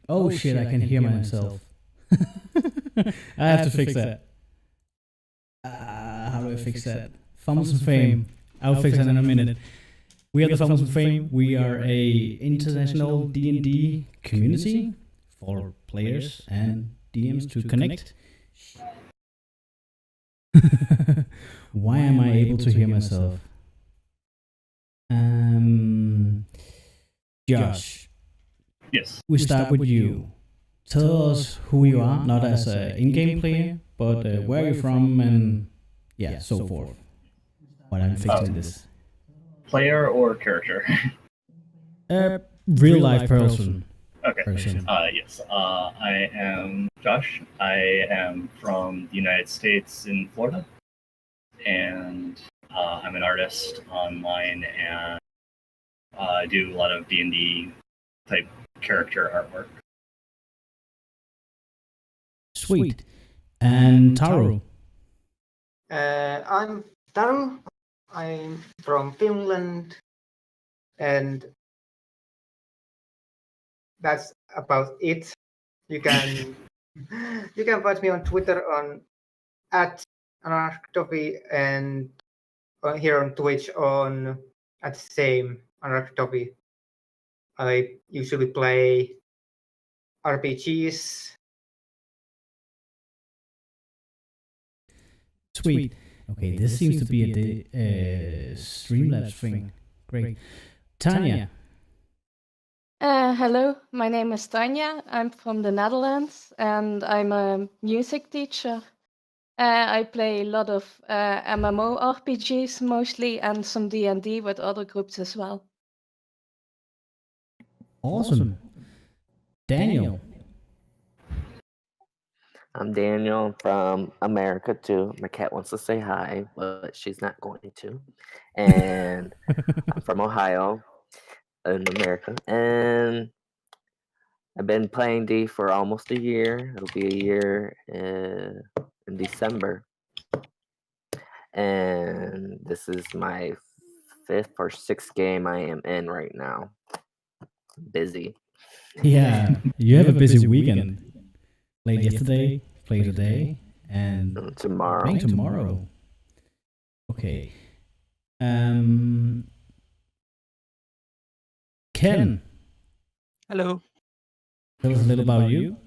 Oh shit, I can hear myself. I have to fix that. How do I fix that? Fumbles and Fame. I'll fix that in a minute. We are the Fumbles and Fame. We are a international D&D community for players and DMs to connect. Why am I able to hear myself? Josh. Yes. We start with you. Tell us who you are, not as an in-game player, but where you're from and so forth. While I'm fixing this. Player or character? Real life person. Okay. Yes. I am Josh. I am from the United States in Florida, and I'm an artist online, and I do a lot of D&D type character artwork. Sweet. And Taru? I'm Taru. I'm from Finland, and that's about it. You can find me on Twitter on @anarchtopi and here on Twitch on at the same anarchtopi. I usually play RPGs. Sweet. Okay, this seems to be a Streamlabs thing. Great. Tanya? Hello, my name is Tanya. I'm from the Netherlands and I'm a music teacher. I play a lot of MMORPGs mostly and some D&D with other groups as well. Awesome. Daniel? I'm Daniel from America too. My cat wants to say hi, but she's not going to. And I'm from Ohio in America. And I've been playing D for almost a year. It'll be a year in December. And this is my 5th or 6th game I am in right now. Busy. Yeah, you have a busy weekend. Played yesterday, played today, and tomorrow. Playing tomorrow. Okay. Ken. Hello. Tell us a little about you.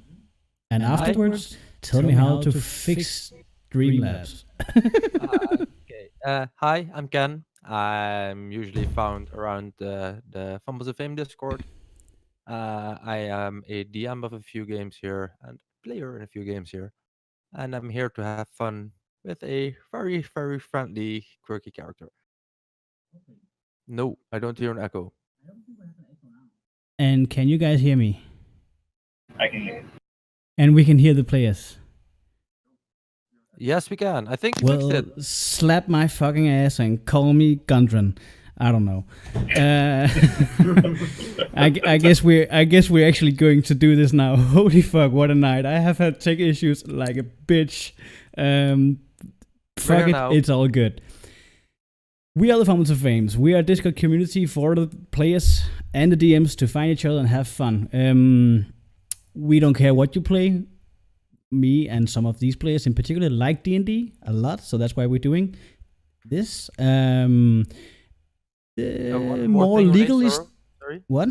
And afterwards, tell me how to fix Streamlabs. Okay. Hi, I'm Ken. I'm usually found around the Fumbles of Fame Discord. I am a DM of a few games here and player in a few games here. And I'm here to have fun with a very, very friendly, quirky character. No, I don't hear an echo. And can you guys hear me? I can hear you. And we can hear the players. Yes, we can. I think we fixed it. Slap my fucking ass and call me Gundren. I don't know. I guess we're actually going to do this now. Holy fuck, what a night. I have had tech issues like a bitch. Fuck it, it's all good. We are the Fumbles of Fames. We are a Discord community for the players and the DMs to find each other and have fun. We don't care what you play. Me and some of these players in particular like D&D a lot, so that's why we're doing this. More legally. Sorry? What?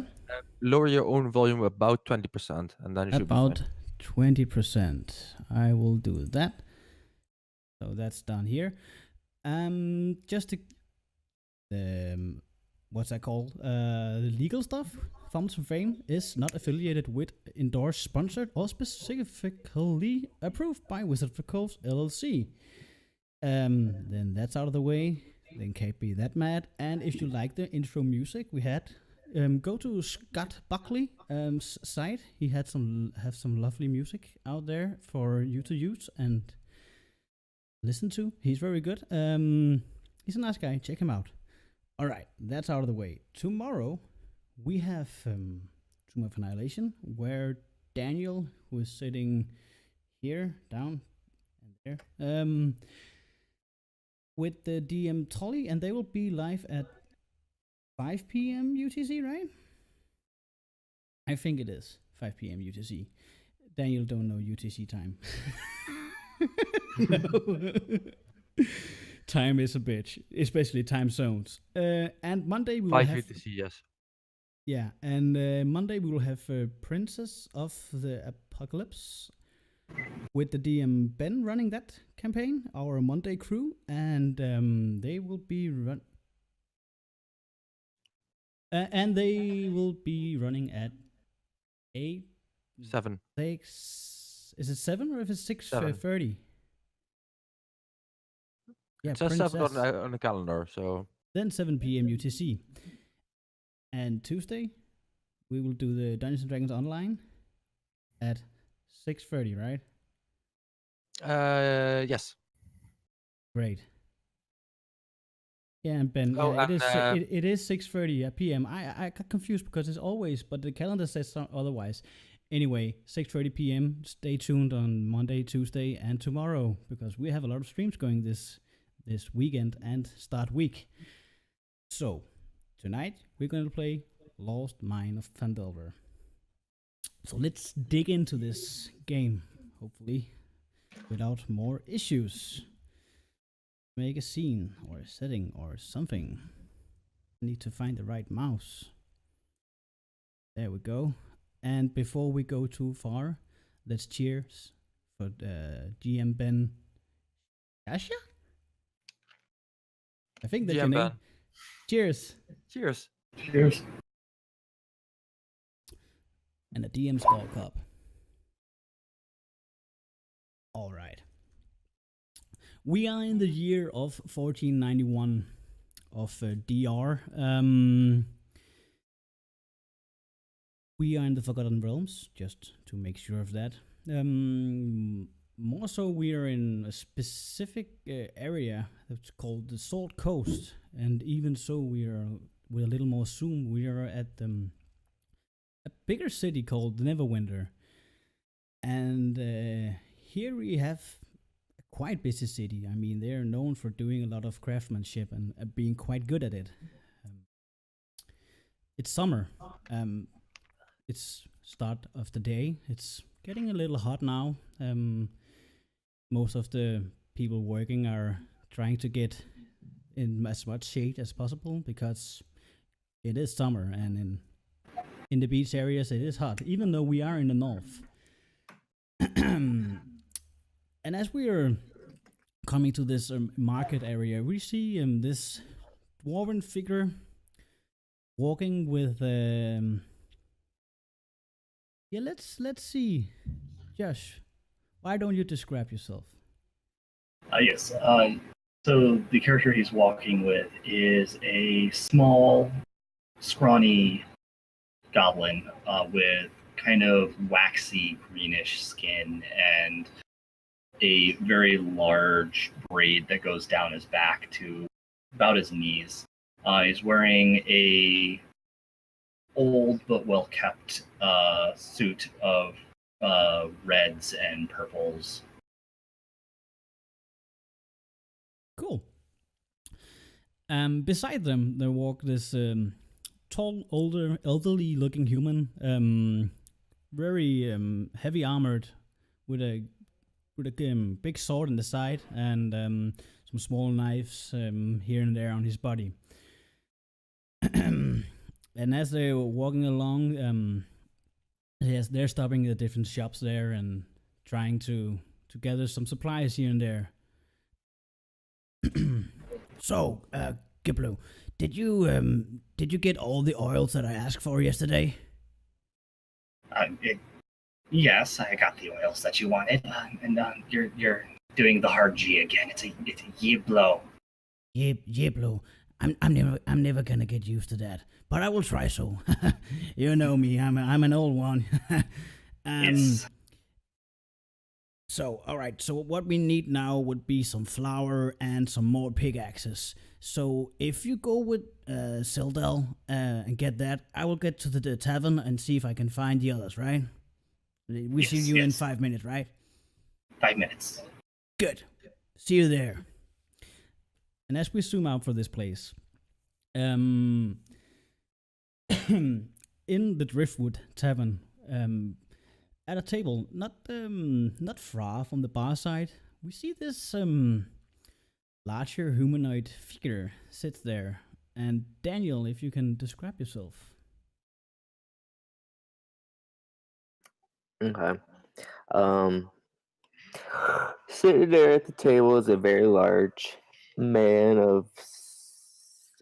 Lower your own volume about 20%, and then you should be fine. About 20%. I will do that. So that's done here. Just to, what's that called? The legal stuff. Fumbles of Fame is not affiliated with, endorsed, sponsored, or specifically approved by Wizard of the Coast LLC. Then that's out of the way. Then can't be that mad. And if you like the intro music we had, go to Scott Buckley site. He had some lovely music out there for you to use and listen to. He's very good. He's a nice guy. Check him out. All right, that's out of the way. Tomorrow we have Tomb of Annihilation, where Daniel, who is sitting here, down, and there, with the DM Tolly, and they will be live at 5 p.m. UTC, right? I think it is 5 p.m. UTC. Daniel don't know UTC time. No. Time is a bitch, especially time zones. And Monday we will 5 have... UTC, yes. Yeah, and Monday we will have Princess of the Apocalypse with the DM Ben running that campaign, our Monday crew, and they will be running at 7. 6. Is it 7 or if it's 7. 6:30? Yeah, It says 7 Princess. on the calendar, so... Then 7 p.m. UTC. And Tuesday, we will do the Dungeons & Dragons online at 6:30, right? Yes. Great. Yeah, and Ben, Oh, yeah, and, it is 6:30 p.m. I got confused because it's always, but the calendar says otherwise. Anyway, 6:30 p.m. Stay tuned on Monday, Tuesday, and tomorrow because we have a lot of streams going this weekend and start week. So tonight we're going to play Lost Mine of Phandelver. So let's dig into this game, hopefully without more issues. Make a scene or a setting or something. Need to find the right mouse. There we go. And before we go too far, let's cheers for GM Ben Asha? I think that's your GM name. Ben. Cheers. Cheers. Cheers. And a DM Skull Cup. All right. We are in the year of 1491 of DR. We are in the Forgotten Realms, just to make sure of that. More so, we are in a specific area that's called the Salt Coast, and even so, we are with a little more zoom. We are at a bigger city called Neverwinter, and here we have a quite busy city. I mean, they are known for doing a lot of craftsmanship and being quite good at it. It's summer. It's start of the day. It's getting a little hot now. Most of the people working are trying to get in as much shade as possible because it is summer, and in the beach areas it is hot, even though we are in the north. And as we are coming to this market area, we see this dwarven figure walking with yeah, let's see. Josh, why don't you describe yourself? Yes. So the character he's walking with is a small, scrawny goblin with kind of waxy greenish skin and a very large braid that goes down his back to about his knees. He's wearing a old but well kept suit of reds and purples. Cool. Beside them, there walk this tall, elderly looking human, very heavy armored, with a big sword in the side and some small knives here and there on his body. And as they're walking along, yes, they're stopping at different shops there and trying to gather some supplies here and there. So, Giblu, did you get all the oils that I asked for yesterday? Yes, I got the oils that you wanted, and you're doing the hard G again. It's a Yiblo. Yiblo. I'm never gonna get used to that, but I will try so. You know me, I'm an old one. Yes. So, all right. So what we need now would be some flour and some more pickaxes. So if you go with Sildel and get that, I will get to the tavern and see if I can find the others. Right? We see you in 5 minutes, right? 5 minutes. Good. See you there. And as we zoom out for this place, in the Driftwood Tavern, at a table, not far from the bar side, we see this larger humanoid figure sits there. And Daniel, if you can describe yourself. Okay. Sitting there at the table is a very large man of,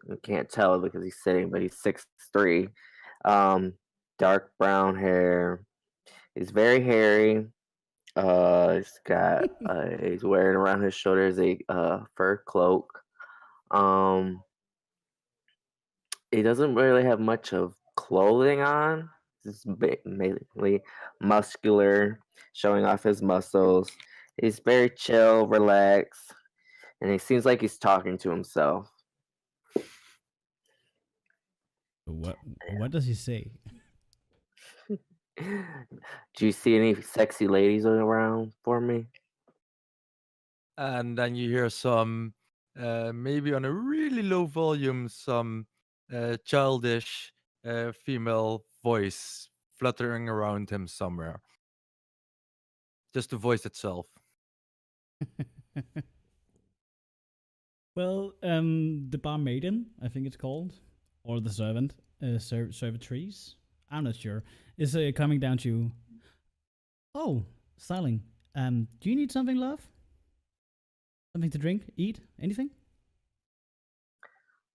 I can't tell because he's sitting, but he's 6'3". Dark brown hair. He's very hairy. He's got he's wearing around his shoulders a fur cloak. He doesn't really have much of clothing on. He's mainly muscular, showing off his muscles. He's very chill, relaxed, and he seems like he's talking to himself. What does he say? Do you see any sexy ladies around for me? And then you hear some, maybe on a really low volume, some childish female voice fluttering around him somewhere. Just the voice itself. Well, the bar maiden, I think it's called, or the servant, servitrice, I'm not sure, is coming down to you. Oh, Styling, do you need something, love? Something to drink, eat, anything?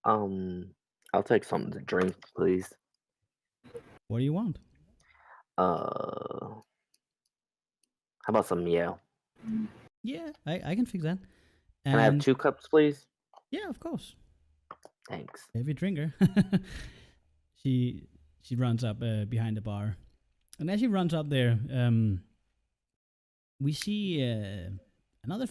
I'll take something to drink, please. What do you want? How about some Miel? Yeah, I can fix that. Can I have 2 cups, please? Yeah, of course. Thanks. Heavy drinker. she runs up behind the bar, and as she runs up there, we see another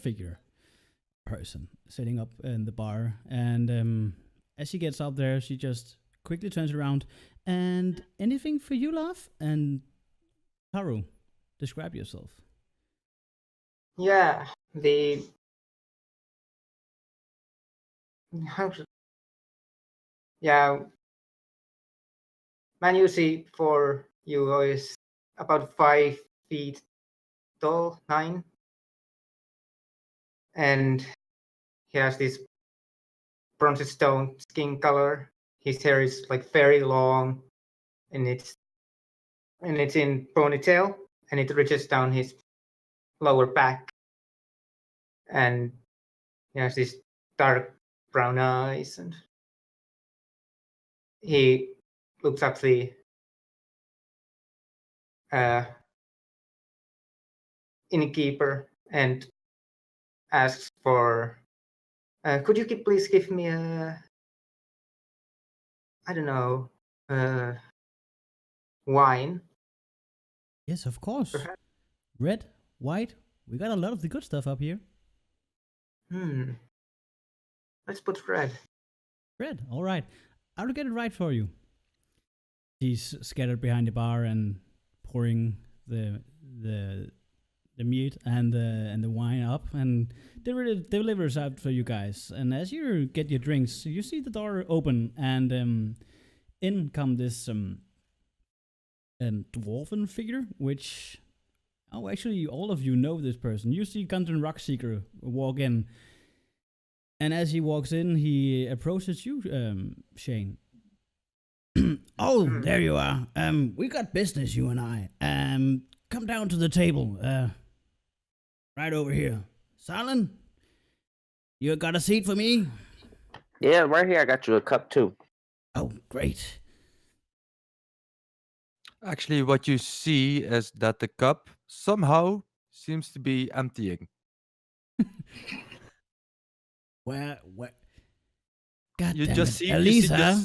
person sitting up in the bar, and as she gets up there, she just quickly turns around. And anything for you, love? And Haru, describe yourself. Yeah, yeah, man you see for you is about 5 feet tall, 9, and he has this bronze stone skin color. His hair is like very long, and it's in ponytail, and it reaches down his lower back, and he has these dark brown eyes, and he looks up the innkeeper and asks for, could you please give me a, I don't know, wine? Yes, of course. Perhaps. Red, white, we got a lot of the good stuff up here. Let's put red. Red, all right. I'll get it right for you. She's scattered behind the bar and pouring the meat and the wine up, and delivers out for you guys. And as you get your drinks, you see the door open, and in come this dwarven figure, which, actually all of you know this person. You see Gunton Rockseeker walk in, and as he walks in, he approaches you, Shane. Oh, there you are. We got business, you and I. Come down to the table. Right over here. Silent, you got a seat for me? Yeah, right here. I got you a cup too. Oh, great. Actually, what you see is that the cup somehow seems to be emptying. Where? God You damn just it. see, Elisa?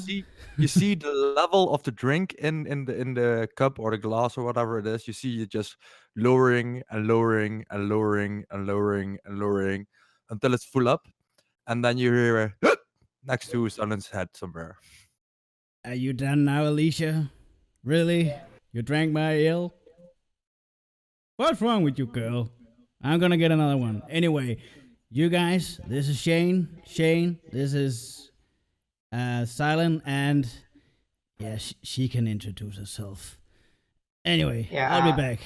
you see the level of the drink in the cup or the glass or whatever it is. You see it just lowering and lowering and lowering and lowering and lowering until it's full up, and then you hear a next to Silent's head somewhere. Are you done now, Alicia? Really? You drank my ale? What's wrong with you, girl? I'm gonna get another one. Anyway, you guys, this is Shane. Shane, this is Silent, and yeah, she can introduce herself. Anyway, Yeah, I'll be back.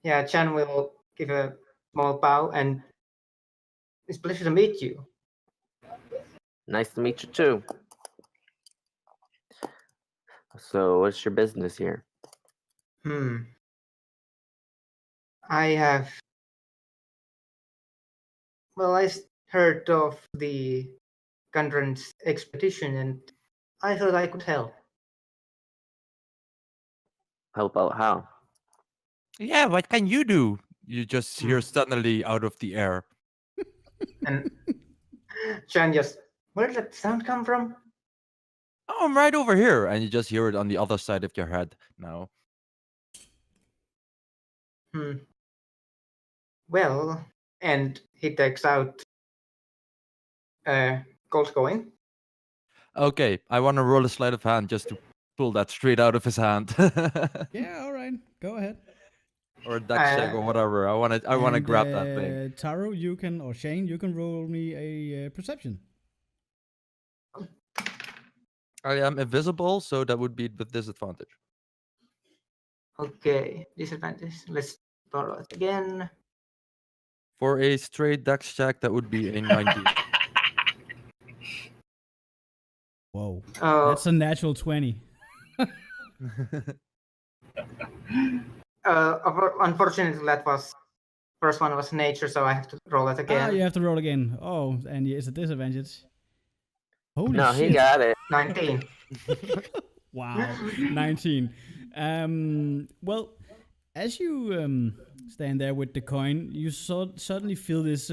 Yeah, Chan will give a small bow and it's a pleasure to meet you. Nice to meet you too. So, what's your business here? I have. Well, I heard of the Gundren's expedition and I thought I could help. Help out how? Yeah, what can you do? You just hear suddenly out of the air. And Chan just, where did that sound come from? Oh, I'm right over here. And you just hear it on the other side of your head now. Well, and he takes out a gold coin. Okay, I want to roll a sleight of hand just to pull that straight out of his hand. Yeah, all right. Go ahead. Or a dex check or whatever. I want to grab that thing. Taro, you can, or Shane, you can roll me a perception. I am invisible, so that would be with disadvantage. Okay, disadvantage. Let's borrow it again. For a straight dex check, that would be a 19. Whoa. Oh, That's a natural 20. Unfortunately, that was first one was nature, so I have to roll it again. You have to roll again. Oh, and it's a disadvantage. Holy No, shit. he got it. 19. Wow, 19. Well, as you stand there with the coin, you suddenly feel this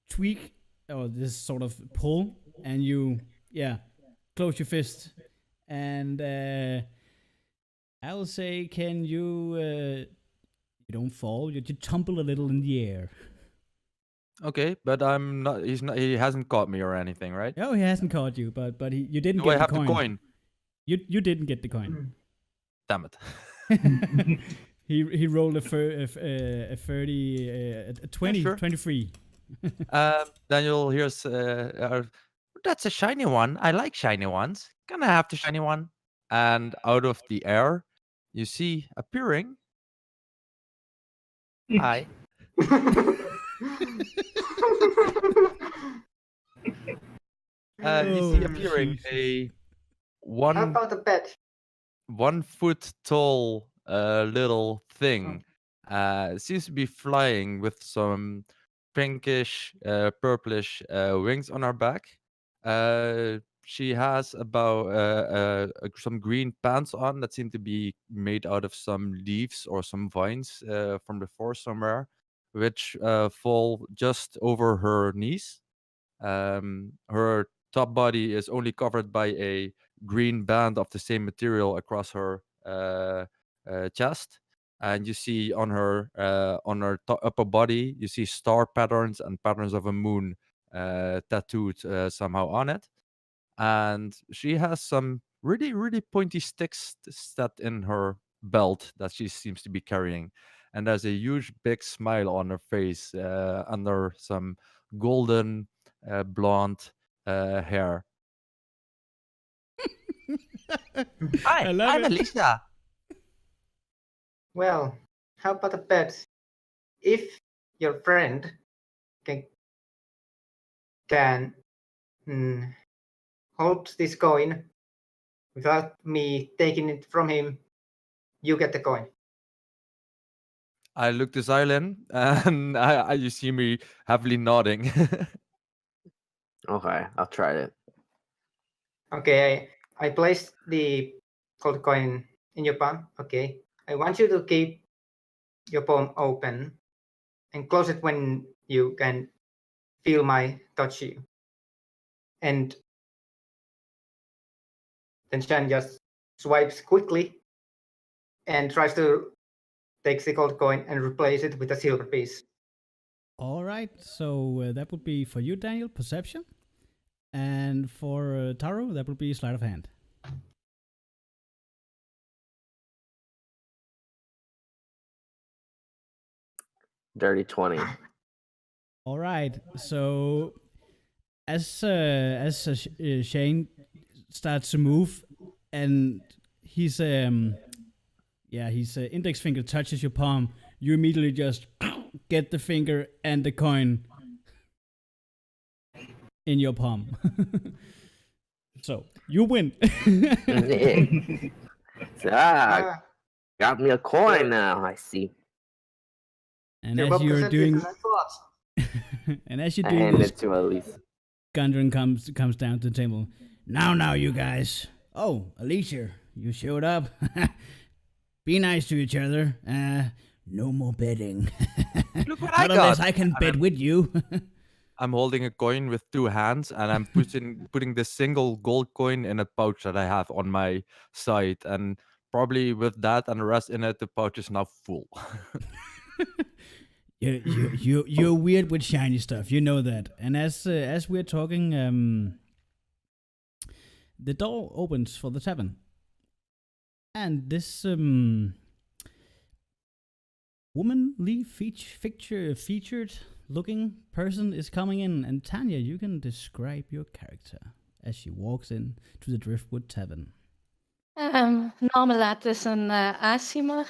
tweak or this sort of pull, and you, close your fist. And I'll say, can you? You don't fall. You tumble a little in the air. Okay, but I'm not. He's not. He hasn't caught me or anything, right? No, he hasn't caught you, but you didn't Do get I the have coin. the coin? You didn't get the coin. Damn it. He rolled a 30, a 20, sure. 23. Then you'll hear, that's a shiny one. I like shiny ones. Can I have the shiny one? And out of the air, you see appearing. Hi. You see appearing a How about the pet? 1 foot tall little thing. Seems to be flying with some pinkish, purplish wings on her back. She has about some green pants on that seem to be made out of some leaves or some vines from the forest somewhere, which fall just over her knees. Her top body is only covered by a green band of the same material across her chest, and you see on her upper body you see star patterns and patterns of a moon tattooed somehow on it, and she has some really pointy sticks set in her belt that she seems to be carrying, and there's a huge big smile on her face under some golden blonde hair. Hi, I'm Alicia. Well, how about the pet? If your friend can hold this coin without me taking it from him, you get the coin. I look to Xzylium, and you see me heavily nodding. Okay, I'll try it. Okay, I placed the gold coin in your palm. Okay, I want you to keep your palm open and close it when you can feel my touch you. And then Chan just swipes quickly and tries to take the gold coin and replace it with a silver piece. All right, so that would be for you, Daniel, perception. And for Taro, that would be sleight of hand. Dirty 20. All right, so as Shane starts to move, and he's his index finger touches your palm. You immediately just get the finger and the coin in your palm. So you win. Got me a coin now. I see. And as you're doing, and as you're I doing hand this, it to Elise. Gundren comes down to the table. Now, you guys. Oh, Alicia, you showed up. Be nice to each other. No more betting. Look what I Not unless got. I can bet with you. I'm holding a coin with 2 hands, and I'm putting this single gold coin in a pouch that I have on my side, and probably with that and the rest in it, the pouch is now full. You're weird with shiny stuff. You know that. And as we're talking, the door opens for the tavern, and this womanly featured looking person is coming in. And Tanya, you can describe your character as she walks in to the Driftwood Tavern. Marmalade is an Aasimar.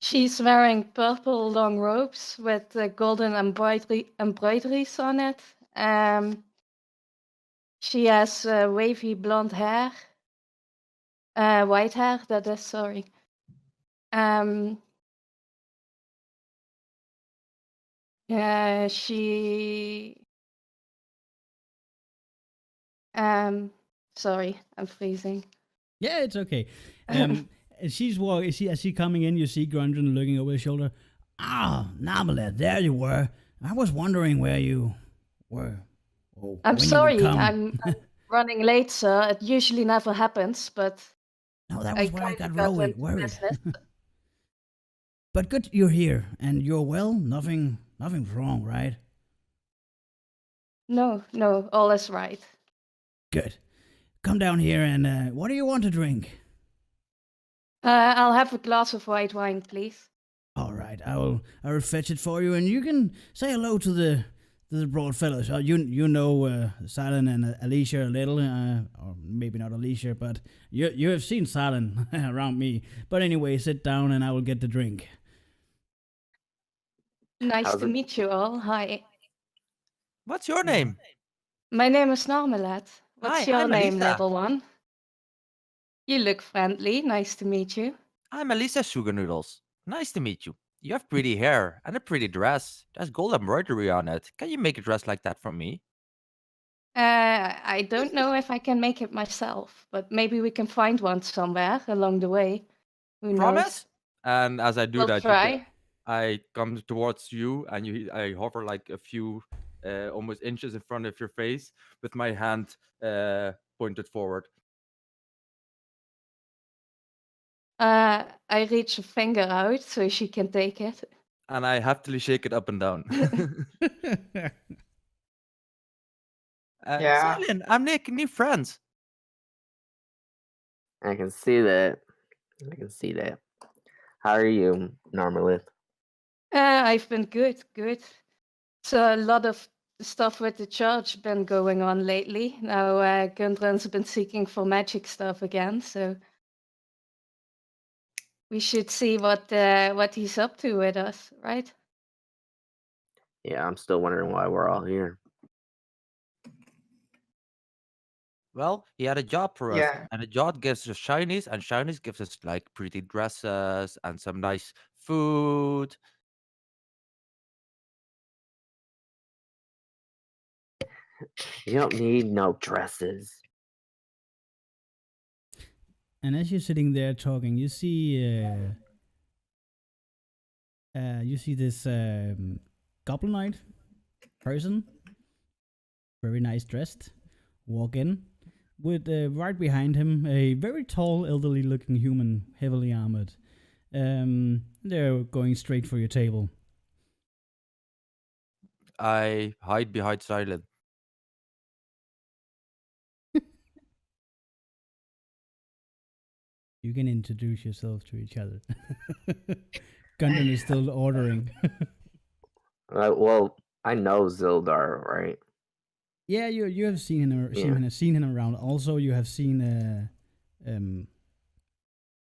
She's wearing purple long robes with golden embroideries on it. She has wavy blonde hair. White hair, that is, sorry. She... sorry, I'm freezing. Yeah, it's okay. As she's coming in, you see Grundren looking over his shoulder. Marmalade, there you were. I was wondering where you were. Oh, I'm when sorry, you would come. I'm running late, sir. It usually never happens, but No, that was where I kinda got into worried. business. But good you're here, and you're well. Nothing's wrong, right? No, all is right. Good. Come down here, and what do you want to drink? I'll have a glass of white wine, please. All right, I will fetch it for you, and you can say hello to the broad fellows. You know Silent and Alicia a little, or maybe not Alicia, but you have seen Silent around me. But anyway, sit down, and I will get the drink. Nice to meet you all. Hi. What's your name? My name is Marmalade. What's Hi, your I'm name, Elisa. little one? You look friendly. Nice to meet you. I'm Elisa Sugar Noodles. Nice to meet you. You have pretty hair and a pretty dress. There's gold embroidery on it. Can you make a dress like that for me? I don't know if I can make it myself, but maybe we can find one somewhere along the way. Who Promise? knows? And as I do We'll that, try. I come towards you, and I hover like a few almost inches in front of your face with my hand pointed forward. I reach a finger out so she can take it. And I happily shake it up and down. Yeah. Xzylium, I'm Nick, new friends. I can see that. How are you, Marmalade? I've been good. So a lot of stuff with the church been going on lately. Now Gundren's been seeking for magic stuff again, so we should see what he's up to with us, right? Yeah, I'm still wondering why we're all here. Well, he had a job for us, Yeah. and a job gives us shinies, and shinies gives us like pretty dresses and some nice food. You don't need no dresses. And as you're sitting there talking, you see this goblinoid person, very nice dressed, walk in with right behind him a very tall, elderly-looking human, heavily armored. They're going straight for your table. I hide behind Xzylium. You can introduce yourself to each other. Gundren is still ordering. Well, I know Zildar, right? Yeah, you have seen him around. Also, you have seen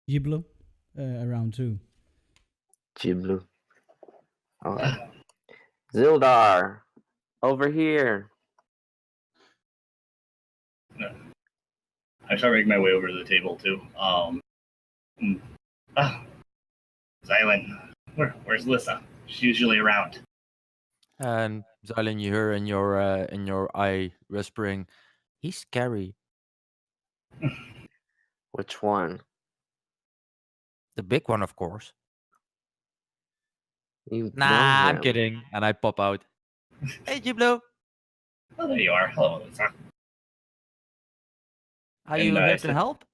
Giblo around too. Jiblu. Alright. Zildar, over here. I start making my way over to the table too. Xylium, where's Lissa? She's usually around. And Xylium, you hear in your eye whispering, "He's scary." Which one? The big one, of course. You know Nah, I'm him. kidding. And I pop out. Hey, Jiblo. Oh, there you are. Hello, Lissa. Are And, you I here to said- help?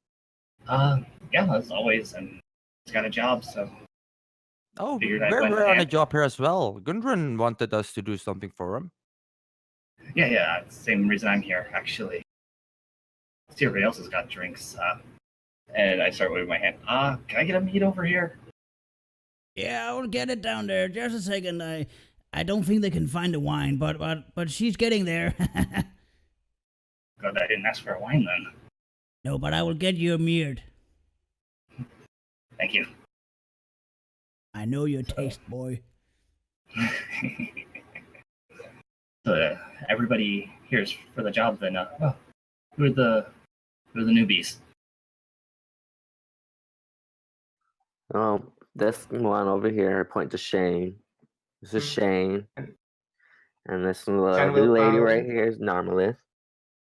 Yeah, as always. And it's got a job, so Oh, Figured I'd we're lend a on a hand. job here as well. Gundren wanted us to do something for him. yeah, it's the same reason I'm here, actually. See, everybody else has got drinks. And I start waving my hand. Can I get a meat over here? Yeah, I'll get it down there. Just a second. I don't think they can find the wine, but she's getting there. God, I didn't ask for a wine then. No, but I will get you a mead. Thank you. I know your taste, boy. So everybody here's for the job then. Who are the newbies? Oh, this one over here, point to Shane. This is Shane. And this lovely lady right here is Narmalith.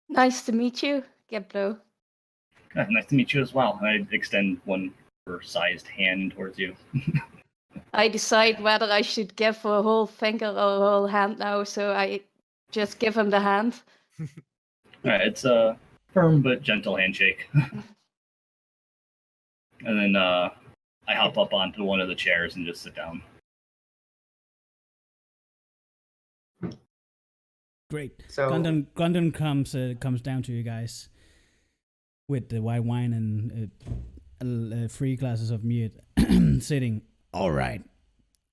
Nice to meet you, Geblo. Nice to meet you as well. I extend one sized hand towards you. I decide whether I should give a whole finger or a whole hand now, so I just give him the hand. It's a firm but gentle handshake. And then I hop up onto one of the chairs and just sit down. Great. So Gundam comes down to you guys with the white wine and 3 glasses of mead, sitting. All right.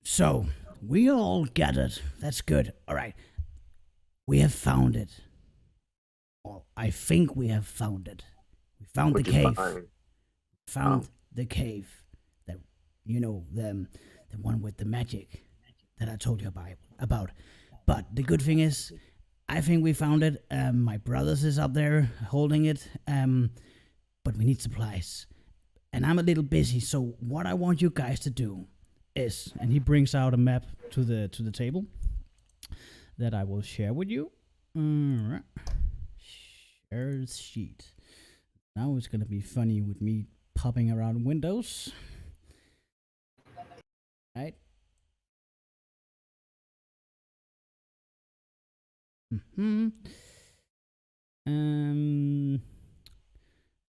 So we all gathered. That's good. All right. We have found it. Or I think we have found it. We found What'd the you cave. find? Found the cave. That the one with the magic that I told you about. But the good thing is, I think we found it. My brothers is up there holding it. But we need supplies. And I'm a little busy, so what I want you guys to do is, and he brings out a map to the table that I will share with you. Alright. Share sheet. Now it's gonna be funny with me popping around windows. Right.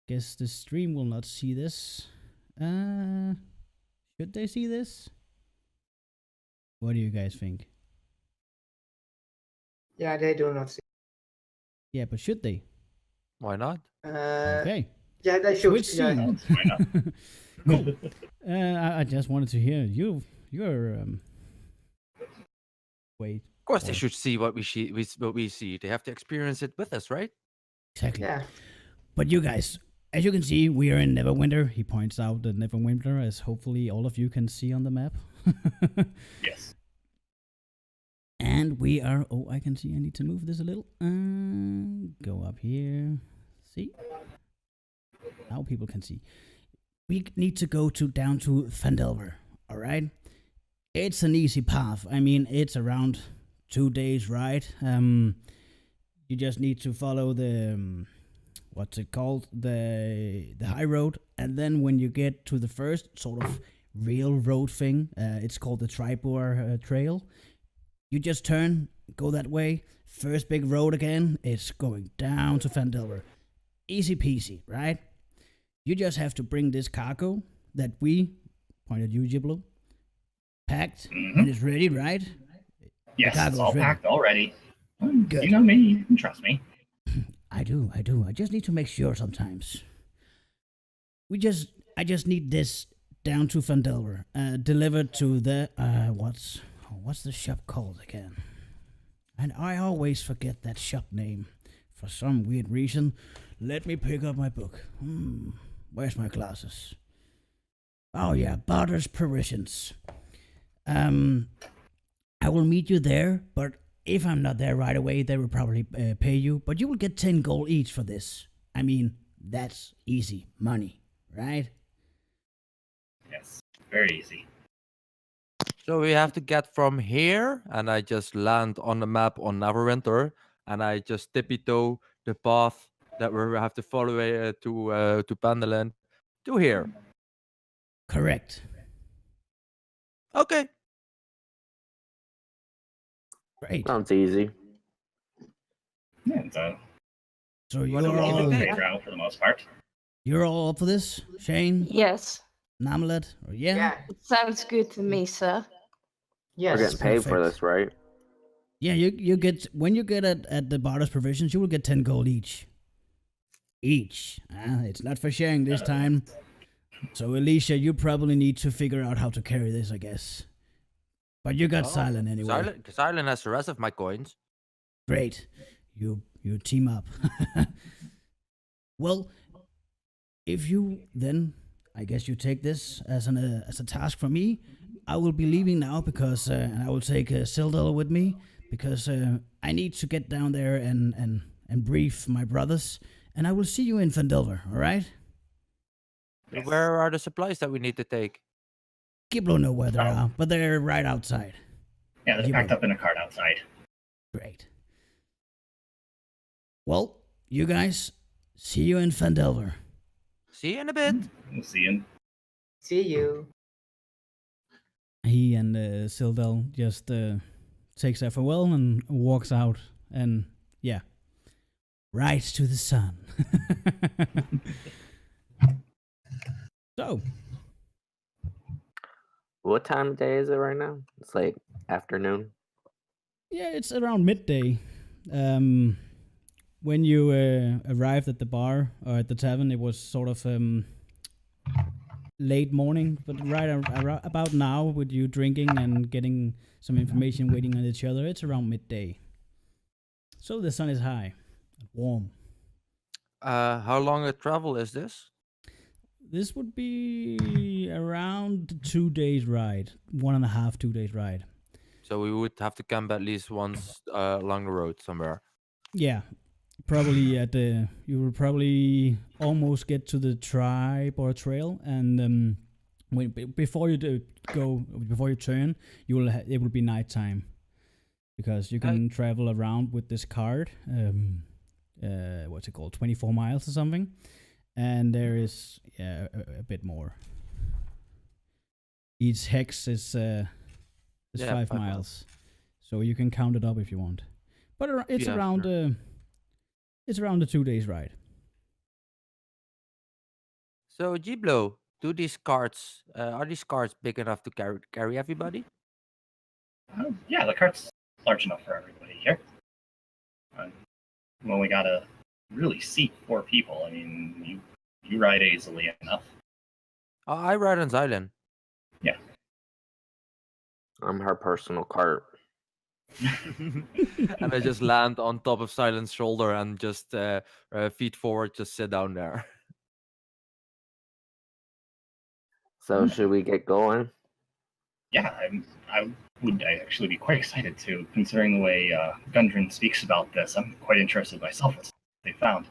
Guess the stream will not see this. Should they see this? What do you guys think? yeah, they do not see. Yeah, but should they? Why not? Okay. Yeah, they should. Switch Yeah. scene. Why not? Cool. I just wanted to hear you're wait. Of course, they Or- should see what we see. They have to experience it with us, right? Exactly. Yeah. But you guys, as you can see, we are in Neverwinter. He points out the Neverwinter, as hopefully all of you can see on the map. Yes. And we are. Oh, I can see. I need to move this a little. Go up here. See. Now people can see. We need to go down to Phandelver. All right. It's an easy path. I mean, it's around 2 days ride. You just need to follow the what's it called, the high road, and then when you get to the first sort of real road thing, it's called the Tribor Trail. You just turn, go that way. First big road again. It's going down to Phandelver. Easy peasy, right? You just have to bring this cargo that we pointed you, Giblo, packed and it's ready, right? Yes, cargo's it's all ready. packed already. Good. You know me. You can trust me. I do. I just need to make sure sometimes. I just need this down to Phandelver, delivered to the what's the shop called again? And I always forget that shop name for some weird reason. Let me pick up my book. Where's my glasses? Oh yeah, Barter's Provisions. I will meet you there, but if I'm not there right away, they will probably pay you. But you will get 10 gold each for this. I mean, that's easy money, right? Yes, very easy. So we have to get from here, and I just land on the map on Neverwinter, and I just tippy-toe the path that we have to follow to Pandaland to here. Correct. Okay. Great. Sounds easy. Yeah, it's a So What you're do we need to all, take? playground for the most part. you're all up for this, Shane, Yes, Namelet, or yeah? Yeah. it sounds good to me, sir. We're Yes. getting paid for perfect. this, right? Yeah, you get when you get at the Barter's Provisions, you will get 10 gold each. Each. It's not for sharing this time. So Alicia, you probably need to figure out how to carry this, I guess. But you got Silent anyway. Silent has the rest of my coins. Great. You team up. Well, if you then, I guess you take this as a task from me. I will be leaving now because and I will take Sildel with me because I need to get down there and brief my brothers. And I will see you in Phandelver, all right? Yes. Where are the supplies that we need to take? Giblo know where they Oh. are, but they're right outside. Yeah, they're You packed will. up in a cart outside. Great. Well, you guys, see you in Phandelver. See you in a bit. We'll see you. See you. He and Sildel just takes their farewell and walks out, and yeah, right to the sun. So, What time of day is it right now? It's like afternoon. yeah, it's around midday. When you arrived at the bar or at the tavern, it was sort of late morning, but about now, with you drinking and getting some information, waiting on each other, it's around midday. So the sun is high, warm. How long a travel is this? This would be around 2 days ride, 1.5, 2 days ride. So we would have to camp at least once along the road somewhere. Yeah, probably at the. You will probably almost get to the tribe or trail, and before you before you turn, you will it will be nighttime, because you can travel around with this card. What's it called? 24 miles or something, and there is a bit more. Each hex is 5 miles, so you can count it up if you want. But it's Yeah, around sure. it's around the 2 days ride. So Giblo, do these carts are these carts big enough to carry everybody? Yeah, the cart's large enough for everybody here. We only gotta really seat 4 people. I mean, you ride easily enough. I ride on Xzylium. I'm her personal cart. And I just land on top of Silent's shoulder and just feet forward, just sit down there. So should we get going? Yeah, I would actually be quite excited to, considering the way Gundren speaks about this. I'm quite interested myself in what they found.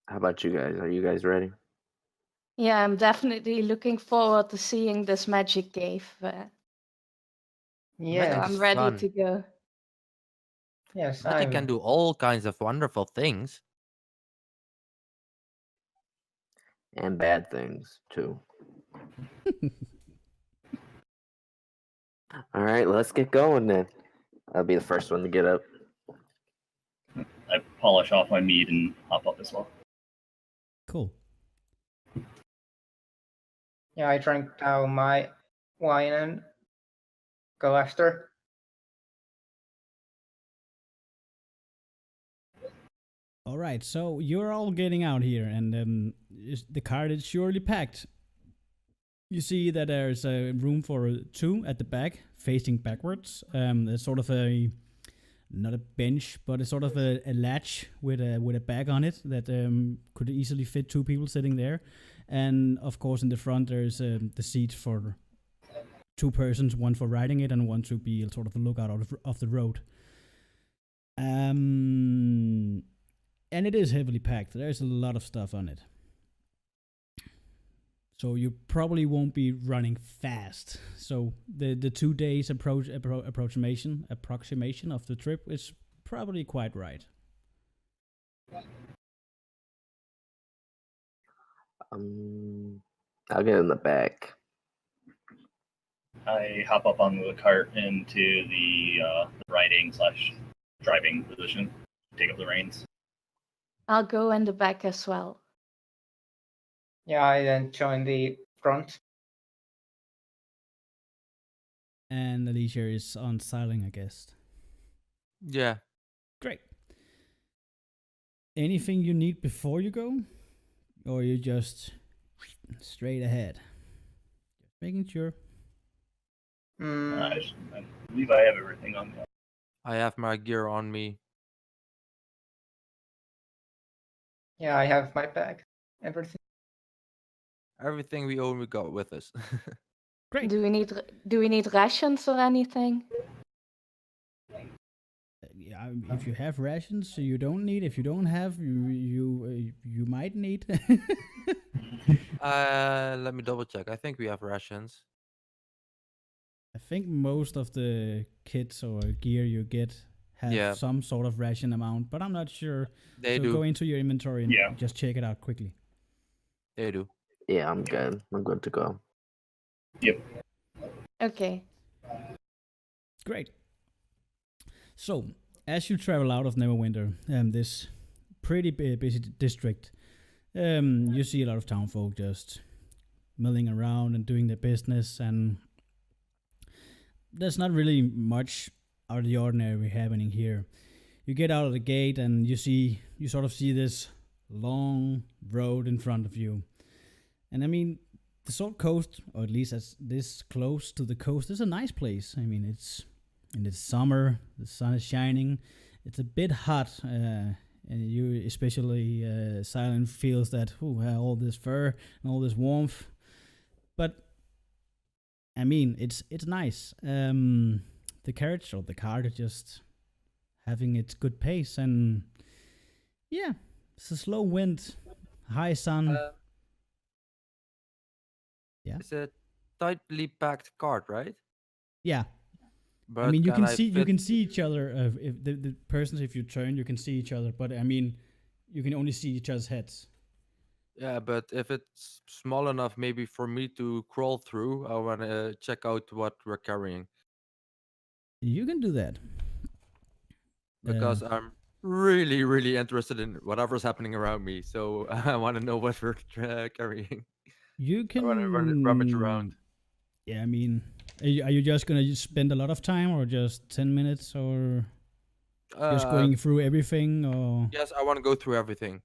How about you guys? Are you guys ready? Yeah, I'm definitely looking forward to seeing this magic cave. So Yes. I'm ready fun. to go. Yes. Magic can do all kinds of wonderful things. And bad things too. All right, let's get going then. I'll be the first one to get up. I polish off my mead and hop up as well. Cool. Yeah, I drank down my wine and go after. All right, so you're all getting out here, and the cart is surely packed. You see that there's a room for 2 at the back, facing backwards. There's sort of not a bench, but it's sort of a latch with a bag on it that could easily fit 2 people sitting there. And of course, in the front there's the seat for 2 persons, one for riding it and one to be sort of the lookout of the road. And it is heavily packed. There's a lot of stuff on it. So you probably won't be running fast. So the 2 days approximation of the trip is probably quite right. I'll get in the back. I hop up on the cart into the riding/driving position, take up the reins. I'll go in the back as well. Yeah, I then join the front. And Alicia is on styling, I guess. Yeah. Great. Anything you need before you go? Or you just straight ahead? Just making sure. I believe I have everything on me. I have my gear on me. Yeah, I have my bag. Everything. Everything we own, we got with us. Great. Do we need rations or anything? Yeah, if you have rations, so you don't need. If you don't have, you might need. Let me double check. I think we have rations. I think most of the kits or gear you get have some sort of ration amount, but I'm not sure. They so do. Go into your inventory and Yeah. just check it out quickly. They do. Yeah, I'm good. I'm good to go. Yep. Okay. Great. So, as you travel out of Neverwinter, this pretty busy district, you see a lot of townfolk just milling around and doing their business, and there's not really much out of the ordinary happening here. You get out of the gate and you sort of see this long road in front of you. And I mean, the Salt Coast, or at least as this close to the coast, is a nice place. I mean, it's summer, the sun is shining, it's a bit hot, and you especially Silent feels that all this fur and all this warmth. But I mean, it's nice. The carriage or the car is just having its good pace, and yeah, it's a slow wind, high sun. Yeah. It's a tightly packed cart, right? Yeah. But I mean, you can fit- see each other. If the persons, if you turn, you can see each other. But I mean, you can only see each other's heads. Yeah, but if it's small enough, maybe for me to crawl through, I want to check out what we're carrying You can do that. because I'm really, really interested in whatever's happening around me. So I want to know what we're carrying. You can I want to rummage around. Yeah, I mean, are you just gonna spend a lot of time, or just 10 minutes, or just going through everything, or? Yes, I want to go through everything.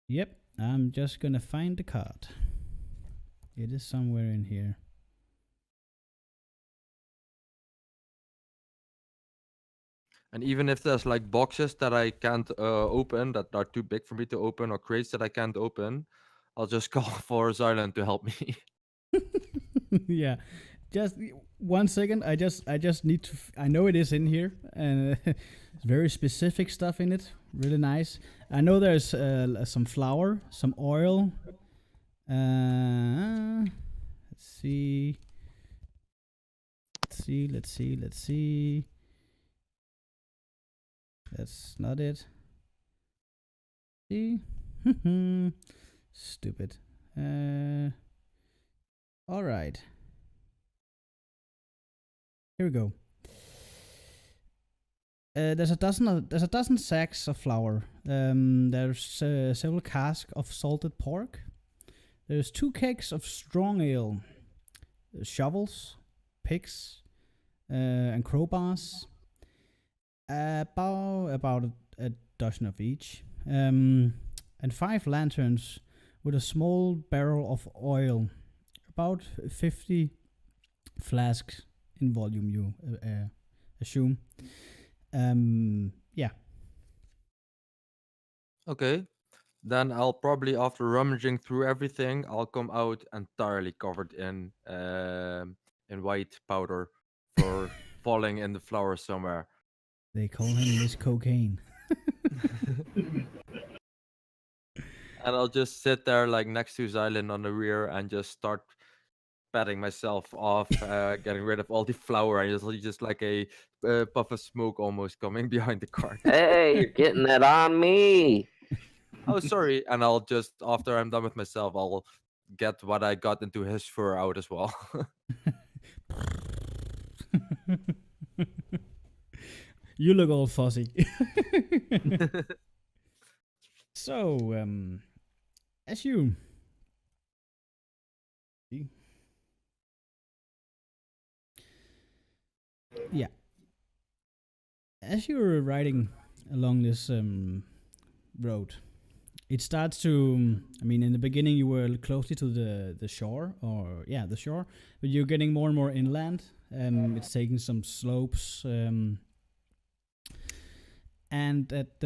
Yep, I'm just gonna find the card. It is somewhere in here. And even if there's like boxes that I can't open, that are too big for me to open, or crates that I can't open, I'll just call for Xzylium to help me. Yeah, just 1 second. I just need to. I know it is in here, and it's very specific stuff in it. Really nice. I know there's some flour, some oil. Let's see. Let's see. That's not it. See? Stupid. All right. Here we go. There's a dozen sacks of flour. There's several casks of salted pork. There's 2 kegs of strong ale. Shovels, picks, and crowbars. About a dozen of each. And 5 lanterns with a small barrel of oil. About 50 flasks in volume, you assume. Yeah. Okay. Then I'll probably, after rummaging through everything, I'll come out entirely covered in white powder for falling in the flower somewhere. They call him Miss Cocaine. And I'll just sit there like next to Xylium on the rear and just start patting myself off, getting rid of all the flour, and just like a puff of smoke almost coming behind the cart. Hey, you're getting that on me. Oh, sorry. And I'll just, after I'm done with myself, I'll get what I got into his fur out as well. You look all fuzzy. So, as you yeah, as you're riding along this road, it starts to. I mean, in the beginning, you were closely to the shore, or the shore, but you're getting more and more inland. It's taking some slopes, and at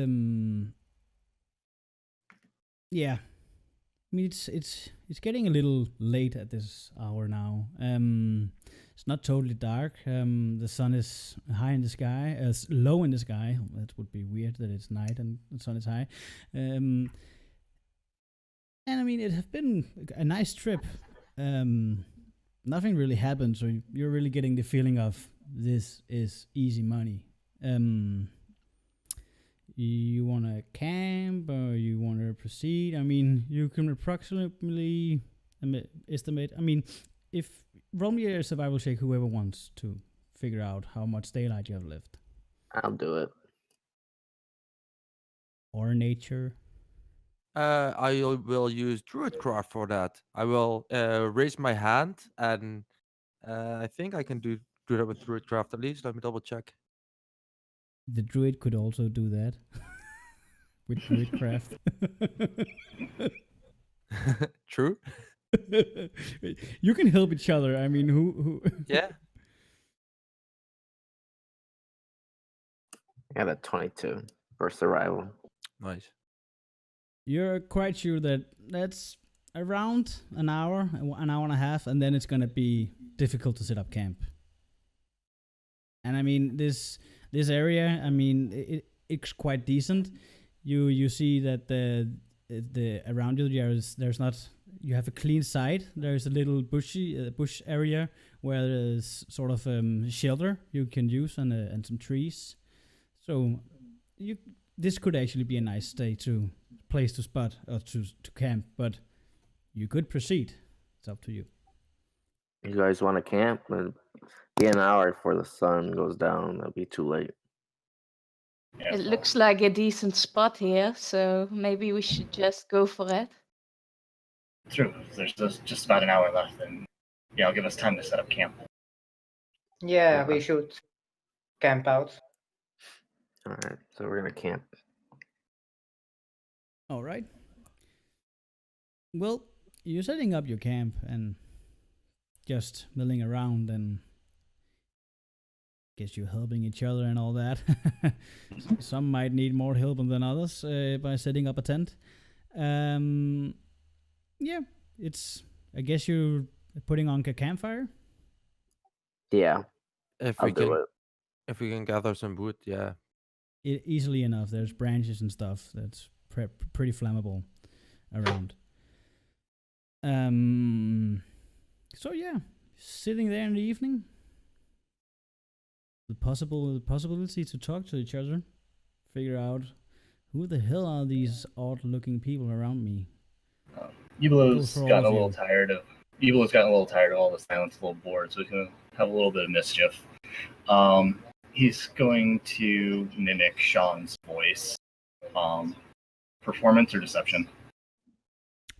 yeah. I mean, it's getting a little late at this hour now. It's not totally dark. The sun is high in the sky, low in the sky. That would be weird that it's night and the sun is high. And I mean, it has been a nice trip. Nothing really happened, so you're really getting the feeling of this is easy money. You want to camp or you want to proceed? I mean, you can approximately estimate. I mean, if roll me a survival check, whoever wants to figure out how much daylight you have left. I'll do it. Or nature. I will use Druidcraft for that. I will raise my hand, and I think I can do that with Druidcraft at least. Let me double check. The druid could also do that with druidcraft. True. You can help each other. I mean, who? Yeah. I got a 22 for survival. Nice. You're quite sure that that's around an hour and a half, and then it's gonna be difficult to set up camp. And I mean, this area, I mean, it's quite decent. You see that the around you there's not. You have a clean side. There's a little bush area where there's sort of shelter you can use and some trees. So this could actually be a nice place to spot or to camp. But you could proceed. It's up to you. You guys want to camp? It'll be an hour before the sun goes down. That'll be too late. Yeah, It looks like a decent spot here, so maybe we should just go for it. true. There's just about an hour left, and it'll give us time to set up camp. Yeah, we should camp out. All right, so we're gonna camp. All right. Well, you're setting up your camp and just milling around, and guess you're helping each other and all that. Some might need more help than others by setting up a tent. Yeah, it's. I guess you're putting on a campfire. Yeah, If I'll we do can, it. if we can gather some wood, yeah. Easily enough. There's branches and stuff that's pretty flammable around. So yeah, sitting there in the evening. The possibility to talk to each other, figure out who the hell are these odd-looking people around me. Evil's For all gotten a of little you. tired of all the silence, a little bored, so he's gonna have a little bit of mischief. He's going to mimic Sean's voice. Performance or deception?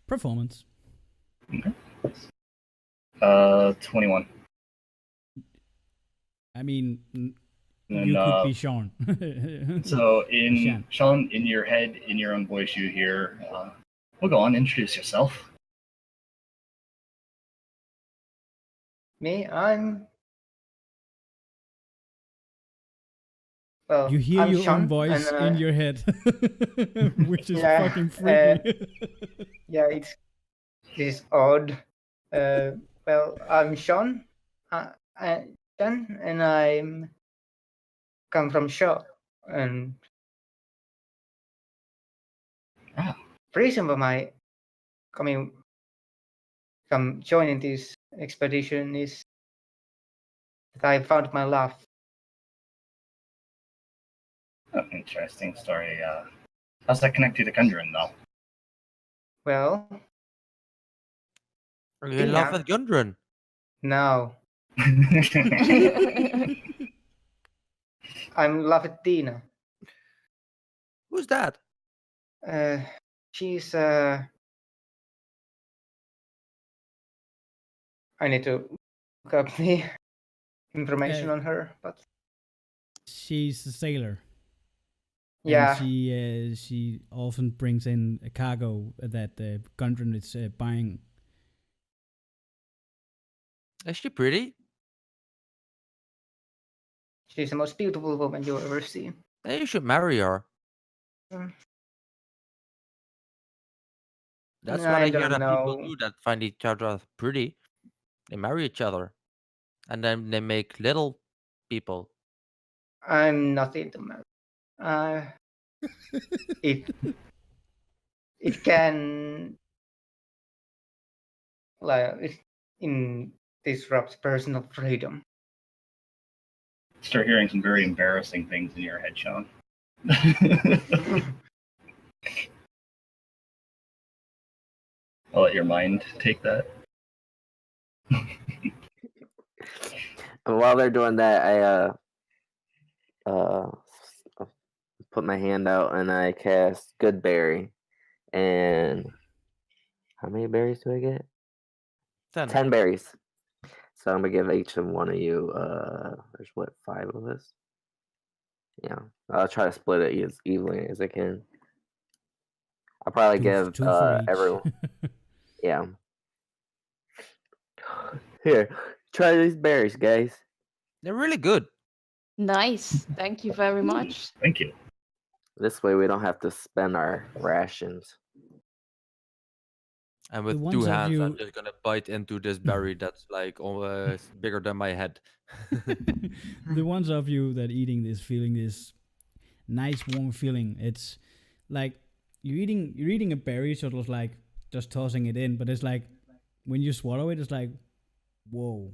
Performance. 21. I mean, And, you could be Sean. So Shan. Sean, in your head, in your own voice, you hear, well, go on, introduce yourself. Me, I'm Well, You hear I'm your Sean, own voice and, in your head, which is yeah, fucking freaky. yeah, this is odd. Well, I'm Sean, Sean, and I'm come from Shaw, and Ah. reason for my come joining this expedition is that I found my love. Oh, interesting story. How's that connect to the Gundren, though? Well, Are you in love Tina. with Gundren? no, I'm in love with Tina. Who's that? She's I need to look up the information on her, but She's a sailor. yeah, And she often brings in a cargo that Gundren is buying. Is she pretty? she's the most beautiful woman you'll ever see. Hey, you should marry her. Mm. That's what I hear don't that people know. do that find each other pretty. They marry each other. And then they make little people. I'm not into marriage. It can it disrupts personal freedom. Start hearing some very embarrassing things in your head, Sean. I'll let your mind take that. And while they're doing that, I put my hand out and I cast Good Berry. And how many berries do I get? 10 berries. So I'm gonna give each and one of you. There's what, 5 of us? Yeah, I'll try to split it as evenly as I can. I'll probably give Two for each. everyone. Yeah. Here, try these berries, guys. They're really good. Nice. Thank you very much. Thank you. This way we don't have to spend our rations. And The with ones two of hands, I'm you- just gonna bite into this berry that's like almost bigger than my head. The ones of you that eating this, feeling this nice warm feeling. It's like you're eating a berry, sort of like just tossing it in, but it's like when you swallow it, it's like, whoa,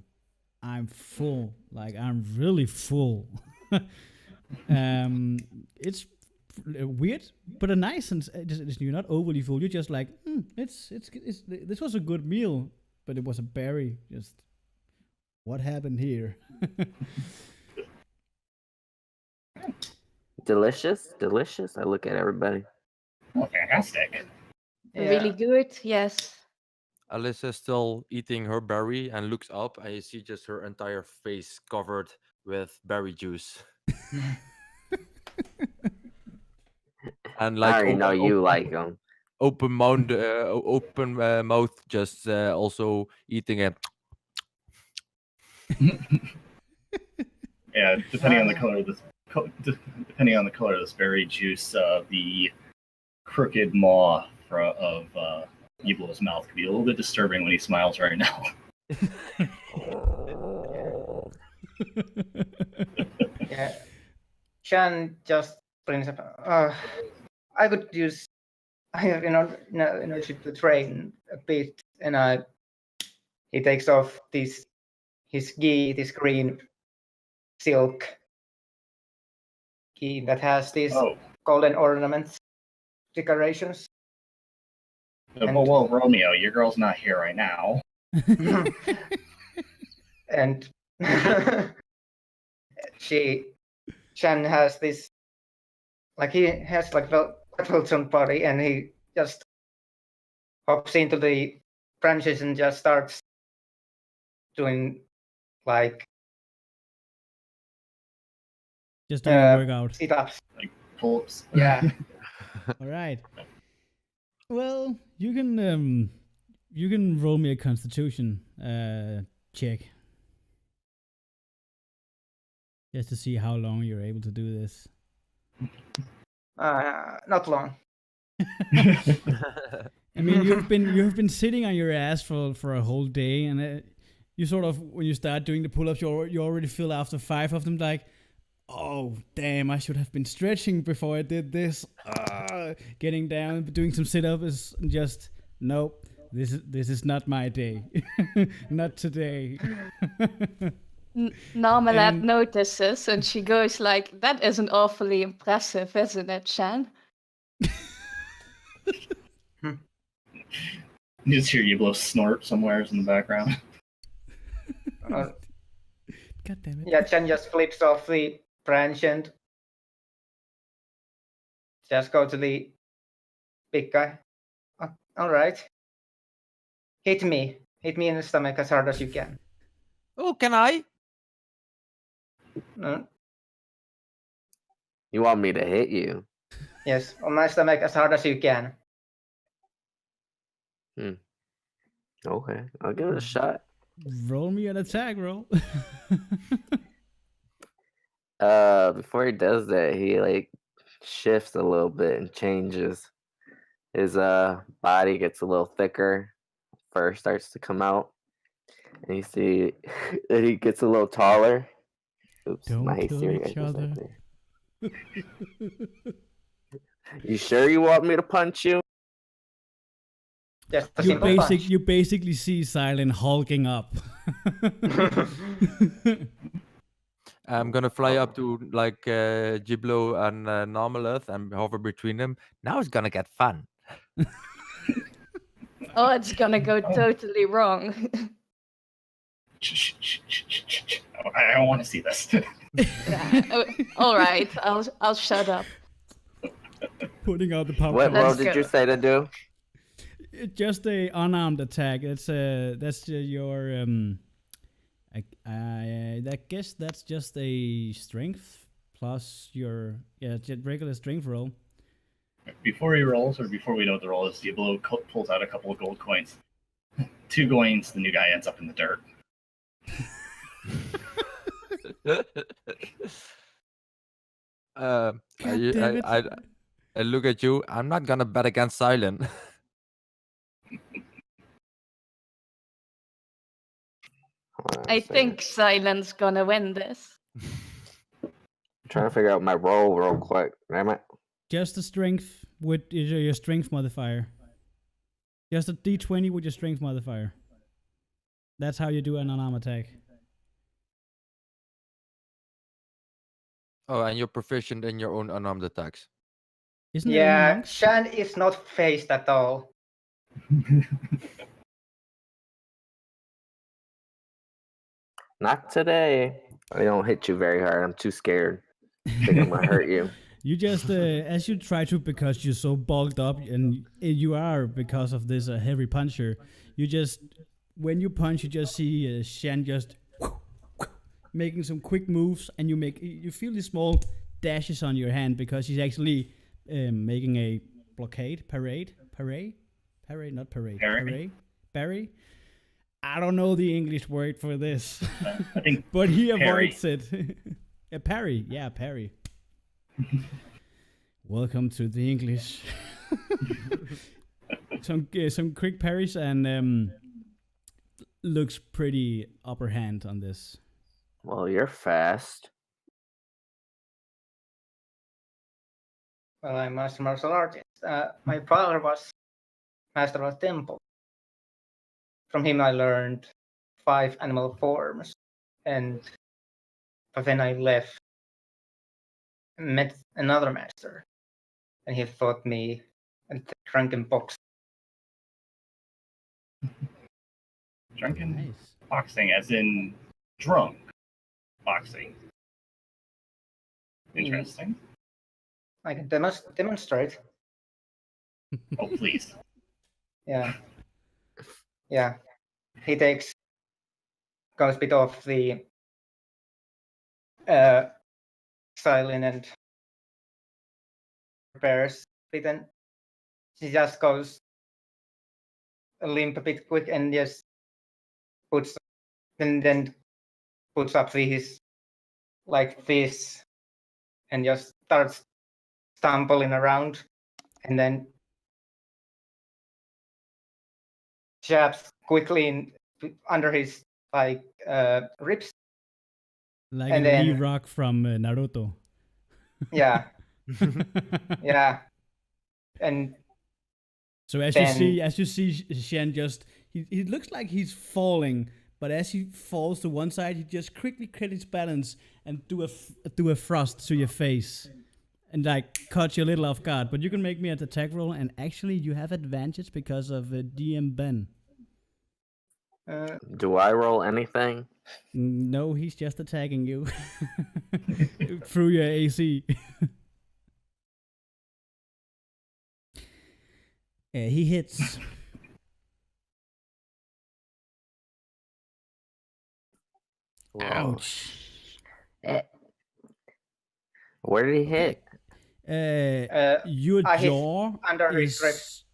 I'm full. Like I'm really full. It's weird, but a nice, and you're not overly full. You're just like, it's this was a good meal, but it was a berry. Just what happened here? Delicious, delicious. I look at everybody. Oh, fantastic. Really good. Yes. Alyssa's still eating her berry and looks up, and you see just her entire face covered with berry juice. And I like already know you like them. open mouth, just also eating it. Yeah, depending on the color of this, depending on the color of this berry juice, the crooked maw of Evil's mouth could be a little bit disturbing when he smiles right now. Yeah, Shan just brings up. I could use. I have energy to train a bit, and he takes off his gi, this green silk gi that has these golden ornaments, decorations. Well, Romeo, your girl's not here right now. And Shan has this, like he has like the Wilson body, and he just hops into the branches and just starts doing like Just doing a workout. Sit-ups. Like pull-ups. Yeah. All right. Well, you can roll me a Constitution check. just to see how long you're able to do this. Not long. I mean, you've been sitting on your ass for a whole day, and you sort of, when you start doing the pull-ups, you already feel after 5 of them like, oh damn, I should have been stretching before I did this. Getting down, doing some sit-ups is just nope. This is not my day. Not today. Marmalade notices and she goes like, that isn't awfully impressive, isn't it, Shan? You just hear you blow snort somewhere in the background. Uh, God damn it. yeah, Chen just flips off the branch and just go to the big guy. All right. Hit me in the stomach as hard as you can. Oh, can I? You want me to hit you? Yes, on my stomach as hard as you can. Okay, I'll give it a shot. Roll me an attack roll. Before he does that, he like shifts a little bit and changes. His body gets a little thicker. Fur starts to come out, and you see that he gets a little taller. Oops, Don't my kill Hysteria each goes other. right there. You sure you want me to punch you? Just a simple punch. You basically see Silent hulking up. I'm gonna fly up to like Giblo and Normalith and hover between them. Now it's gonna get fun. Oh, it's gonna go totally wrong. I don't want to see this. All right, I'll shut up. Putting out the popcorn. What roll Let's did go. you say to do? Just a unarmed attack. That's your I guess that's just a strength plus your regular strength roll. Before he rolls, or before we know what the roll is, Diablo pulls out a couple of gold coins. 2 coins, the new guy ends up in the dirt. I look at you. I'm not gonna bet against Silent. I think Silent's gonna win this. I'm trying to figure out my roll real quick. Damn it. Just a strength with your strength modifier. Just a d20 with your strength modifier. That's how you do an unarmed attack. Oh, and you're proficient in your own unarmed attacks. Isn't it in the Yeah, monks? Shan is not phased at all. Not today. I don't hit you very hard. I'm too scared. I think I'm gonna hurt you. You just, as you try to, because you're so bulked up, and you are because of this heavy puncher, you just, when you punch, you just see Shan just making some quick moves, and you feel these small dashes on your hand because she's actually making a parry. Parry. I don't know the English word for this, I think but he parry. avoids it. A parry, yeah, parry. Welcome to the English. Some quick parries and looks pretty upper hand on this. Well, you're fast. Well, I'm master martial artist. My father was master of temple. From him, I learned 5 animal forms, but then I left and met another master, and he taught me a drunken box. Drunken Nice. boxing, as in drunk boxing. Interesting. I can demonstrate. Oh, please. Yeah. He goes a bit off the Xzylium and prepares it, and she just goes limp a bit quick and just puts up his like this and just starts stumbling around, and then jabs quickly in under his like ribs. Like And a Lee then- Rock from Naruto. Yeah, yeah. And So as you see Shen just he looks like he's falling, but as he falls to one side, he just quickly creates his balance and do a thrust to your face, and like caught you a little off guard. But you can make me an attack roll, and actually you have advantage because of DM Ben. Do I roll anything? No, he's just attacking you through your AC. Yeah, he hits. Whoa. Ouch. Eh. Where did he hit? Your I hit jaw under his is ribs.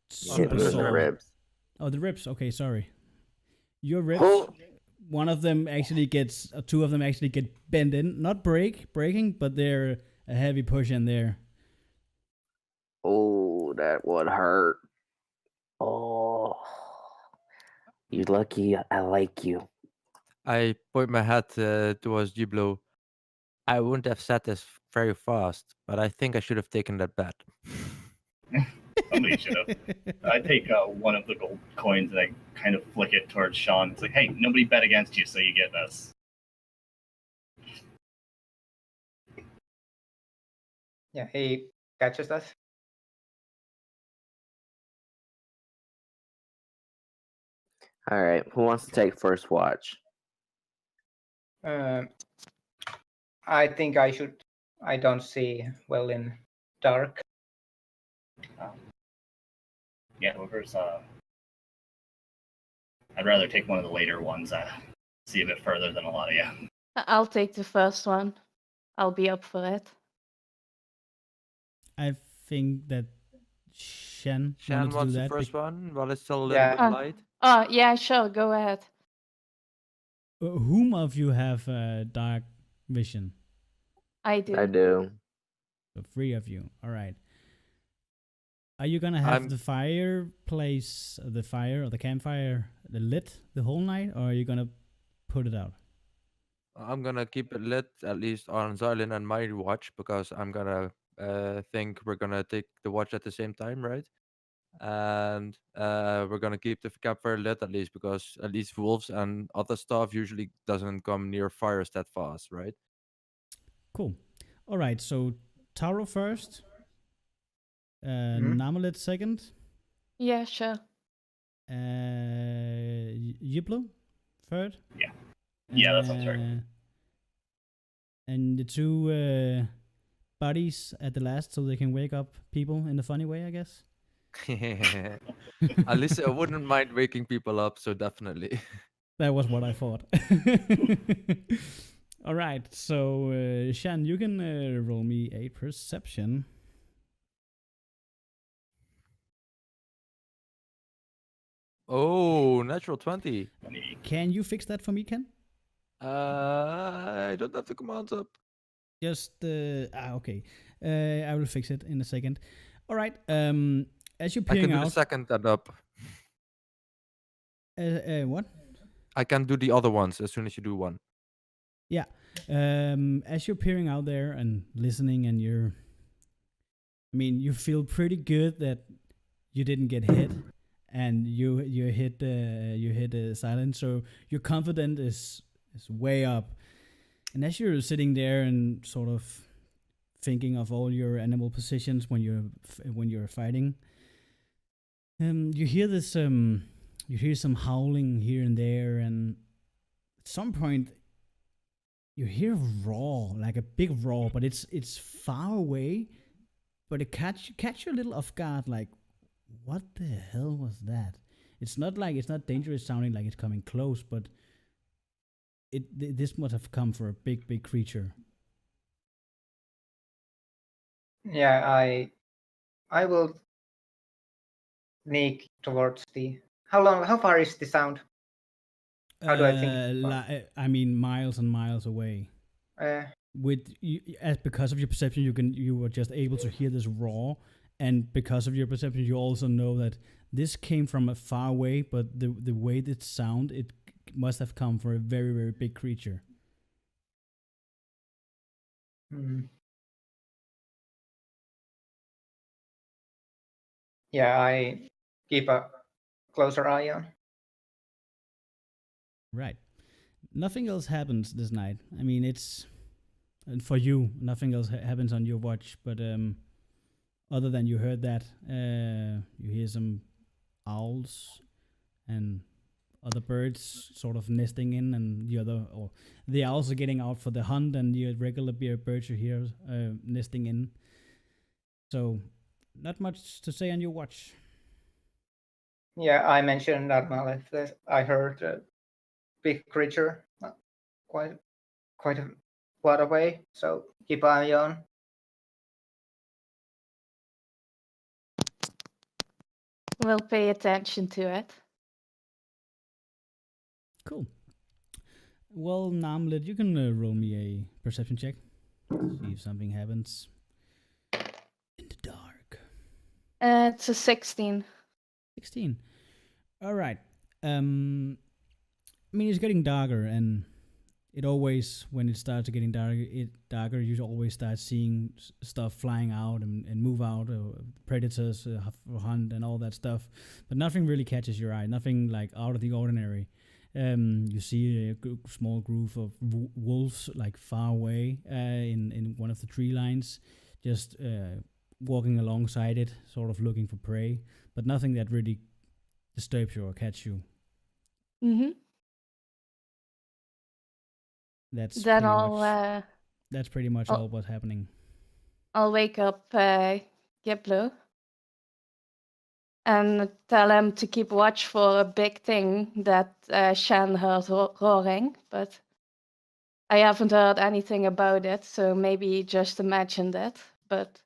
super Hit me in the sore. ribs. Oh, the ribs. Okay, sorry. Your ribs. Oh. One of them actually gets, two of them actually get bent in. Not breaking, but they're a heavy push in there. Oh, that would hurt. Oh, you lucky I like you. I point my head towards Giblo. I wouldn't have said this very fast, but I think I should have taken that bet. Somebody should have. I take one of the gold coins and I kind of flick it towards Sean. It's like, hey, nobody bet against you, so you get this. Yeah, he catches us. All right, who wants to take first watch? I think I should. I don't see well in dark. Yeah, whoever's I'd rather take one of the later ones. See a bit further than a lot of you. I'll take the first one. I'll be up for it. I think that Shen wanted to wants do the that. first one while it's still a little Yeah. bit light. Oh, yeah, sure, go ahead. Whom of you have dark vision? I do. I do. So 3 of you. All right. Are you gonna have the fireplace, the fire or the campfire lit the whole night, or are you gonna put it out? I'm gonna keep it lit at least on Xzylium and my watch because I'm gonna think we're gonna take the watch at the same time, right? And we're gonna keep the campfire lit at least because at least wolves and other stuff usually doesn't come near fires that fast, right? Cool. All right. So Taro first. Mhm. Namalit second. Yeah, sure. Yiplo third. Yeah, that sounds right. And the 2 buddies at the last, so they can wake up people in a funny way, I guess. At least I wouldn't mind waking people up, so definitely. That was what I thought. All right, so Shan, you can roll me a perception. Oh, natural 20. Can you fix that for me, Ken? I don't have the commands up. Just okay. I will fix it in a second. All right. As you're I can peering do the out, second and up. what? I can do the other ones as soon as you do one. Yeah. As you're peering out there and listening, and you feel pretty good that you didn't get hit, and you hit silence, so your confidence is way up. And as you're sitting there and sort of thinking of all your animal positions when you're fighting, you hear this you hear some howling here and there, and at some point you hear a roar, like a big roar, but it's far away, but it catch you a little off guard, like, what the hell was that? It's not dangerous sounding, like it's coming close, but this must have come for a big creature. Yeah, I will sneak towards the. How far is the sound? How do I think? I mean, miles and miles away. With you, as because of your perception, you were just able to hear this roar, and because of your perception, you also know that this came from a far away. But the way it sound, it must have come from a very very big creature. Yeah, I keep a closer eye on. Right. Nothing else happens this night. I mean, and for you, nothing else happens on your watch. But other than you heard that, you hear some owls and other birds sort of nesting in, and the owls are getting out for the hunt, and the regular birds you hear nesting in. So, not much to say on your watch. Yeah, I mentioned that I heard a big creature quite a lot away, so keep an eye on. We'll pay attention to it. Cool. Well, Namlet, you can roll me a perception check. See if something happens in the dark. It's a 16. 16. All right. I mean, it's getting darker, and it always, when it starts getting darker, you always start seeing stuff flying out and move out, predators hunt and all that stuff. But nothing really catches your eye. Nothing like out of the ordinary. You see a small group of wolves like far away in one of the tree lines, just walking alongside it, sort of looking for prey, but nothing that really disturbs you or catch you. Mm-hmm. That's Then pretty much all what's happening. I'll wake up Giblo and tell him to keep watch for a big thing that Shan heard roaring, but I haven't heard anything about it, so maybe he just imagined it, but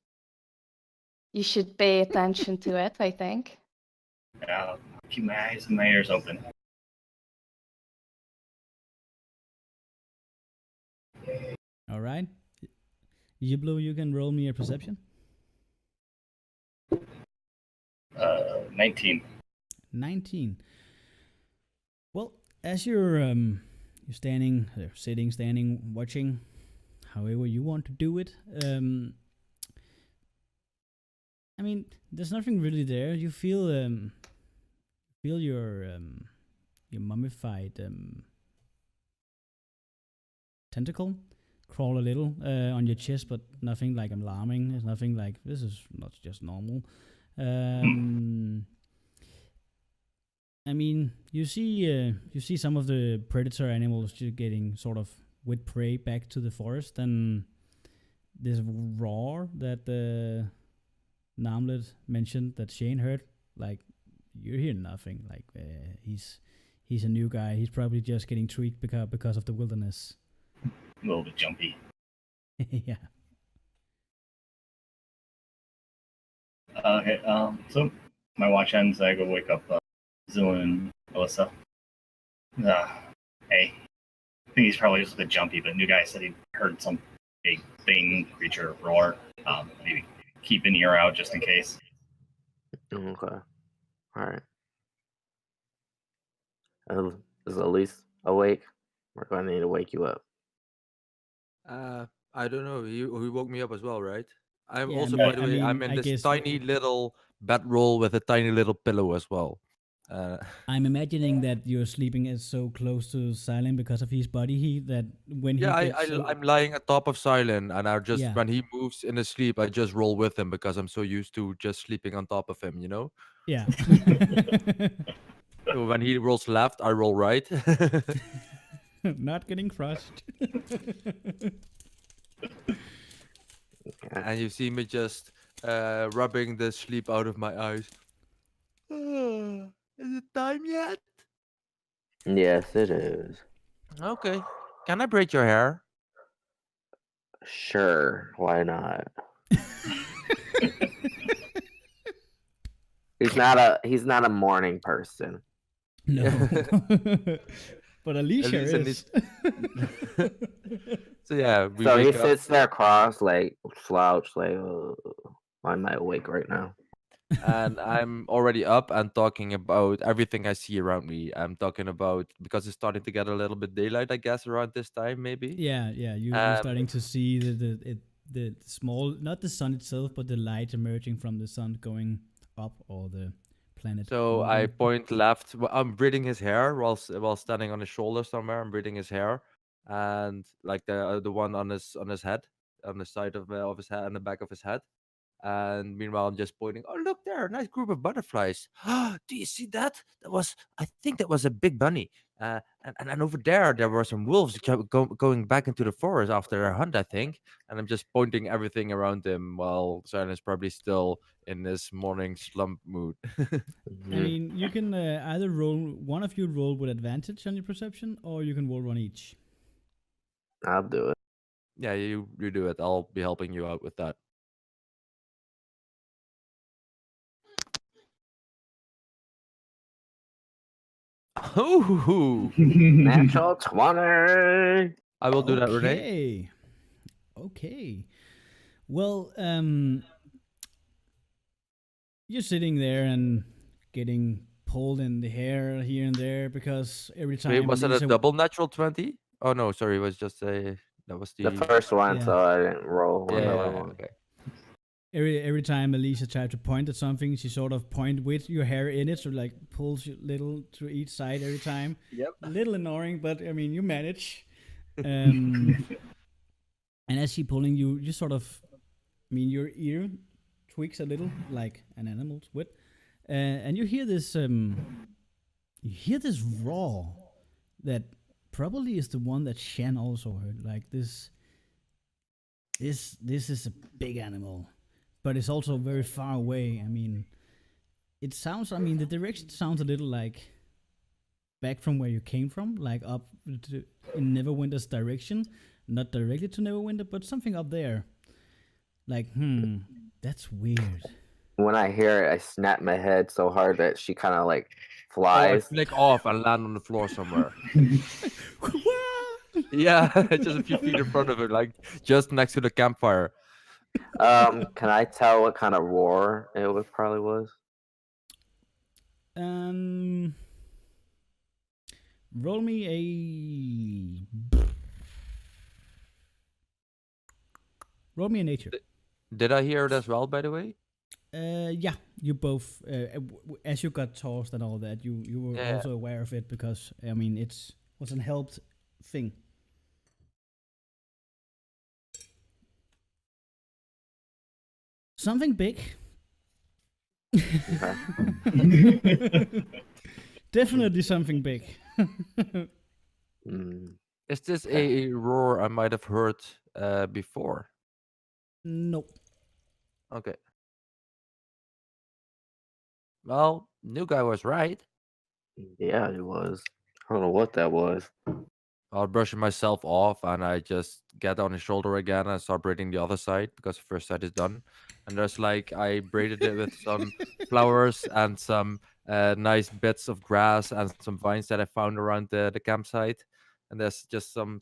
you should pay attention to it, I think. Yeah, keep my eyes and my ears open. All right. Yiblo, you can roll me a perception. 19. 19. Well, as you're standing, sitting, standing, watching, however you want to do it, I mean, there's nothing really there. You feel your mummified tentacle crawl a little on your chest, but nothing like alarming. There's nothing like, this is not just normal. I mean, you see some of the predator animals just getting sort of with prey back to the forest, and this roar that Namlet mentioned that Shane heard, like, you hear nothing. Like, he's a new guy. He's probably just getting tweaked because of the wilderness. A little bit jumpy. Yeah. Okay, so my watch ends, I go wake up Xzylium and Alyssa. Hey, I think he's probably just a bit jumpy, but new guy said he heard some big thing, creature roar. Maybe keep an ear out just in case. Okay. All right. Is Elise awake? We're going to need to wake you up. I don't know. He woke me up as well, right? I'm Yeah, also, I by the way, I'm in I this guess- tiny little bedroll with a tiny little pillow as well. I'm imagining that you're sleeping as so close to Xzylium because of his body heat that when he Yeah, gets I'm lying atop of Silent, and I just Yeah. when he moves in his sleep, I just roll with him because I'm so used to just sleeping on top of him, you know. yeah. So when he rolls left, I roll right. Not getting crushed. And you see me just rubbing the sleep out of my eyes. Is it time yet? Yes, it is. Okay. Can I braid your hair? Sure, why not? He's not a morning person. No. But Alicia Alicia is. So yeah, we So he wake up, sits there cross, like slouched, like why am I awake right now? and I'm already up and talking about everything I see around me. I'm talking about because it's starting to get a little bit daylight, I guess, around this time maybe. Yeah, you're Um, starting to see the small, not the sun itself, but the light emerging from the sun going up, or the planet So I moving. point left. I'm braiding his hair while standing on his shoulder somewhere. I'm braiding his hair, and like the one on his head, on the side of his head, on the back of his head. And meanwhile, I'm just pointing. Oh, look there, a nice group of butterflies. Do you see that? I think that was a big bunny. And over there were some wolves going back into the forest after their hunt, I think. And I'm just pointing everything around him while Silent is probably still in this morning slump mood. I mean, you can either roll, one of you roll with advantage on your perception, or you can roll one each. I'll do it. Yeah, you do it. I'll be helping you out with that. Ooh, Natural 20. I will do that, Renee. Okay. Well, you're sitting there and getting pulled in the hair here and there, because every time Wait, was it a Lisa, double natural 20? Oh no, sorry, it was just that was The the first one, Yeah. so I didn't roll yeah, another yeah, one. okay. every time Elisa tried to point at something, she sort of point with your hair in it, so like pulls you little to each side every time. Yep. Little annoying, but I mean, you manage. And as she pulling you, you sort of, I mean, your ear tweaks a little like an animal's would, and you hear this roar that probably is the one that Shen also heard. Like this is a big animal, but it's also very far away. I mean, it sounds. I mean, the direction sounds a little like back from where you came from, like up to, in Neverwinter's direction, not directly to Neverwinter, but something up there. Like, that's weird. When I hear it, I snap my head so hard that she kind of like Oh, I flies. flick off and land on the floor somewhere. Yeah, just a few feet in front of her, like just next to the campfire. Can I tell what kind of roar probably was? Roll me a nature. Did I hear it as well, by the way? Yeah, you both, as you got tossed and all that, you were Yeah. also aware of it, because I mean, it was an helped thing. Something big. Definitely something big. Is this a roar I might have heard before? Nope. Okay. Well, new guy was right. Yeah, it was. I don't know what that was. I was brushing myself off, and I just get on his shoulder again and start braiding the other side because the first side is done. And there's like I braided it with some flowers and some nice bits of grass and some vines that I found around the campsite. And there's just some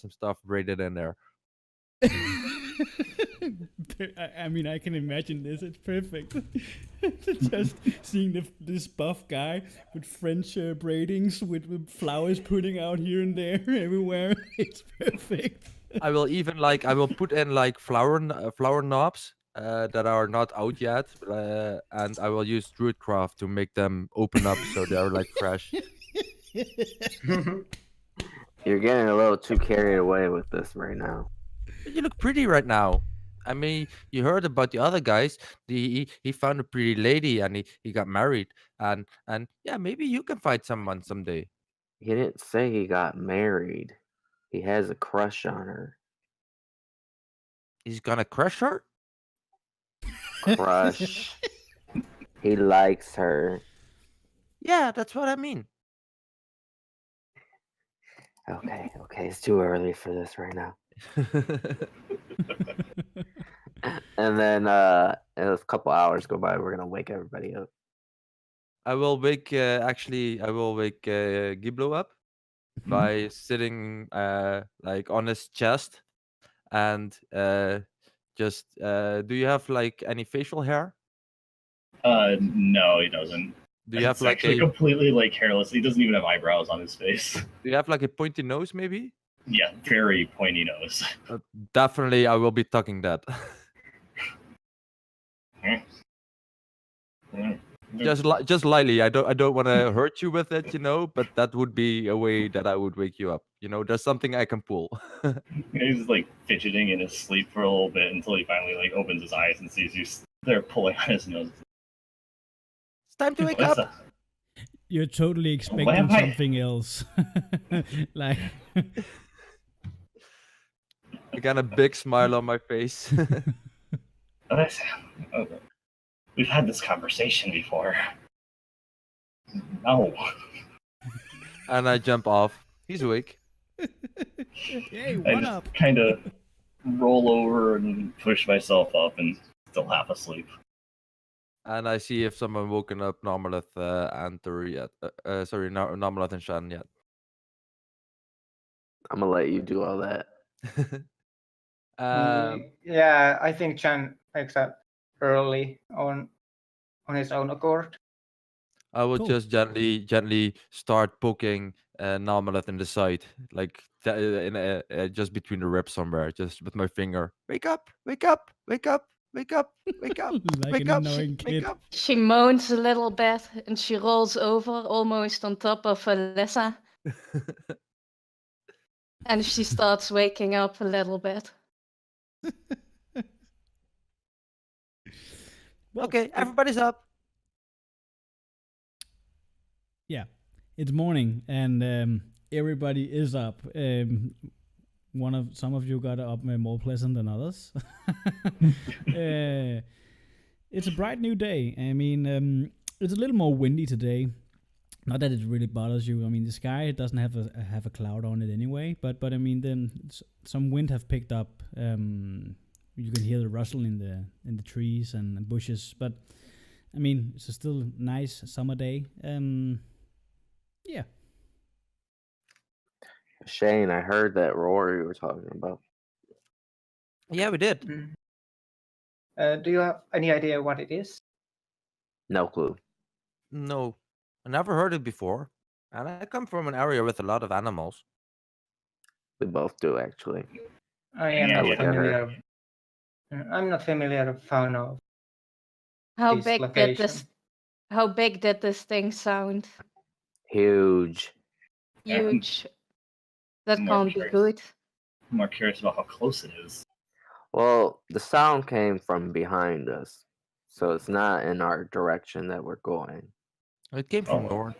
stuff braided in there. I mean, I can imagine this. It's perfect. Just seeing this buff guy with French braidings with flowers putting out here and there everywhere. It's perfect. I will put in like flower knobs that are not out yet, and I will use Druidcraft to make them open up so they're like fresh. You're getting a little too carried away with this right now. You look pretty right now. I mean, you heard about the other guys. He found a pretty lady and he got married. And yeah, maybe you can find someone someday. He didn't say he got married. He has a crush on her. He's gonna crush her? Crush. He likes her. Yeah, that's what I mean. Okay. It's too early for this right now. And then a couple hours go by, we're gonna wake everybody up. I will wake Giblo up by sitting like on his chest and just do you have like any facial hair? No, he doesn't. Do you have It's like actually a completely like hairless. He doesn't even have eyebrows on his face. do you have like a pointy nose maybe? Yeah, very pointy nose. Definitely, I will be tucking that. Just lightly. I don't want to hurt you with it, but that would be a way that I would wake you up. There's something I can pull. He's like fidgeting in his sleep for a little bit until he finally like opens his eyes and sees you there pulling on his nose. It's time to wake What's up. that? You're totally expecting am I- something else. Like, I got a big smile on my face. Okay. We've had this conversation before. No. And I jump off. He's awake. hey, I what just up? kind of roll over and push myself up and still half asleep. And I see if someone woken up Normalith and Turi yet. Normalith and Shan yet. I'm gonna let you do all that. Yeah, I think Chan wakes up early on his own accord. I will Cool. just gently start poking Normalith in the side, like just between the ribs somewhere, just with my finger. Wake up! Wake up! Wake up! Wake up! Wake up! Like Wake an up! annoying Wake kid. up! She moans a little bit and she rolls over almost on top of Alyssa. And she starts waking up a little bit. Well, Okay, everybody's up. yeah, it's morning and everybody is up. Some of you got up more pleasant than others. It's a bright new day. I mean, it's a little more windy today. Not that it really bothers you. I mean, the sky doesn't have a cloud on it anyway. But I mean, then some wind have picked up. You can hear the rustle in the trees and bushes. But I mean, it's a still nice summer day. Yeah. Shane, I heard that roar you were talking about. Yeah, we did. Do you have any idea what it is? No clue. No, I never heard it before. And I come from an area with a lot of animals. We both do, actually. I am Yeah, not look at her. familiar. I'm not familiar with fauna of How this big location. did this thing sound? Huge. Huge. That More can't be curious. good. I'm more curious about how close it is. Well, the sound came from behind us, so it's not in our direction that we're going. It came from Oh. north.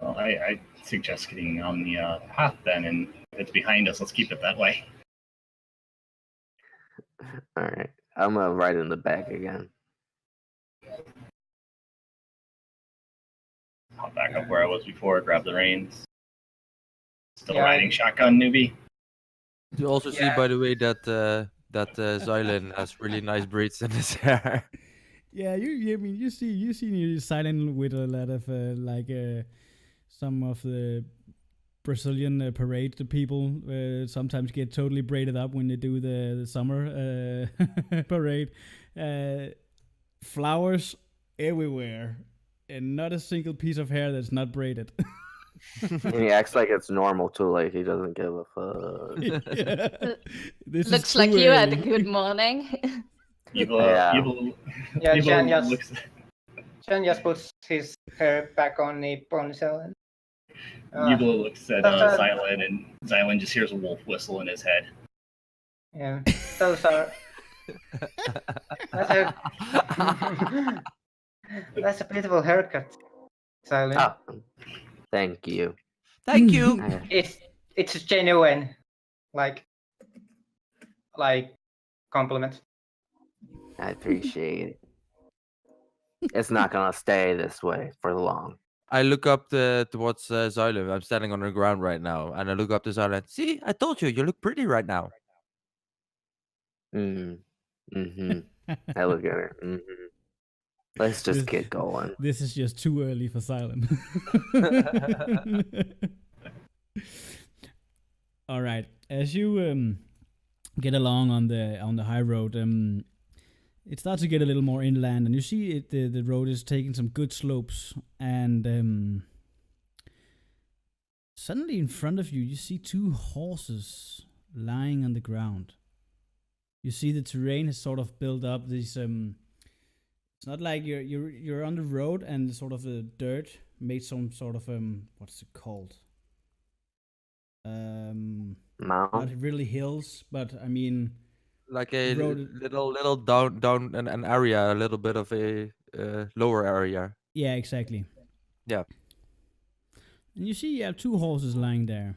Well, I suggest getting on the path then, and if it's behind us, let's keep it that way. All right, I'm gonna ride in the back again. Hop back up where I was before, grab the reins. Still Yeah. riding shotgun, newbie? You also see, Yeah. by the way, that Xzylium has really nice braids in his hair. Yeah, I mean, you see you silent with a lot of some of the Brazilian parade people sometimes get totally braided up when they do the summer parade. Flowers everywhere, and not a single piece of hair that's not braided. And he acts like it's normal too, like he doesn't give a fuck. Yeah. This is Looks like too you had a early. good morning. Yeah. Yeah, Evil Jan just looks, Jan just puts his hair back on the ponytail. And, Evil looks at that's a- Xylan, and Xylan just hears a wolf whistle in his head. yeah, those are. That's a beautiful haircut, Silent. Ah, thank you. Thank you. It's genuine, like compliment. I appreciate it. It's not gonna stay this way for long. I look up towards Xzylium. I'm standing on the ground right now, and I look up to Xzylium. See, I told you, you look pretty right now. Mm-hmm. I look at her. Mm-hmm. Let's just get going. This is just too early for silent. All right. As you get along on the high road, it starts to get a little more inland, and you see the road is taking some good slopes, and suddenly in front of you, you see two horses lying on the ground. You see the terrain has sort of built up these. It's not like you're on the road and sort of the dirt made some sort of what's it called? Not Mount. really hills, but I mean Like a road. little down an area, a little bit of a lower area. Yeah, exactly. Yeah. And you see, two horses lying there.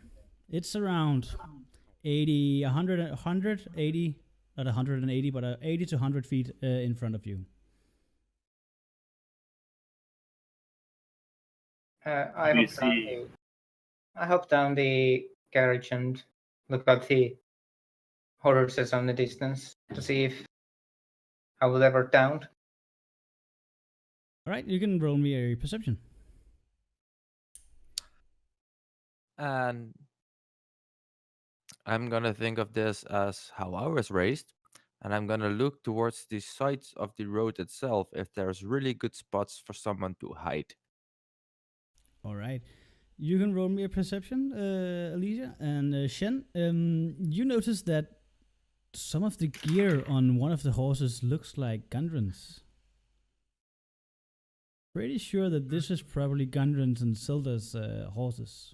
It's around 80, 100, 180, not 180, but 80 to 100 feet in front of you. I hop down the carriage and look at the horses on the distance to see if I will ever down. All right, you can roll me a perception. And I'm gonna think of this as how I was raised, and I'm gonna look towards the sides of the road itself if there's really good spots for someone to hide. All right. You can roll me a perception, Alicia. And Shen, you notice that some of the gear on one of the horses looks like Gundren's. Pretty sure that this is probably Gundren's and Zelda's horses.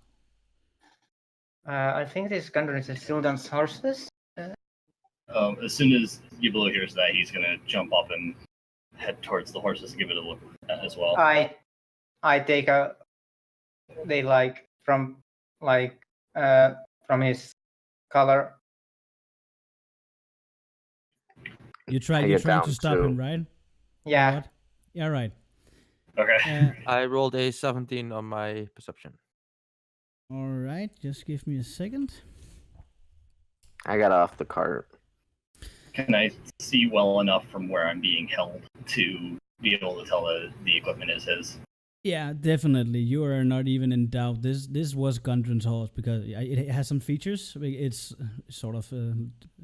I think this Gundren is still dance horses. As soon as Yubulo hears that, he's gonna jump up and head towards the horses to give it a look as well. I take from his color. You try to stop him, right? Yeah. What? Yeah, right. Okay. I rolled a 17 on my perception. All right, just give me a second. I got off the cart. Can I see well enough from where I'm being held to be able to tell the equipment is his? Yeah, definitely. You are not even in doubt. This was Gundren's horse because it has some features. It's sort of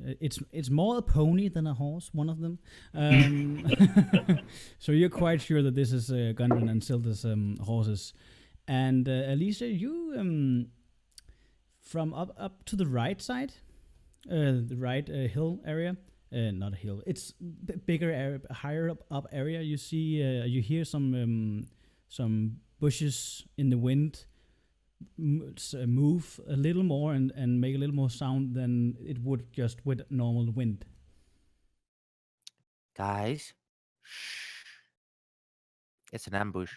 it's more a pony than a horse. One of them. So you're quite sure that this is Gundren and Zelda's horses. And Alicia, you from up to the right side, the right hill area. Not a hill. It's bigger area, higher up area. You see, you hear some bushes in the wind move a little more and make a little more sound than it would just with normal wind. Guys, shh. It's an ambush.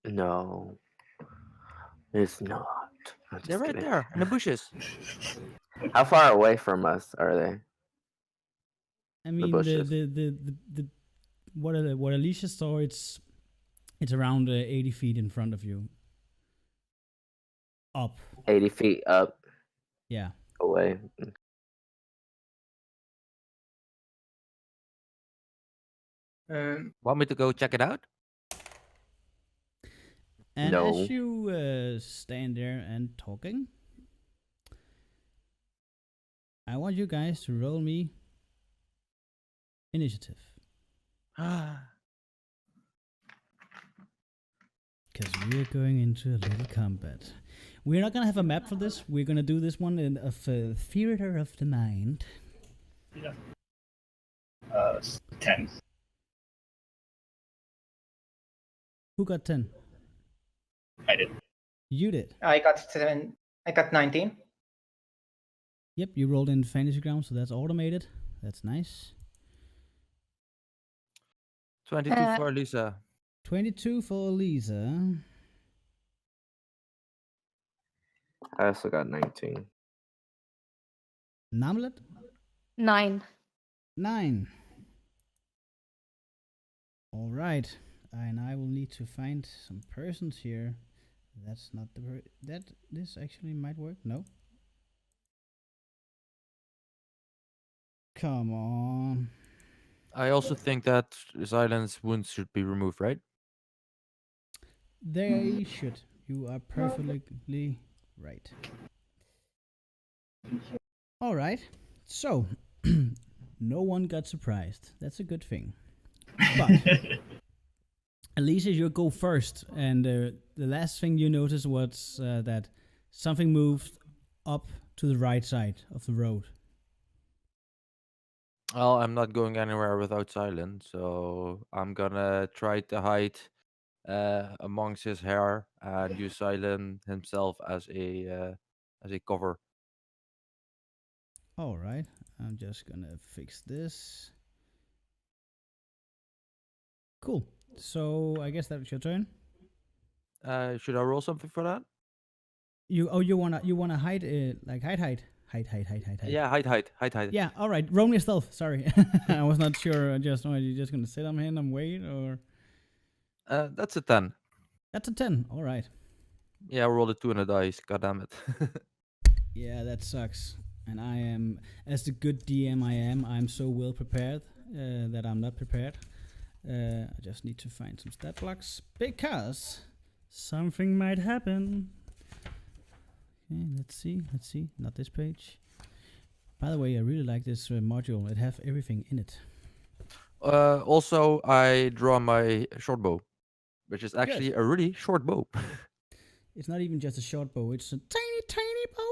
No, it's not. I'm just They're right kidding. there in the bushes. How far away from us are they? I mean, bushes. the what Alicia saw, it's around 80 feet in front of you. Up. 80 feet up. Yeah. Away. Want me to go check it out? And No. as you stand there and talking, I want you guys to roll me initiative. Because we're going into a little combat. We're not going to have a map for this. We're going to do this one in a theater of the mind. Yeah. 10. Who got 10? I did. You did. I got 19. Yep, you rolled in Fantasy Ground, so that's automated. That's nice. 22 for Lisa. 22 for Lisa. I also got 19. Namlet? 9. 9. All right. And I will need to find some persons here. That's not the this actually might work. No. Come on. I also think that Xylium's wounds should be removed, right? They should. You are perfectly right. All right. So, no one got surprised. That's a good thing. But Alicia, you go first, and the last thing you noticed was that something moved up to the right side of the road. Well, I'm not going anywhere without silence, so I'm gonna try to hide amongst his hair and use Silent himself as a cover. All right. I'm just gonna fix this. Cool. So I guess that's your turn. Should I roll something for that? You wanna hide like hide. Yeah, hide. Yeah. All right. Roll me stealth. Sorry, I was not sure. Are you just gonna sit on him and wait, or That's a 10. that's a 10. All right. Yeah, I rolled a 2 on the dice. God damn it. Yeah, that sucks. And I am, as the good DM I'm so well prepared that I'm not prepared. I just need to find some stat blocks because something might happen. Okay, let's see. Not this page. By the way, I really like this module. It have everything in it. Also, I draw my short bow, which is actually a really short bow. It's not even just a short bow. It's a tiny bow.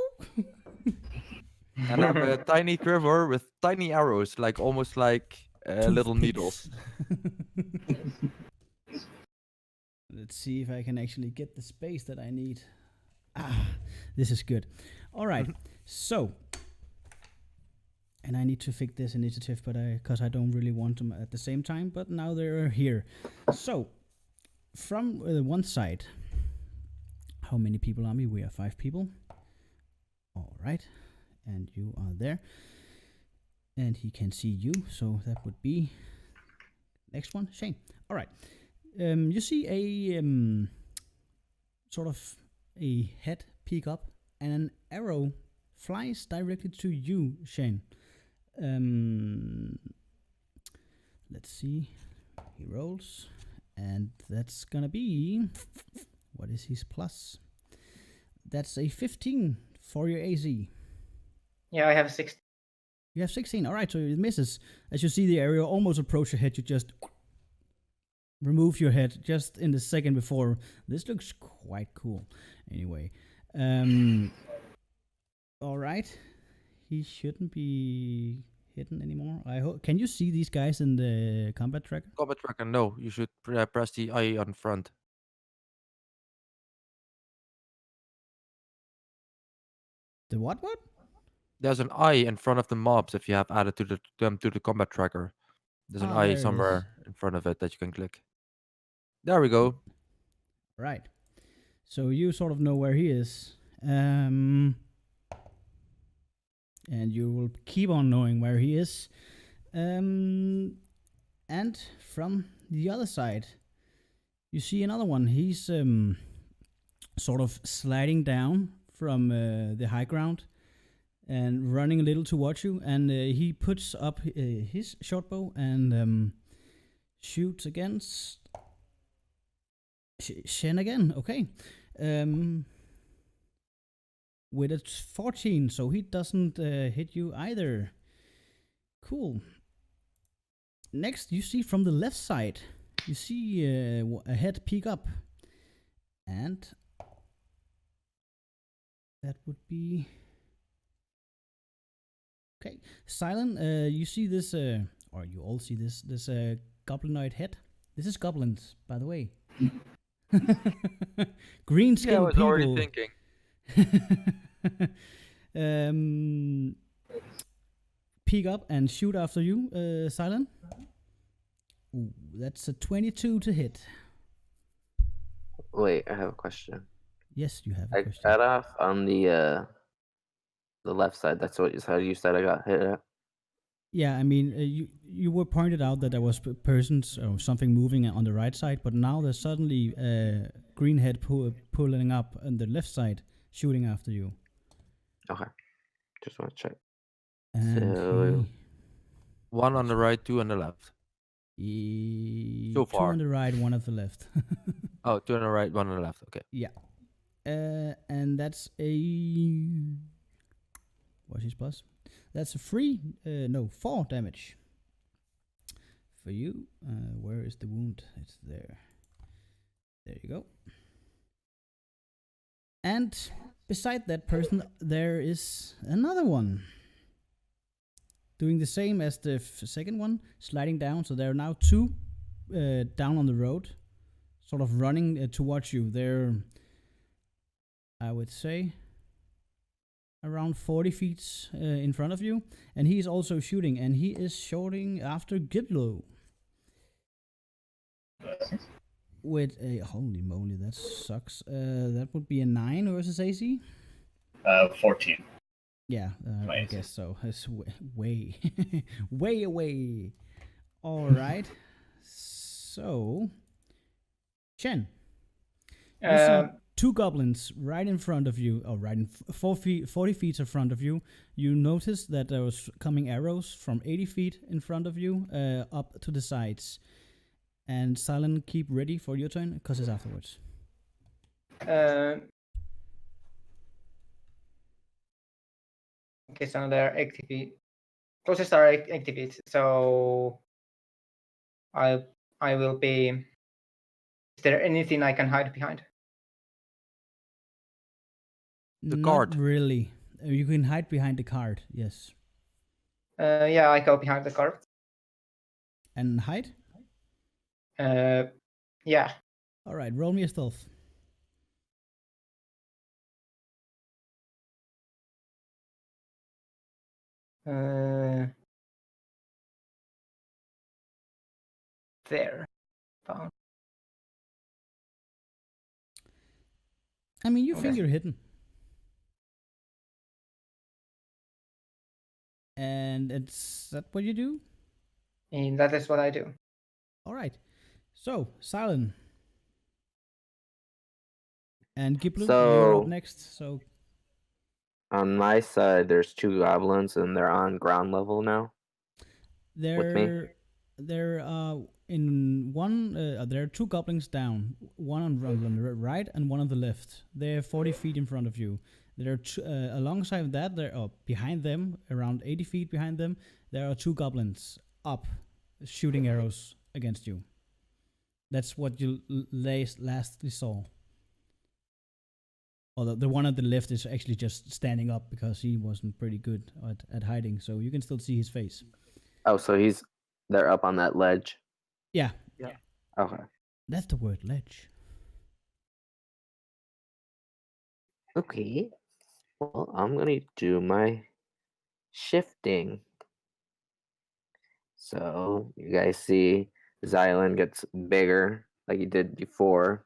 And I have a tiny quiver with tiny arrows, like almost like little needles. Let's see if I can actually get the space that I need. Ah, this is good. All right, so, and I need to fix this initiative, but because I don't really want them at the same time. But now they're here. So, from one side, how many people are we? We are 5 people. All right, and you are there, and he can see you. So that would be next one, Shane. All right. You see a sort of a head peek up, and an arrow flies directly to you, Shane. Let's see. He rolls, and that's gonna be, what is his plus? That's a 15 for your AZ. Yeah, I have 6. You have 16. All right, so it misses. As you see the arrow almost approach your head, you just remove your head just in the second before. This looks quite cool. Anyway, all right. He shouldn't be hidden anymore. I hope. Can you see these guys in the combat tracker? Combat tracker, no. You should press the I on front. The what? There's an eye in front of the mobs if you have added them to the combat tracker. There's an eye there it somewhere in front of it that you can click. There we go. Right. So you sort of know where he is. And you will keep on knowing where he is. And from the other side, you see another one. He's sort of sliding down from the high ground and running a little towards you. And he puts up his short bow and shoots against Shen again. Okay. With a 14, so he doesn't hit you either. Cool. Next, you see from the left side, you see a head peek up. And that would be... Okay, Silent, you see this, or you all see this goblinoid head. This is goblins, by the way. Green skin Yeah, I was people. already thinking. Peek up and shoot after you, Silent. Ooh, that's a 22 to hit. Wait, I have a question. Yes, you have a I question. cut off on the left side. That's what how you said I got hit at. Yeah, I mean, you were pointed out that there was persons or something moving on the right side, but now there's suddenly a green head pulling up on the left side, shooting after you. Okay, just want to check. And So- One on the right, 2 on the left. So 2 far. on the right, 1 on the left. Oh, 2 on the right, 1 on the left. Okay. Yeah. And that's a... What's his plus? That's 4 damage. For you. Where is the wound? It's there. There you go. And beside that person, there is another one. Doing the same as the second one, sliding down. So there are now 2 down on the road, sort of running towards you. They're, I would say, around 40 feet in front of you. And he is also shooting, and he is shooting after Giblo. With a, holy moly, that sucks. That would be a 9 versus AC? 14. Yeah, I Amazing. guess so. It's way, way away. All right. So, Chen, you see 2 goblins right in front of you, or right in 40 feet in front of you. You notice that there was coming arrows from 80 feet in front of you, up to the sides. And Silent, keep ready for your turn, because it's afterwards. Okay, so they're 80 feet. Closest are 80 feet, so I will be. Is there anything I can hide behind? The Not card. really. You can hide behind the card, yes. Yeah, I go behind the car. And hide? Yeah. All right, roll me a stealth. There. Found. I mean, you Okay. think you're hidden. And is that what you do? And that is what I do. All right. So, Silent. And Giblu, you're up So- next. So, On my side, there's 2 goblins, and they're on ground level now. With me? They're in one. There are 2 goblins down. One on the right and one on the left. They're 40 feet in front of you. There are alongside that. There behind them, around 80 feet behind them. There are 2 goblins up, shooting arrows against you. That's what you lastly saw. Although the one on the left is actually just standing up because he wasn't pretty good at hiding, so you can still see his face. Oh, so they're up on that ledge. Yeah, Okay. that's the word, ledge. Okay. Well, I'm gonna do my shifting. So you guys see Xylium gets bigger like he did before.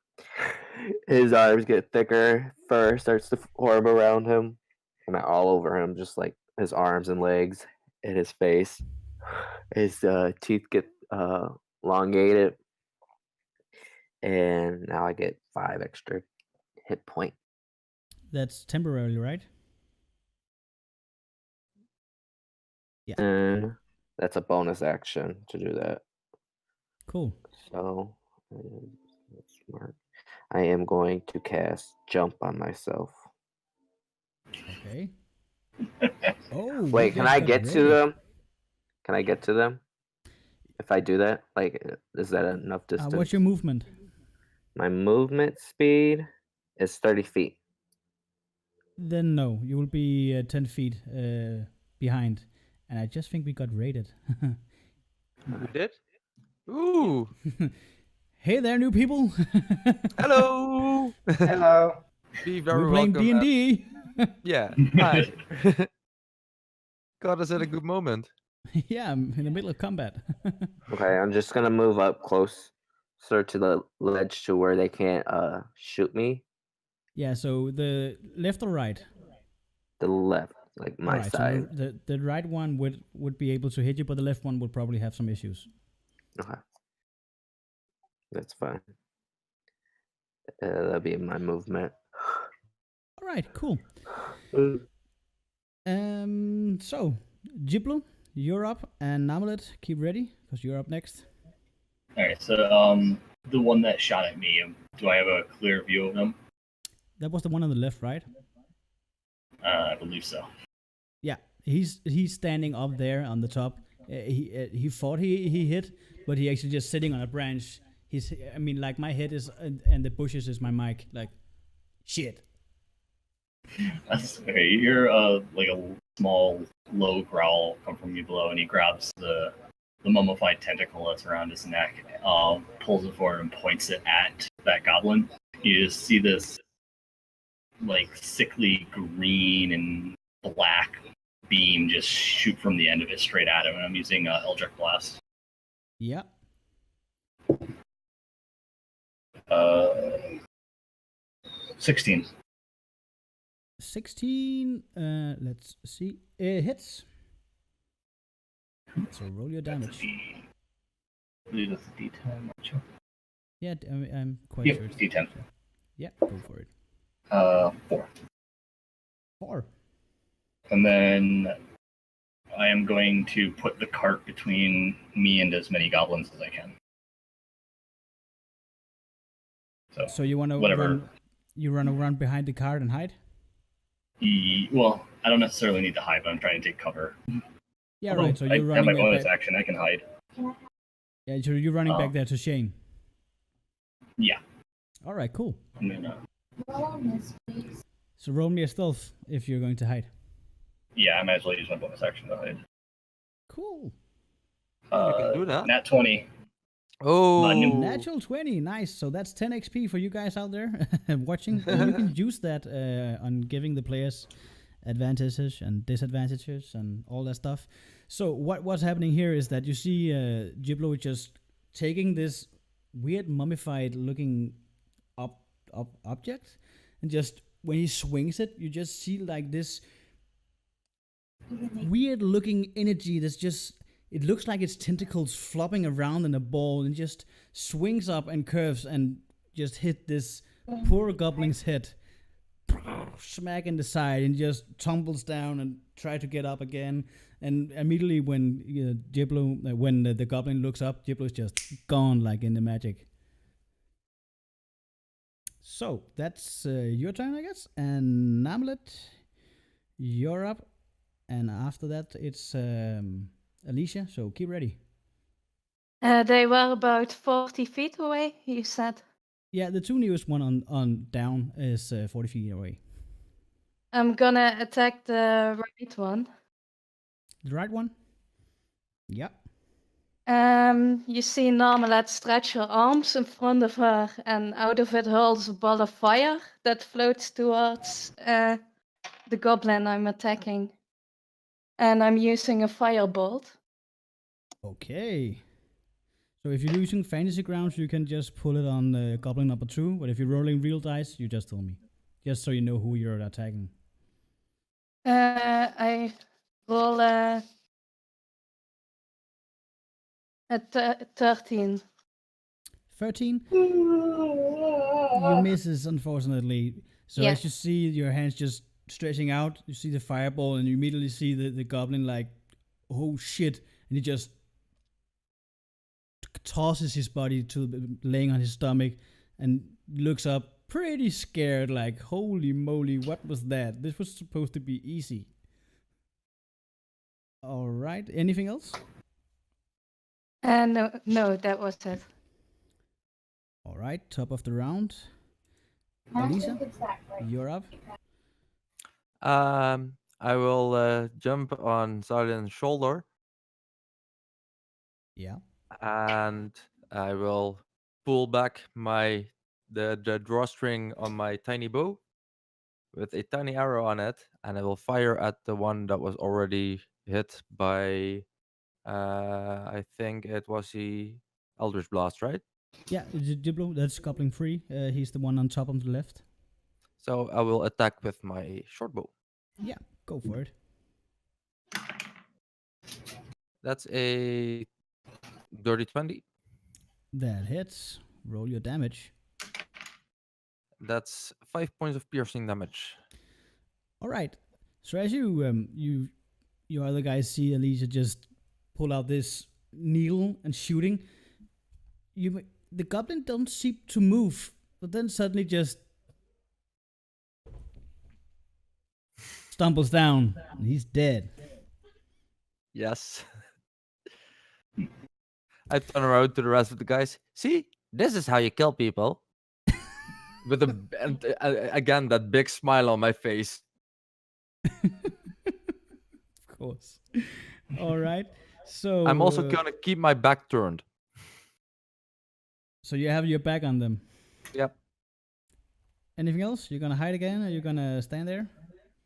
His arms get thicker. Fur starts to form around him, and all over him, just like his arms and legs and his face. His teeth get elongated, and now I get 5 extra hit point. That's temporarily, right? And that's a bonus action to do that. Cool. So that's smart. I am going to cast Jump on myself. Okay. Oh. Wait, can I get to them? Can I get to them? If I do that, like, is that enough distance? What's your movement? My movement speed is 30 feet. Then no, you will be 10 feet behind. And I just think we got raided. We did? Ooh. Hey there, new people. Hello. Hello. Be very We're playing welcome. D&D. Yeah. Hi. Got us at a good moment. Yeah, I'm in the middle of combat. Okay, I'm just gonna move up closer to the ledge to where they can't shoot me. Yeah, so the left or right? The left, like my Alright, side. so the right one would be able to hit you, but the left one would probably have some issues. Okay. That's fine. That'll be my movement. Alright, cool. So, Giblo, you're up, and Namalet, keep ready, because you're up next. Alright, so the one that shot at me, do I have a clear view of them? That was the one on the left, right? I believe so. Yeah, he's standing up there on the top. He thought he hit, but he actually just sitting on a branch. I mean, like my head is, and the bushes is my mic. Like, shit. That's okay. You hear like a small, low growl come from you below, and he grabs the mummified tentacle that's around his neck, pulls it forward and points it at that goblin. You just see this like sickly green and black beam just shoot from the end of it straight at him, and I'm using Eldritch Blast. Yeah. 16. 16. Let's see. It hits. So roll your damage. I believe that's a D10. Yeah, I'm quite Yep, sure. It's D10. Yeah, go for it. 4. 4. And then I am going to put the cart between me and as many goblins as I can. So you want to whatever. run around behind the cart and hide? Well, I don't necessarily need to hide, but I'm trying to take cover. Yeah, right. So I you're have my running bonus back. action. I can hide. Yeah, so you're running back there to Shane. Yeah. All right, cool. And then, So roll me a stealth if you're going to hide. yeah, I might as well use my bonus action to hide. Cool. You can do that. Nat 20. Oh, Natural 20, nice. So that's 10 XP for you guys out there watching. And you can use that on giving the players advantages and disadvantages and all that stuff. So what's happening here is that you see Giblo just taking this weird mummified looking object, and just when he swings it, you just see like this weird looking energy that's just, it looks like it's tentacles flopping around in a ball and just swings up and curves and just hit this poor goblin's head smack in the side and just tumbles down and try to get up again. And immediately when the goblin looks up, Giblo's just gone like in the magic. So that's your turn, I guess. And Namlet, you're up. And after that, it's Alicia. So keep ready. They were about 40 feet away, you said. Yeah, the two nearest one on down is 40 feet away. I'm gonna attack the right one. The right one? Yeah. You see Narmalet stretch her arms in front of her, and out of it hurls a ball of fire that floats towards the goblin I'm attacking. And I'm using a firebolt. Okay. So if you're using fantasy grounds, you can just pull it on goblin number 2. But if you're rolling real dice, you just tell me. Just so you know who you're attacking. I roll a 13. 13. You misses, unfortunately. So Yeah. as you see your hands just stretching out, you see the fireball, and you immediately see the goblin like, oh shit, and he just tosses his body to laying on his stomach and looks up pretty scared, like, holy moly, what was that? This was supposed to be easy. All right, anything else? No, that was it. All right, top of the round. Elisa, you're up. I will jump on Xzylium's shoulder, Yeah. and I will pull back the drawstring on my tiny bow with a tiny arrow on it, and I will fire at the one that was already hit by I think it was the Eldritch Blast, right? Yeah, Diblo, that's Goblin 3. He's the one on top on the left. So I will attack with my short bow. Yeah, go for it. That's a dirty 20. That hits. Roll your damage. That's 5 points of piercing damage. All right. So as you other guys see Alicia just pull out this needle and shooting, the goblin don't seem to move, but then suddenly just stumbles down. And he's dead. Yes. I turn around to the rest of the guys. See, this is how you kill people. With again that big smile on my face. Of course. All right. So I'm also gonna keep my back turned. So you have your back on them. Yep. Anything else? You're gonna hide again, or you're gonna stand there?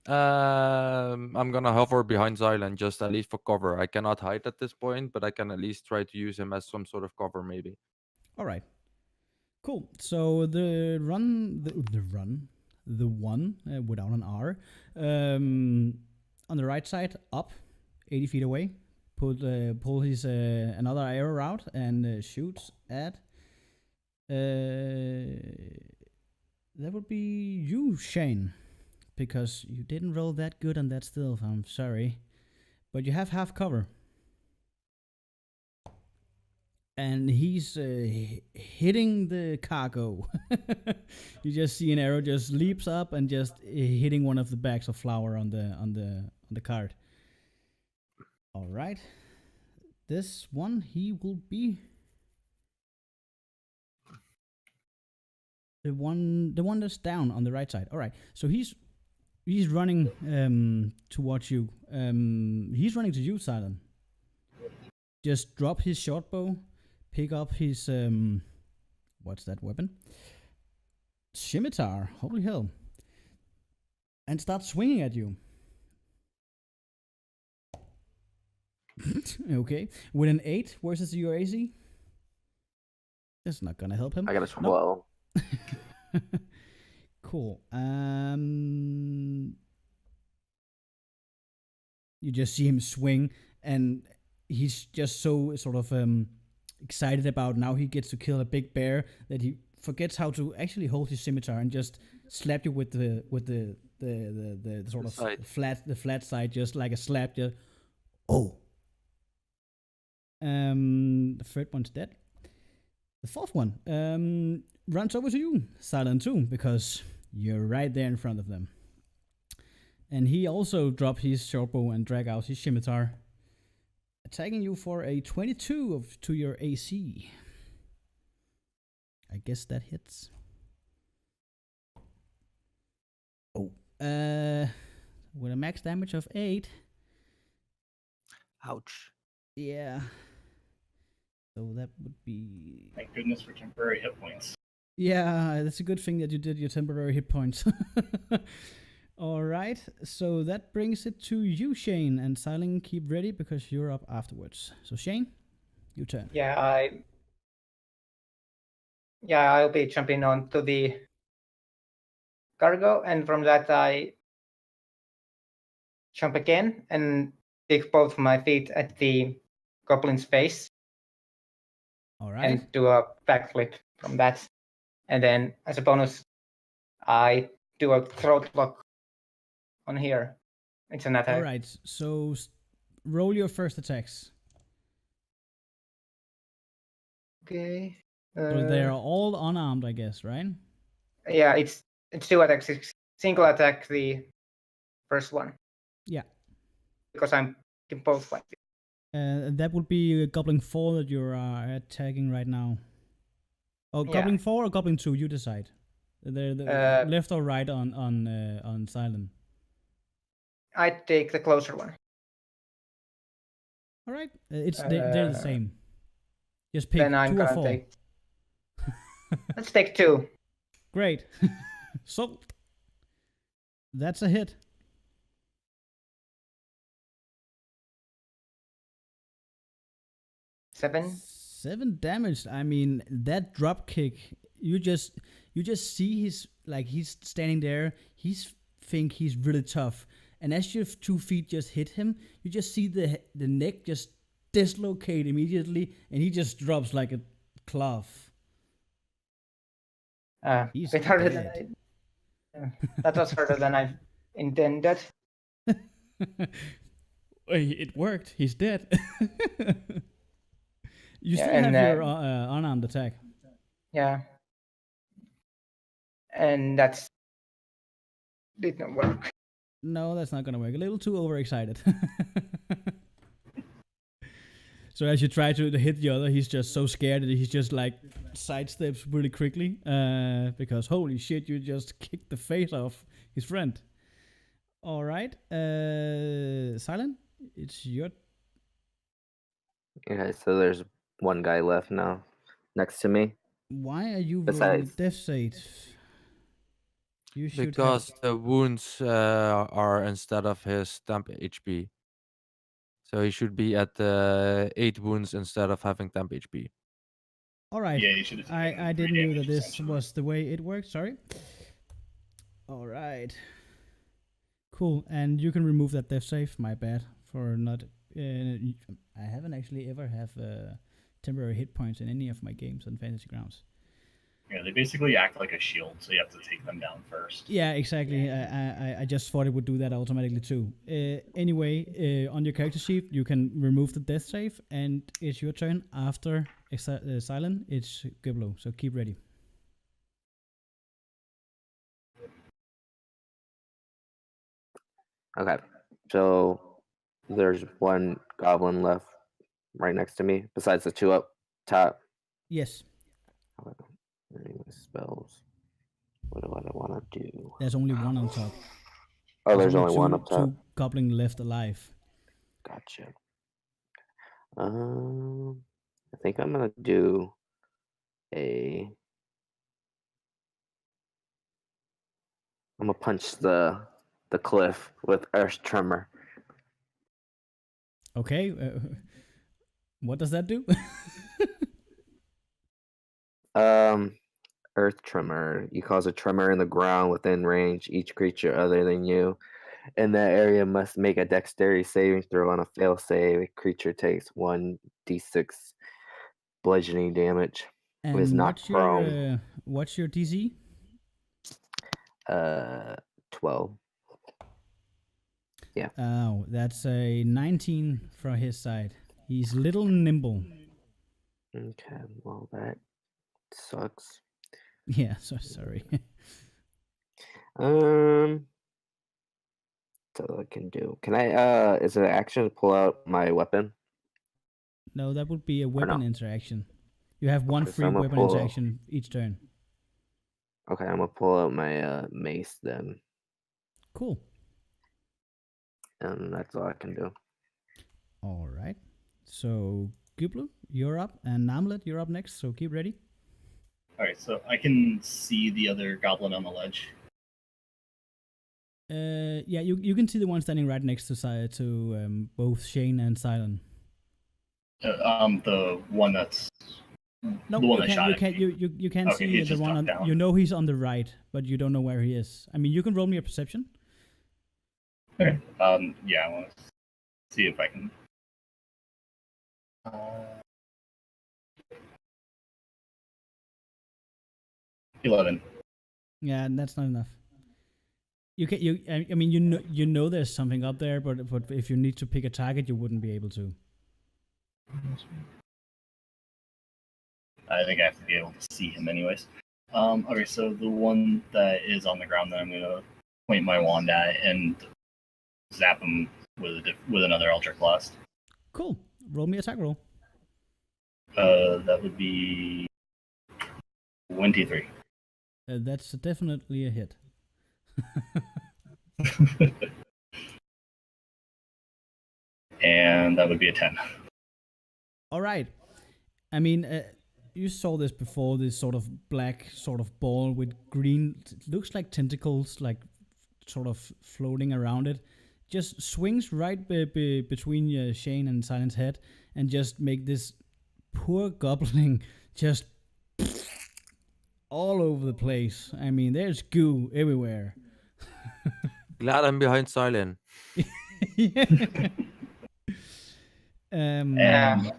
I'm gonna hover behind Xylium just at least for cover. I cannot hide at this point, but I can at least try to use him as some sort of cover, maybe. All right. Cool. So the one without an R, on the right side, up, 80 feet away, pull his another arrow out and shoots at. That would be you, Shane, because you didn't roll that good on that stealth. I'm sorry, but you have half cover. And he's hitting the cargo. You just see an arrow just leaps up and just hitting one of the bags of flour on the cart. All right, this one he will be the one that's down on the right side. All right, so he's running towards you. He's running to you, Silent. Just drop his short bow. Pick up his, what's that weapon? Scimitar, holy hell. And start swinging at you. Okay, with an 8 versus your AC. That's not gonna help him. I got a 12. No. Cool. You just see him swing, and he's just so sort of excited about now he gets to kill a big bear that he forgets how to actually hold his scimitar and just slap you with the sort of flat side, just like a slap. Just oh. The third one's dead. The fourth one runs over to you, Silent too, because you're right there in front of them. And he also dropped his shortbow and drag out his scimitar, attacking you for a 22 to your AC. I guess that hits. Oh, with a max damage of 8. Ouch. Yeah. So that would be... Thank goodness for temporary hit points. Yeah, that's a good thing that you did your temporary hit points. All right, so that brings it to you, Shane, and Silent, keep ready because you're up afterwards. So Shane, your turn. I'll be jumping onto the cargo, and from that I jump again and stick both my feet at the goblin's face. All right. And do a backflip from that. And then as a bonus, I do a throat lock on here. It's an attack. All right, so roll your first attacks. Okay. So they are all unarmed, I guess, right? Yeah, it's 2 attacks. It's single attack, the first one. Yeah. Because I'm in both like. That would be Goblin 4 that you're attacking right now. Oh, Yeah. Goblin 4 or Goblin 2, you decide. The left or right on Silent. I take the closer one. All right, they're the same. Just pick Then I'm 2 or gonna 4. take. Let's take 2. Great. Sold. That's a hit. 7. 7 damage. I mean, that drop kick. You just see he's standing there. Think he's really tough, and as your 2 feet just hit him, you just see the neck just dislocate immediately, and he just drops like a cloth. He's Bit harder dead. than that was harder than I intended. It worked. He's dead. You Yeah, still and have your unarmed attack. Yeah. And that's did not work. No, that's not gonna work. A little too overexcited. So as you try to hit the other, he's just so scared that he's just like sidesteps really quickly. Because holy shit, you just kicked the face off his friend. All right, Silent, it's your. Okay, so there's one guy left now, next to me. Why are you rolling Besides- death saves? You should Because the wounds are instead of his temp HP. So he should be at 8 wounds instead of having temp HP. All right. Yeah, you should have taken I 3 didn't know that damage, this essentially. was the way it worked. Sorry. All right. Cool. And you can remove that death save. My bad for not. I haven't actually ever have temporary hit points in any of my games on Fantasy Grounds. Yeah, they basically act like a shield, so you have to take them down first. Yeah, exactly. I just thought it would do that automatically too. Anyway, on your character sheet, you can remove the death save, and it's your turn. After Silent, it's Giblo, so keep ready. Okay, so there's one goblin left right next to me, besides the two up top. Yes, Spells. What do I want to do? there's only one on top. Oh, there's only one up top. Two goblin left alive. Gotcha. I think I'm gonna do I'm gonna punch the cliff with Earth Tremor. Okay. What does that do? Earth Tremor. You cause a tremor in the ground within range. Each creature other than you in that area must make a dexterity saving throw. On a fail save, a creature takes 1d6 bludgeoning damage. And is not prone. What's your DC? 12. Yeah. Oh, that's a 19 from his side. He's little nimble. Okay, well that sucks. Yeah, so sorry. So I can do. Can I? Is it an action to pull out my weapon? No, that would be a weapon interaction. You have one Okay, so free I'm gonna weapon pull- interaction each turn. Okay, I'm gonna pull out my mace then, Cool. and that's all I can do. All right. So, Gublu, you're up, and Namlet, you're up next. So keep ready. All right, so I can see the other goblin on the ledge. Yeah, you can see the one standing right next to both Shane and Silent. The one that's No, the one you that shot can't. at me. You can't Okay, see he's the just one. ducked down. You know he's on the right, but you don't know where he is. I mean, you can roll me a perception. Okay. Yeah, I want to see if I can. 11. Yeah, that's not enough. You can. I mean, you know there's something up there, but if you need to pick a target, you wouldn't be able to. I think I have to be able to see him anyways. Okay, so the one that is on the ground that I'm going to point my wand at and zap him with another Eldritch Blast. Cool. Roll me attack roll. That would be 23. That's definitely a hit. And that would be a 10. All right. I mean, you saw this before. This sort of black sort of ball with green, looks like tentacles, like sort of floating around it. Just swings right between Shane and Silent's head, and just make this poor goblin just all over the place. I mean, there's goo everywhere. Glad I'm behind Silent. Yeah. And I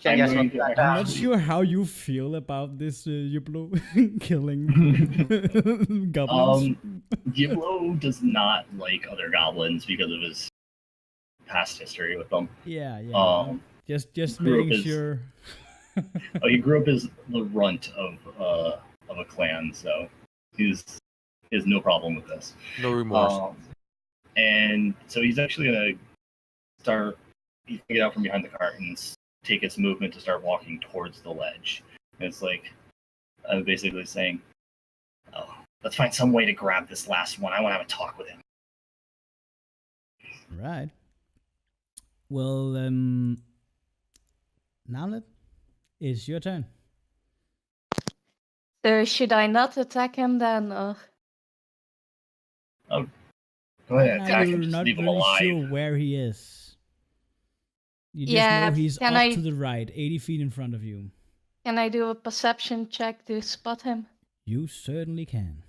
I'm guess going we- to I'm not actually- sure how you feel about this Yublo killing goblins. Giblo does not like other goblins because of his past history with them. Yeah. Just grew up making as- sure. He grew up as the runt of a clan, so he has no problem with this. No remorse. And so he's actually gonna start. He's gonna get out from behind the cart and take its movement to start walking towards the ledge. And it's like basically saying, "Oh, let's find some way to grab this last one. I want to have a talk with him." Right. Well, now it's your turn. So should I not attack him then, or? Oh, go ahead, Now attack you're him. Just not leave him really alive. sure where he is. You just Yeah, know he's can up I- to the right, 80 feet in front of you. Can I do a perception check to spot him? You certainly can.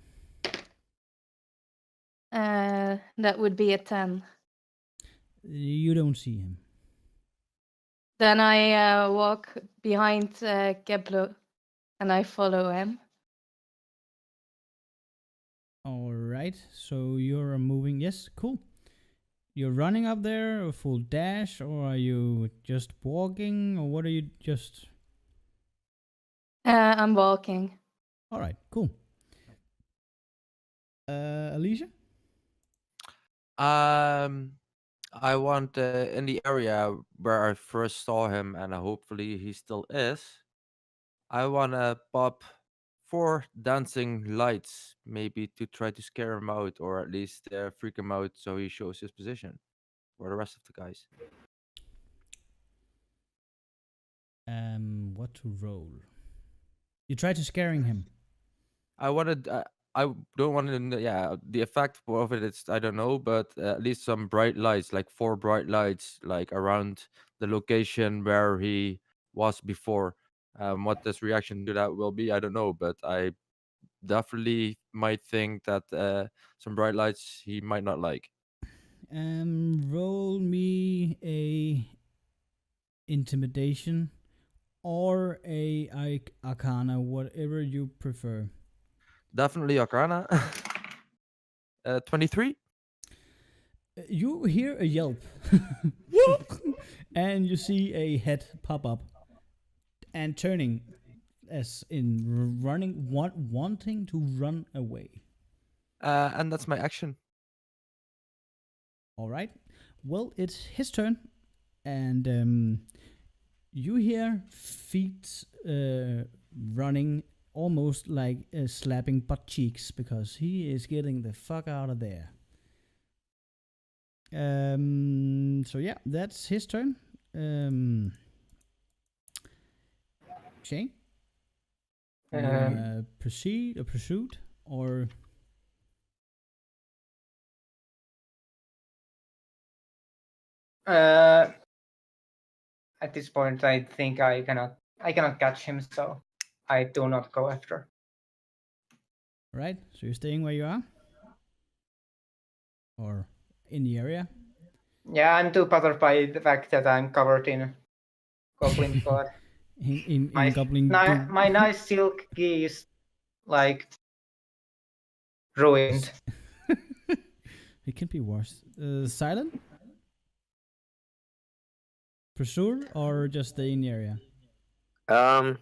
That would be a 10. You don't see him. Then I walk behind Kepler and I follow him. All right. So you're moving. Yes, cool. You're running up there, a full dash, or are you just walking, or what are you just? I'm walking. All right, cool. Alicia? I want in the area where I first saw him, and hopefully he still is. I want to pop 4 dancing lights, maybe to try to scare him out, or at least freak him out, so he shows his position for the rest of the guys. What to roll? You try to scaring him. I wanted. I don't want to. Yeah, the effect of it is I don't know, but at least some bright lights, like 4 bright lights, like around the location where he was before. What this reaction to that will be, I don't know, but I definitely might think that some bright lights he might not like. Roll me a intimidation or a arcana, whatever you prefer. Definitely Arcana. 23. You hear a yelp, and you see a head pop up, and turning, as in running, wanting to run away. And that's my action. All right. Well, it's his turn, and you hear feet running, almost like slapping butt cheeks, because he is getting the fuck out of there. So yeah, that's his turn. Shane, proceed or pursuit or At this point, I think I cannot catch him, so I do not go after. right? So you're staying where you are, or in the area. Yeah, I'm too bothered by the fact that I'm covered in goblin blood. In My, goblin. my nice silk gi is like ruined. It can be worse. Silent? Pursue or just stay in the area? I'm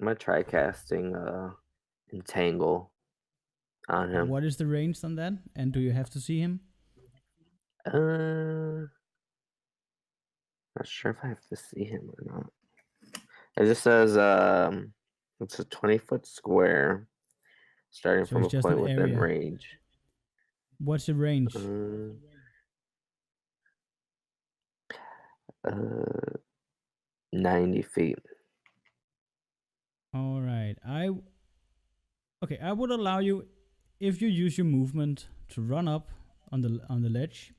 gonna try casting entangle on him. What is the range on that? And do you have to see him? Not sure if I have to see him or not. It just says it's a 20-foot square, starting So from a it's just point an within area. range. What's the range? 90 feet. All right. I would allow you, if you use your movement, to run up on the ledge.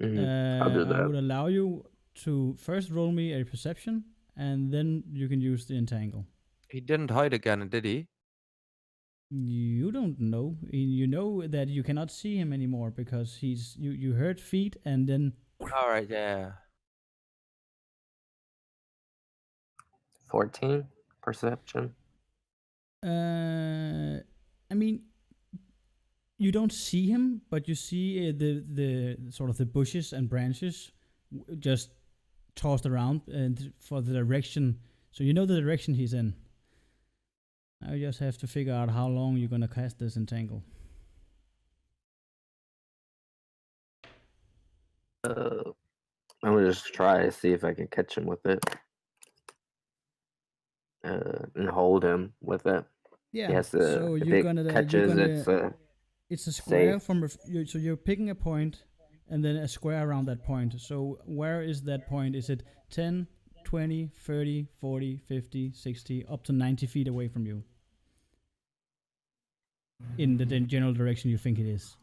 I'll do that. I would allow you to first roll me a perception, and then you can use the entangle. He didn't hide again, did he? You don't know. You know that you cannot see him anymore because you heard feet and then. All right, yeah. 14 perception. I mean, you don't see him, but you see the sort of the bushes and branches just tossed around and for the direction. So you know the direction he's in. Now you just have to figure out how long you're gonna cast this entangle. I'm gonna just try to see if I can catch him with it. And hold him with it. Yeah. Yes. So If you're it gonna catches, it's a square safe. from so you're picking a point and then a square around that point. So where is that point? Is it 10, 20, 30, 40, 50, 60, up to 90 feet away from you? In the general direction you think it is.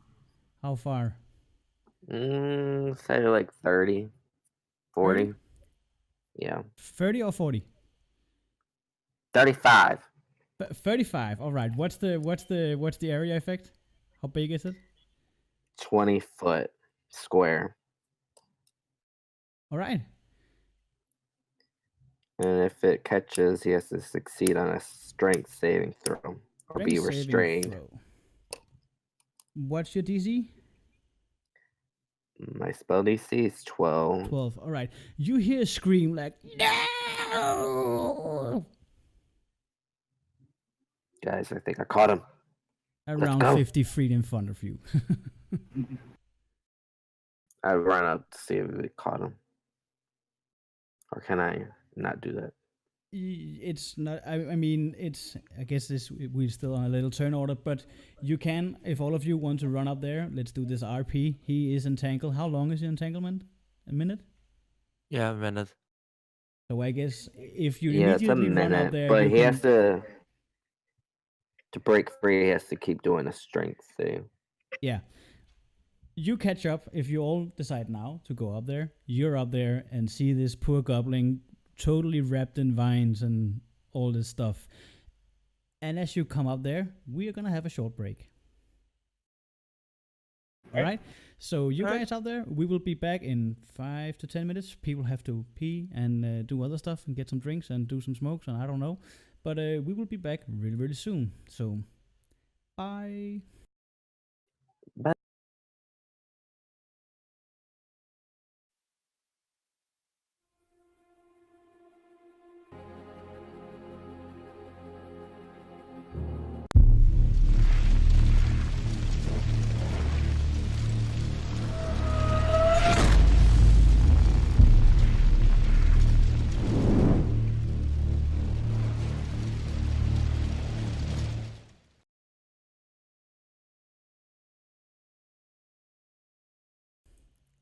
How far? Say like 30, 40. 30? Yeah. 30 or 40? 35. 35. All right. What's the area effect? How big is it? 20-foot square. All right. And if it catches, he has to succeed on a strength saving throw or be Strength saving restrained. throw. What's your DC? My spell DC is 12. 12. All right. You hear a scream like, no! Guys, I think I caught him. Around go. 50 feet in front of you. I run up to see if we caught him. Or can I not do that? It's not, I mean, it's, I guess we're still on a little turn order, but you can, if all of you want to run up there, let's do this RP. He is entangled. How long is your entanglement? A minute? Yeah, a minute. So I guess if you Yeah, it's a immediately run up minute. there, But you he can, has to break free, he has to keep doing a strength save. yeah. You catch up if you all decide now to go up there. You're up there and see this poor goblin totally wrapped in vines and all this stuff. And as you come up there, we are going to have a short break. All right? So you guys out there, we will be back in 5 to 10 minutes. People have to pee and do other stuff and get some drinks and do some smokes and I don't know. But we will be back really, really soon. So, bye. Bye.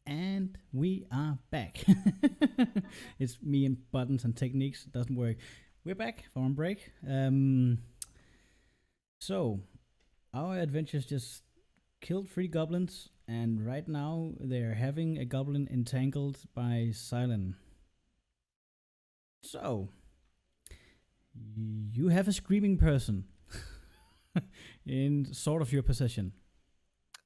And we are back. It's me and buttons and techniques. It doesn't work. We're back from a break. So, our adventures just killed 3 goblins, and right now they're having a goblin entangled by Xzylium. So, you have a screaming person in sort of your possession.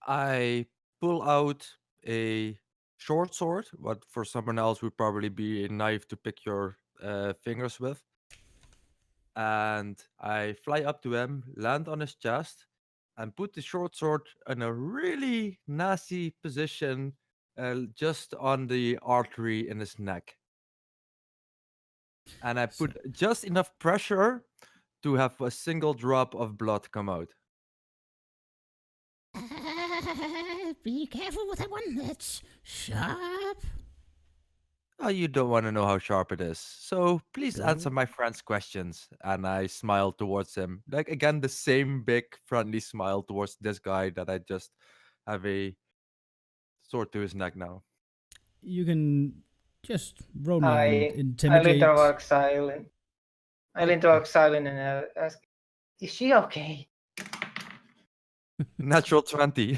I pull out a short sword, what for someone else would probably be a knife to pick your fingers with. And I fly up to him, land on his chest, and put the short sword in a really nasty position just on the artery in his neck. And I put just enough pressure to have a single drop of blood come out. Be careful with that one. That's sharp. Oh, you don't want to know how sharp it is. So please Go. answer my friend's questions. And I smile towards him. Like, again, the same big friendly smile towards this guy that I just have a sword to his neck now. You can just roll me I an intimidate. lean toward Xzylium. I lean toward Xzylium and I ask, "Is she okay?" Natural 20.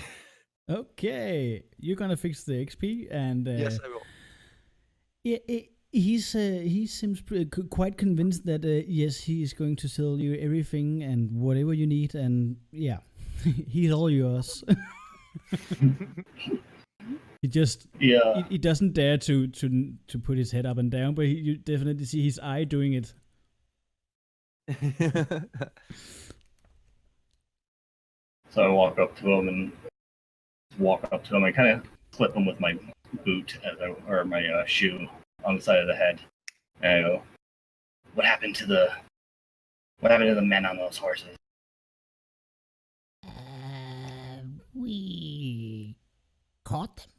Okay, you're gonna fix the XP, and Yes, I will. he seems quite convinced that yes, he is going to sell you everything and whatever you need, and yeah, he's all yours. He just he doesn't dare to put his head up and down, but you definitely see his eye doing it. So I walk up to him and I kind of clip him with my boot or my shoe on the side of the head, and I go, "What happened to the men on those horses?" We caught them,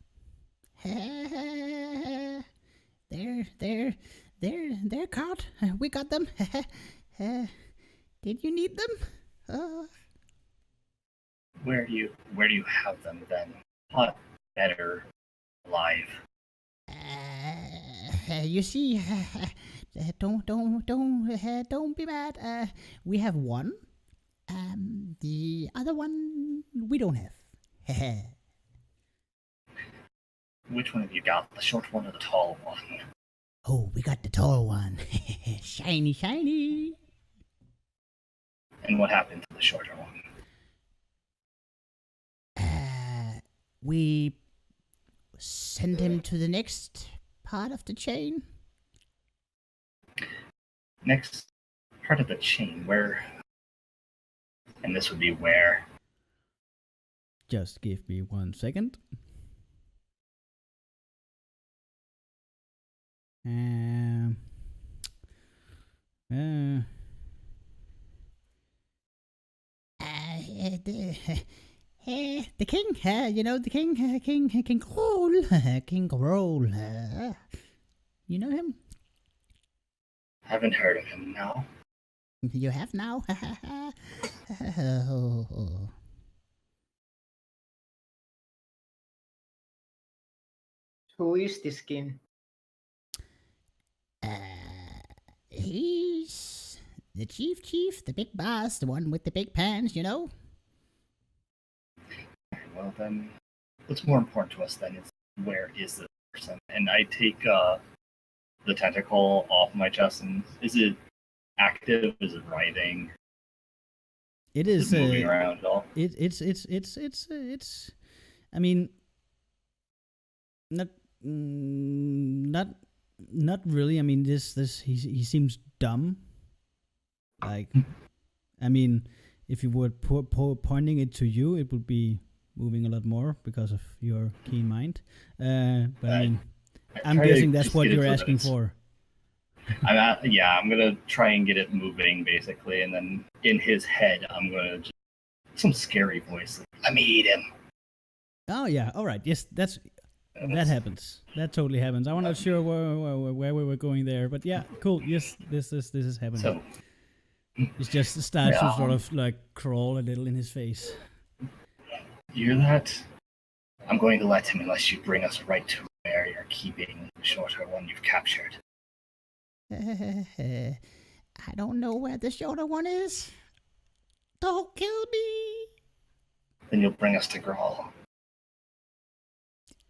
They're caught. We got them. Did you need them? Where do you have them then? Not better alive. You see, don't be mad. We have one. The other one we don't have. Which one have you got? The short one or the tall one? Oh, we got the tall one. Shiny, shiny. And what happened to the shorter one? We send him to the next part of the chain. Next part of the chain, where? And this would be where? Just give me 1 second. The king, you know the king, King Roll, King Roll. You know him? Haven't heard of him now. You have now. Who is this king? He's the chief, the big boss, the one with the big pants, you know? Well then, what's more important to us then is where is this person? And I take the tentacle off my chest, and is it active? Is it writhing? It is moving around at all? It's I mean, not really. I mean, this he seems dumb. Like, I mean, if you were pointing it to you, it would be moving a lot more because of your keen mind. But I mean, I'm guessing that's what you're asking for. I'm gonna try and get it moving basically, and then in his head, I'm gonna just some scary voice. Let me eat him. Oh yeah, all right. Yes, that happens. That totally happens. I'm not sure where we were going there, but yeah, cool. Yes, this is happening. So, it just starts to sort of like crawl a little in his face. You hear that? I'm going to let him unless you bring us right to where you're keeping the shorter one you've captured. I don't know where the shorter one is. Don't kill me. Then you'll bring us to Grawl.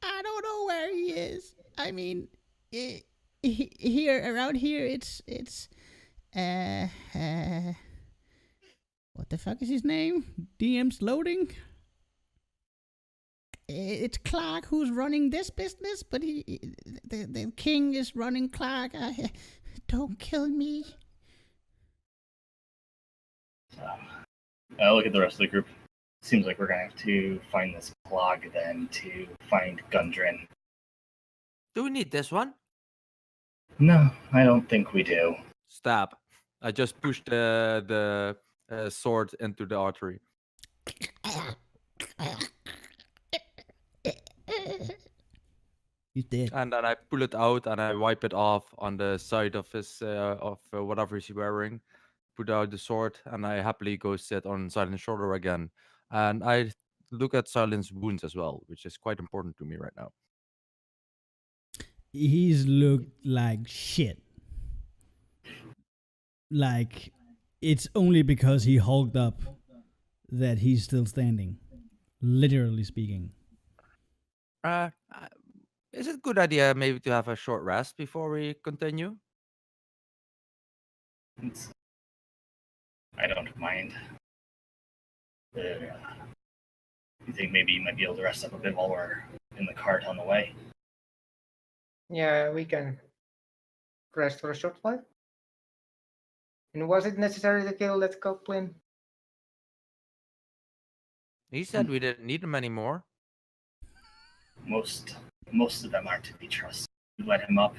I don't know where he is. I mean, here around here, it's what the fuck is his name? DM's loading. It's Clark who's running this business, but the king is running Clark. Don't kill me. I look at the rest of the group. Seems like we're gonna have to find this plug then to find Gundren. Do we need this one? No, I don't think we do. Stab. I just pushed the sword into the artery. He's dead. And then I pull it out and I wipe it off on the side of his whatever he's wearing. Put out the sword and I happily go sit on Silent's shoulder again. And I look at Silent's wounds as well, which is quite important to me right now. He's looked like shit. Like, it's only because he hulked up that he's still standing. Literally speaking. Is it a good idea maybe to have a short rest before we continue? I don't mind. You think maybe you might be able to rest up a bit while we're in the cart on the way? Yeah, we can rest for a short while. And was it necessary to kill that goblin? He said we didn't need him anymore. Most of them aren't to be trusted. We let him up,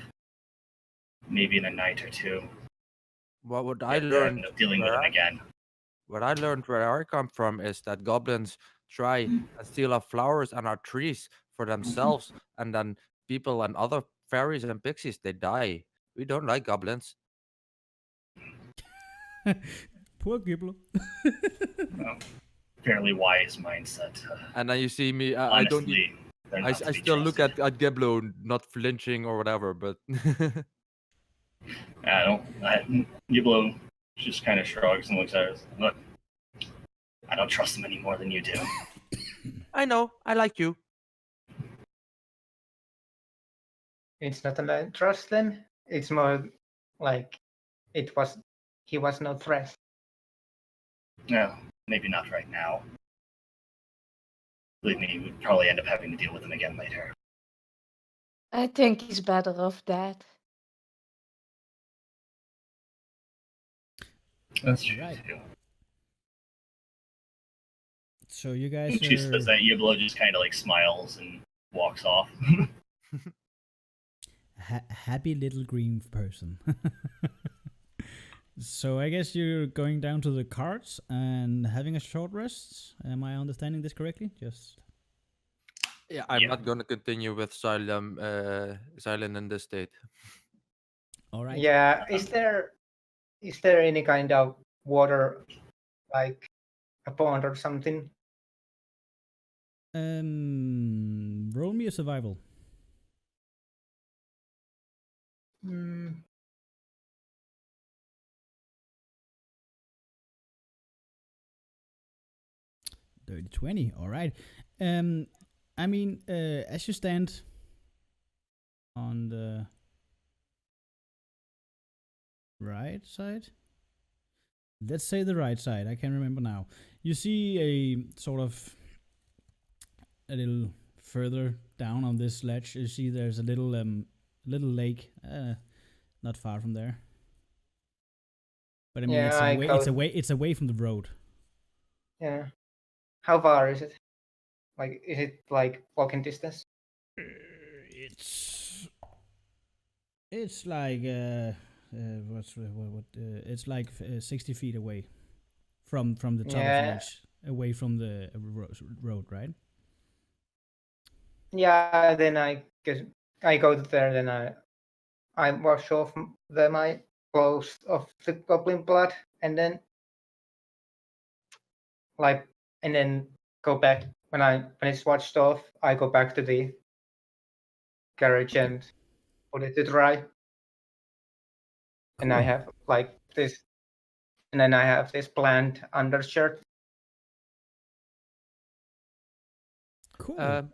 maybe in a night or two. What I learned dealing with him again. What I learned where I come from is that goblins try and steal our flowers and our trees for themselves, and then people and other fairies and pixies, they die. We don't like goblins. Poor Giblo. Fairly wise mindset. And then you see me. I don't. Honestly, they're I not to be still look trusted. at Geblo, not flinching or whatever, but Yiblo just kind of shrugs and looks at us. Look, I don't trust them any more than you do. I know, I like you. It's not that I trust them. It's more like he was no threat. No, maybe not right now. Believe me, we'd probably end up having to deal with them again later. I think he's better off dead. That's true Right. too. So you guys When she are says that, Yiblo just kind of like smiles and walks off. happy little green person. So I guess you're going down to the carts and having a short rest. Am I understanding this correctly? Just Yeah, I'm Yeah. not gonna continue with Xylium in this state. all right. Yeah. Is there any kind of water, like a pond or something? Roll me a survival. Hmm. Dirty 20. All right. I mean, as you stand on the right side, let's say the right side. I can't remember now. You see a sort of a little further down on this ledge. You see there's a little lake, not far from there. But I mean, Yeah, it's away from the road. Yeah. How far is it? Like, is it like walking distance? It's like it's like 60 feet away from the top of the Yeah. ledge, away from the road, right? Yeah. Then I guess I go there. Then I wash off my clothes of the goblin blood, and then go back when it's washed off. I go back to the garage and put it to dry. And I Cool. have like this, and then I have this bland undershirt. Cool.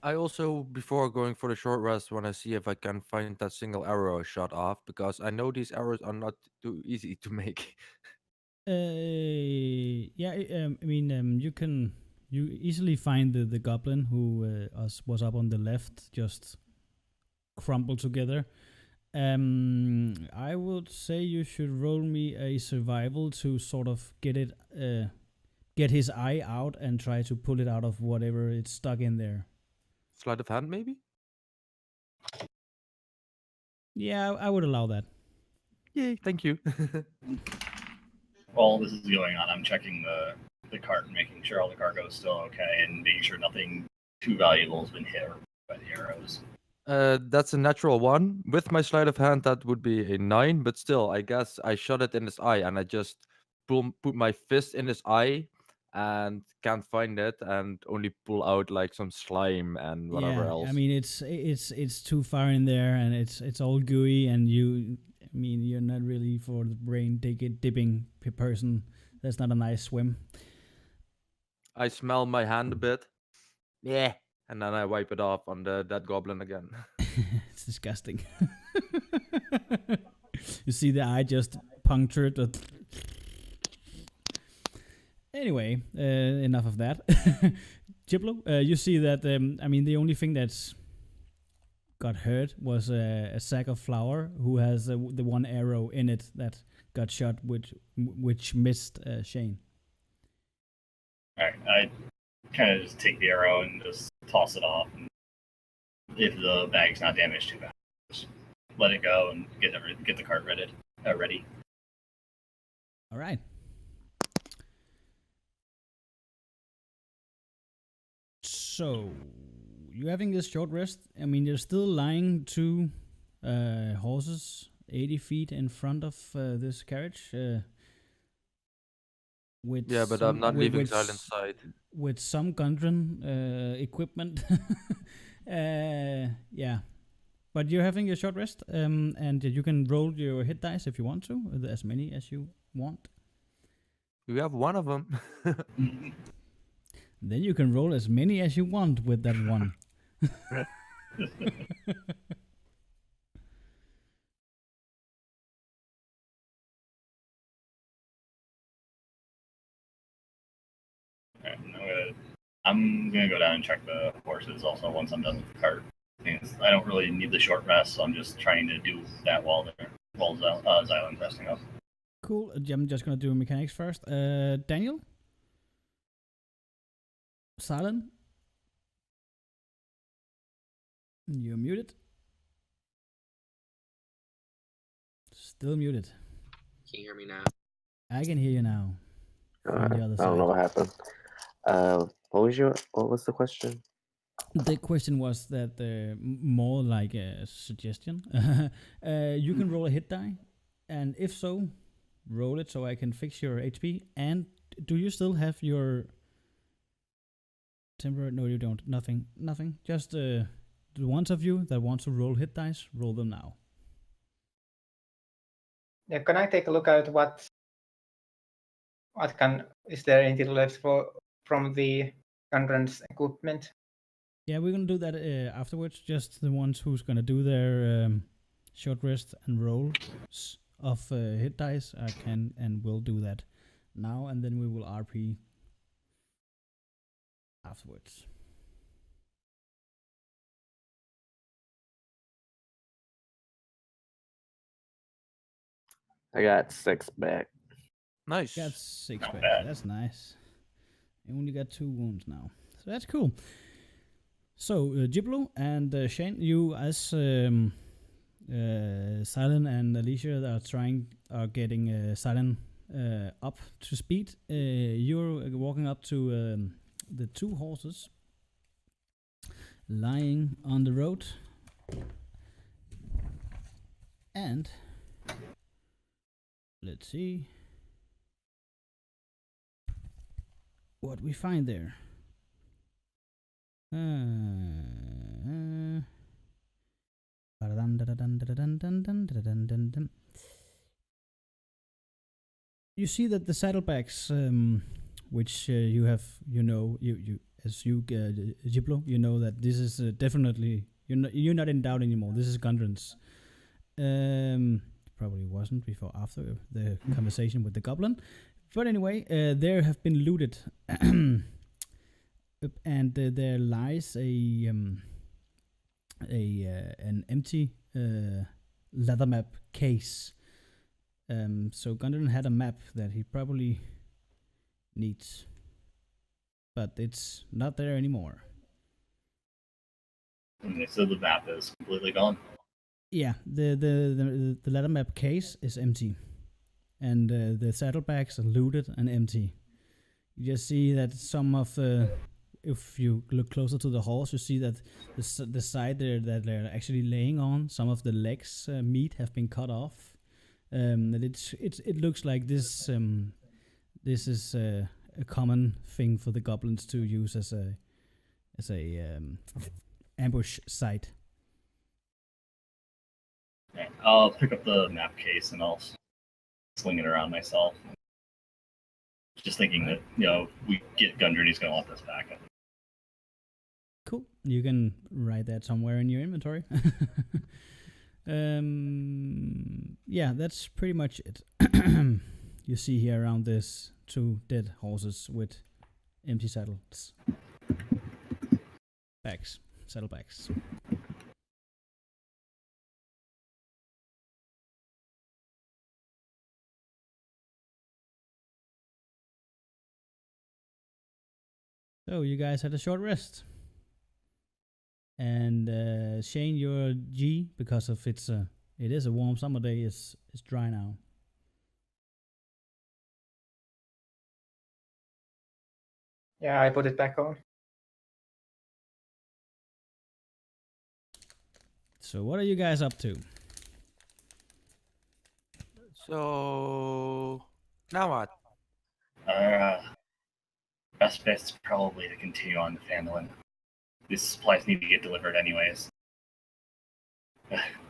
I also, before going for the short rest, want to see if I can find that single arrow I shot off, because I know these arrows are not too easy to make. Yeah. I mean, you easily find the goblin who was up on the left, just crumpled together. I would say you should roll me a survival to sort of get his eye out and try to pull it out of whatever it's stuck in there. Sleight of hand, maybe? Yeah, I would allow that. Yay, thank you. While this is going on, I'm checking the cart and making sure all the cargo is still okay and making sure nothing too valuable has been hit by the arrows. That's a natural one. With my sleight of hand, that would be a 9, but still, I guess I shot it in his eye, and I just put my fist in his eye and can't find it, and only pull out like some slime and whatever Yeah, else. I mean it's too far in there and it's all gooey and you're not really for the brain dipping person. That's not a nice swim. I smell my hand a bit. Yeah. And then I wipe it off on that goblin again. It's disgusting. You see the eye just punctured. Anyway, enough of that. Giblo, you see that, I mean, the only thing that's got hurt was a sack of flour who has the one arrow in it that got shot, which missed Shane. Alright, I kind of just take the arrow and just toss it off. And if the bag's not damaged too bad, just let it go and get the cart ready. All right. So you're having this short rest. I mean, you're still lying two horses 80 feet in front of this carriage. With Yeah, but some, I'm not with, leaving with, Silent side. with some Gundren equipment. Yeah. But you're having your short rest, and you can roll your hit dice if you want to, as many as you want. We have one of them. Then you can roll as many as you want with that one. Alright, I'm gonna go down and check the horses also once I'm done with the cart. I don't really need the short rest, so I'm just trying to do that while Xylium's resting up. Cool. I'm just gonna do mechanics first. Daniel? Silent? You're muted. Still muted. Can you hear me now? I can hear you now. From the other I don't know what happened. What was the question? The question was that more like a suggestion. You can roll a hit die, and if so, roll it so I can fix your HP. And do you still have your temporary? No, you don't. Nothing. Just the ones of you that want to roll hit dice, roll them now. Yeah, can I take a look at is there anything left from the Gundren's equipment? Yeah, we're gonna do that afterwards. Just the ones who's gonna do their short rest and rolls of hit dice can and will do that now, and then we will RP afterwards. I got 6 back. Nice. Got 6 Not back. bad. That's nice. I only got 2 wounds now, so that's cool. So Giblo and Shane, you as Silent and Alicia are getting Silent up to speed. You're walking up to the 2 horses lying on the road, and let's see what we find there. You see that the saddlebags, which you have, Giblo, you know that this is definitely you're not in doubt anymore. This is Gundren's. Probably wasn't before after the conversation with the goblin, but anyway, there have been looted. And there lies an empty leather map case. So Gundren had a map that he probably needs, but it's not there anymore. And so the map is completely gone. Yeah, the leather map case is empty, and the saddlebags are looted and empty. You just see that some of the, if you look closer to the horse, you see that the side there that they're actually laying on, some of the legs meat have been cut off. That it looks like this is a common thing for the goblins to use as a ambush site. Okay, I'll pick up the map case and I'll sling it around myself. Just thinking that, we get Gundren, he's going to want this back. Cool. You can write that somewhere in your inventory. Yeah, that's pretty much it. You see here around this 2 dead horses with empty saddles. Saddlebags. So you guys had a short rest. And Shane, your G, because of it is a warm summer day, is dry now. Yeah, I put it back on. So what are you guys up to? So now what? Best bet's probably to continue on to Phandelver. These supplies need to get delivered anyways.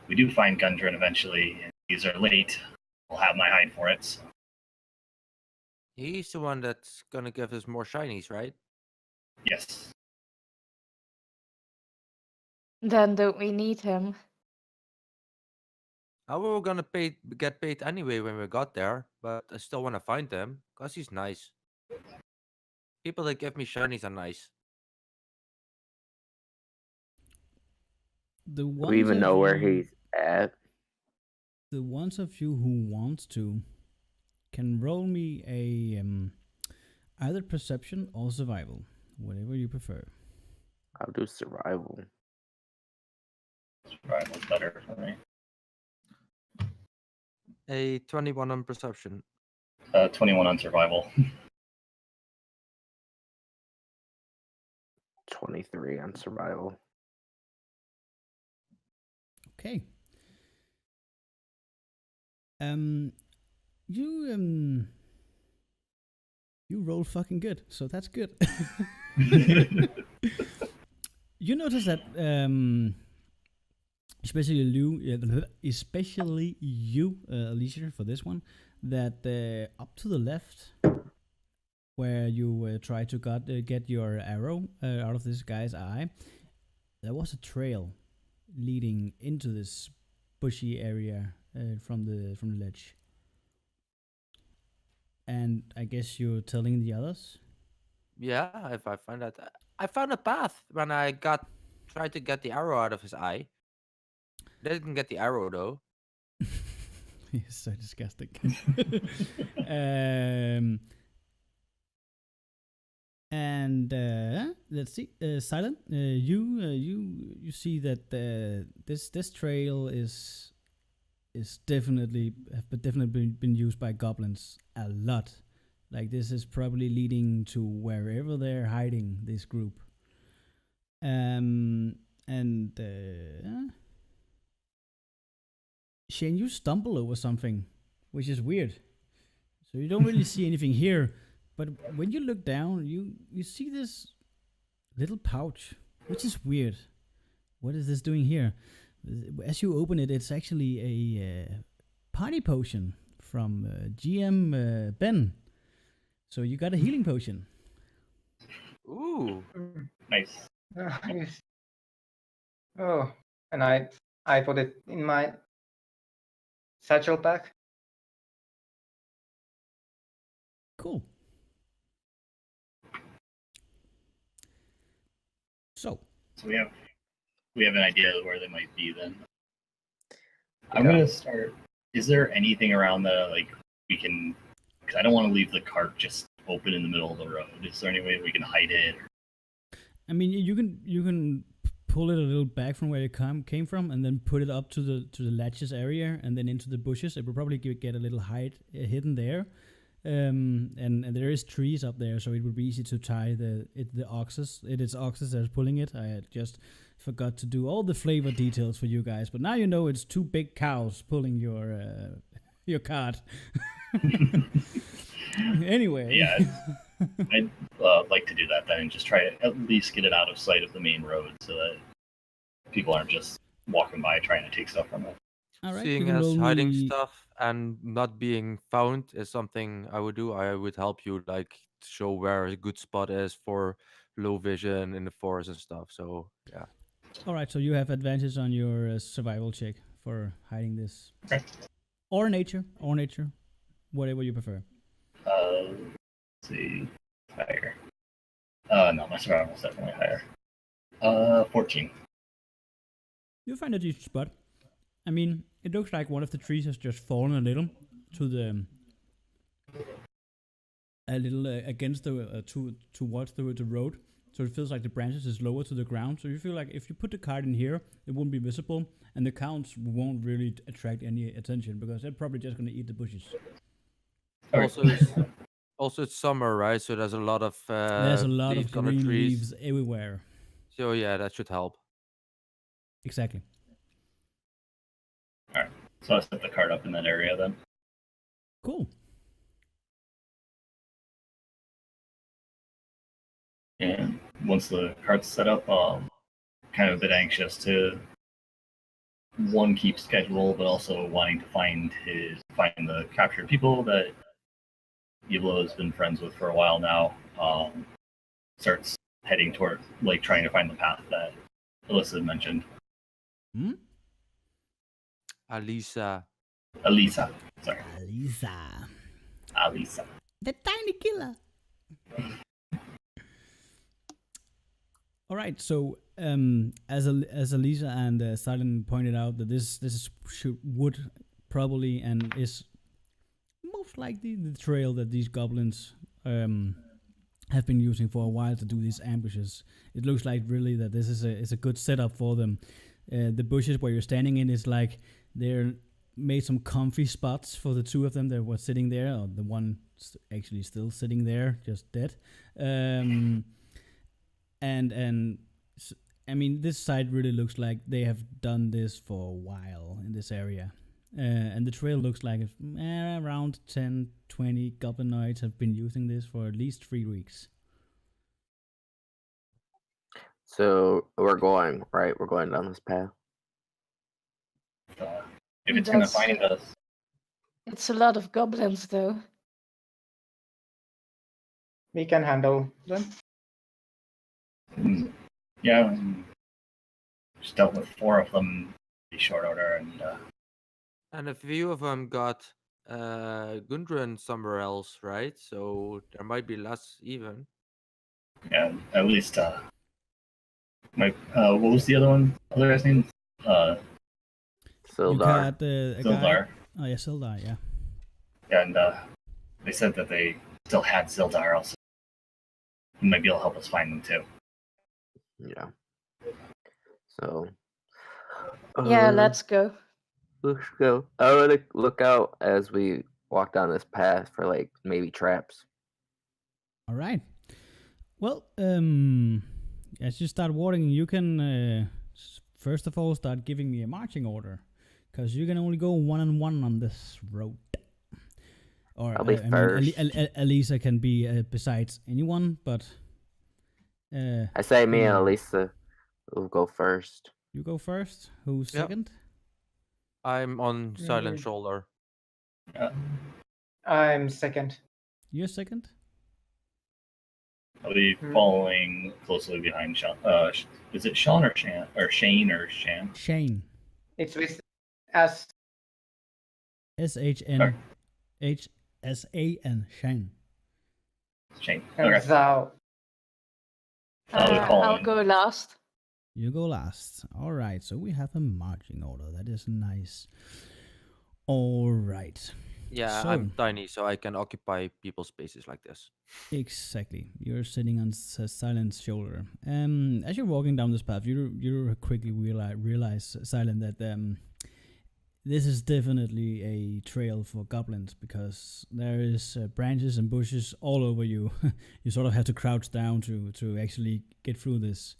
We do find Gundren eventually, and these are late. We'll have my hide for it. So. He's the one that's gonna give us more shinies, right? Yes. Then don't we need him? We were gonna get paid anyway when we got there, but I still want to find him because he's nice. People that give me shinies are nice. The Do ones we even of know where you- he's at? The ones of you who want to can roll me a either perception or survival, whatever you prefer. I'll do survival. Survival's better for me. A 21 on perception. 21 on survival. 23 on survival. Okay. You roll fucking good, so that's good. You notice that especially you, Alicia, for this one, that up to the left, where you try to get your arrow out of this guy's eye, there was a trail leading into this bushy area from the ledge. And I guess you're telling the others? Yeah, if I find that, I found a path when I tried to get the arrow out of his eye. Didn't get the arrow though. He's so disgusting. And let's see, Silent. You see that this trail is definitely been used by goblins a lot. Like this is probably leading to wherever they're hiding this group. Shane, you stumble over something, which is weird. So you don't really see anything here, but when you look down, you see this little pouch, which is weird. What is this doing here? As you open it, it's actually a party potion from GM Ben. So you got a healing potion. Ooh. Nice. Yes. Oh, and I put it in my satchel pack. Cool. So we have an idea of where they might be then. I'm Yeah. gonna start. Is there anything around we can? Because I don't want to leave the cart just open in the middle of the road. Is there any way we can hide it? I mean, you can pull it a little back from where it came from, and then put it up to the latches area, and then into the bushes. It will probably get a little height hidden there. And there is trees up there, so it would be easy to tie the oxes. It is oxes that's pulling it. I had just forgot to do all the flavor details for you guys, but now you know it's two big cows pulling your cart. Anyway, Yeah, I'd like to do that then, and just try to at least get it out of sight of the main road, so that people aren't just walking by trying to take stuff from it. all right. Seeing you can as roll hiding me- stuff and not being found is something I would do. I would help you show where a good spot is for low vision in the forest and stuff. So yeah. All right, so you have advantage on your survival check for hiding this, Okay. or nature, whatever you prefer. Let's see, higher. No, my survival's definitely higher. 14. You find a decent spot. I mean, it looks like one of the trees has just fallen a little to against the towards the road. So it feels like the branches is lower to the ground. So you feel like if you put the cart in here, it won't be visible, and the cows won't really attract any attention because they're probably just going to eat the bushes. Okay. Also, it's summer, right? So there's a lot of There's a lot of leaves on the green trees. leaves everywhere. So yeah, that should help. Exactly. So I set the card up in that area then. Cool. And once the card's set up, kind of a bit anxious to one, keep schedule, but also wanting to find the captured people that Evil has been friends with for a while now. Starts heading toward, like, trying to find the path that Alyssa had mentioned. Hmm? Alisa. Alisa. Sorry. Alisa. Alisa. The tiny killer. All right. So, as Alisa and Silent pointed out, that this would probably and is most likely the trail that these goblins have been using for a while to do these ambushes. It looks like really that this is a good setup for them. The bushes where you're standing in is like they're made some comfy spots for the two of them that were sitting there, or the one actually still sitting there, just dead. And I mean, this side really looks like they have done this for a while in this area. And the trail looks like around 10, 20 goblinoids have been using this for at least 3 weeks. So we're going, right? We're going down this path. If it's going to That's- find us, It's a lot of goblins, though. We can handle them. yeah, just dealt with 4 of them in short order, and And a few of them got Gundren somewhere else, right? So there might be less even. at least what was the other guy's name? You Sildar. got a guy. Zildar. Oh yeah, Sildar. Yeah. And they said that they still had Zildar also. He might be able to help us find them too. Yeah. So. Yeah, let's go. Let's go. I want to look out as we walk down this path for like maybe traps. All right. Well, as you start walking, you can first of all start giving me a marching order, because you can only go 1-on-1 on this road. Or I'll be first. Elisa can be besides anyone, but I say me and Elisa will go first. you go first. Who's Yep. second? I'm on silent shoulder. I'm second. You're second. I'll be following closely behind Sean. Is it Sean or Shan? Or Shane or Shan? Shane. It's with us. SHN. HSAN. Shane. Shane. And Okay. thou. I'll go last. You go last. All right. So we have a marching order. That is nice. All right. Yeah, So- I'm tiny, so I can occupy people's spaces like this. Exactly. You're sitting on Silent's shoulder. As you're walking down this path, you quickly realize, Silent, that this is definitely a trail for goblins, because there is branches and bushes all over you. You sort of have to crouch down to actually get through this.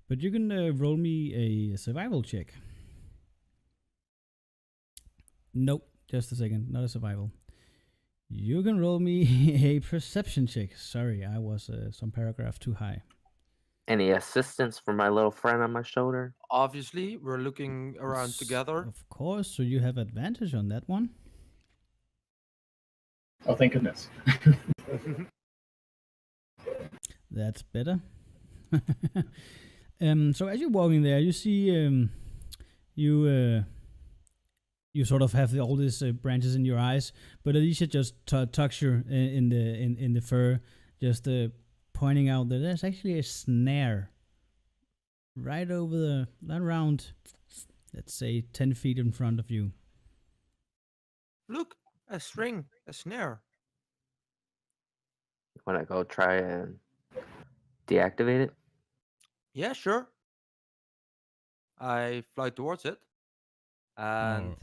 But you can roll me a survival check. Nope. Just a second. Not a survival. You can roll me a perception check. Sorry, I was some paragraph too high. Any assistance from my little friend on my shoulder? Obviously, we're looking around together. Of course, so you have advantage on that one. Oh, thank goodness. That's better. So as you're walking there, you see you sort of have all these branches in your eyes, but Alicia just tucks you in the fur, just pointing out that there's actually a snare right around, let's say, 10 feet in front of you. Look, a string, a snare. When I go try and deactivate it? Yeah, sure. I fly towards it, and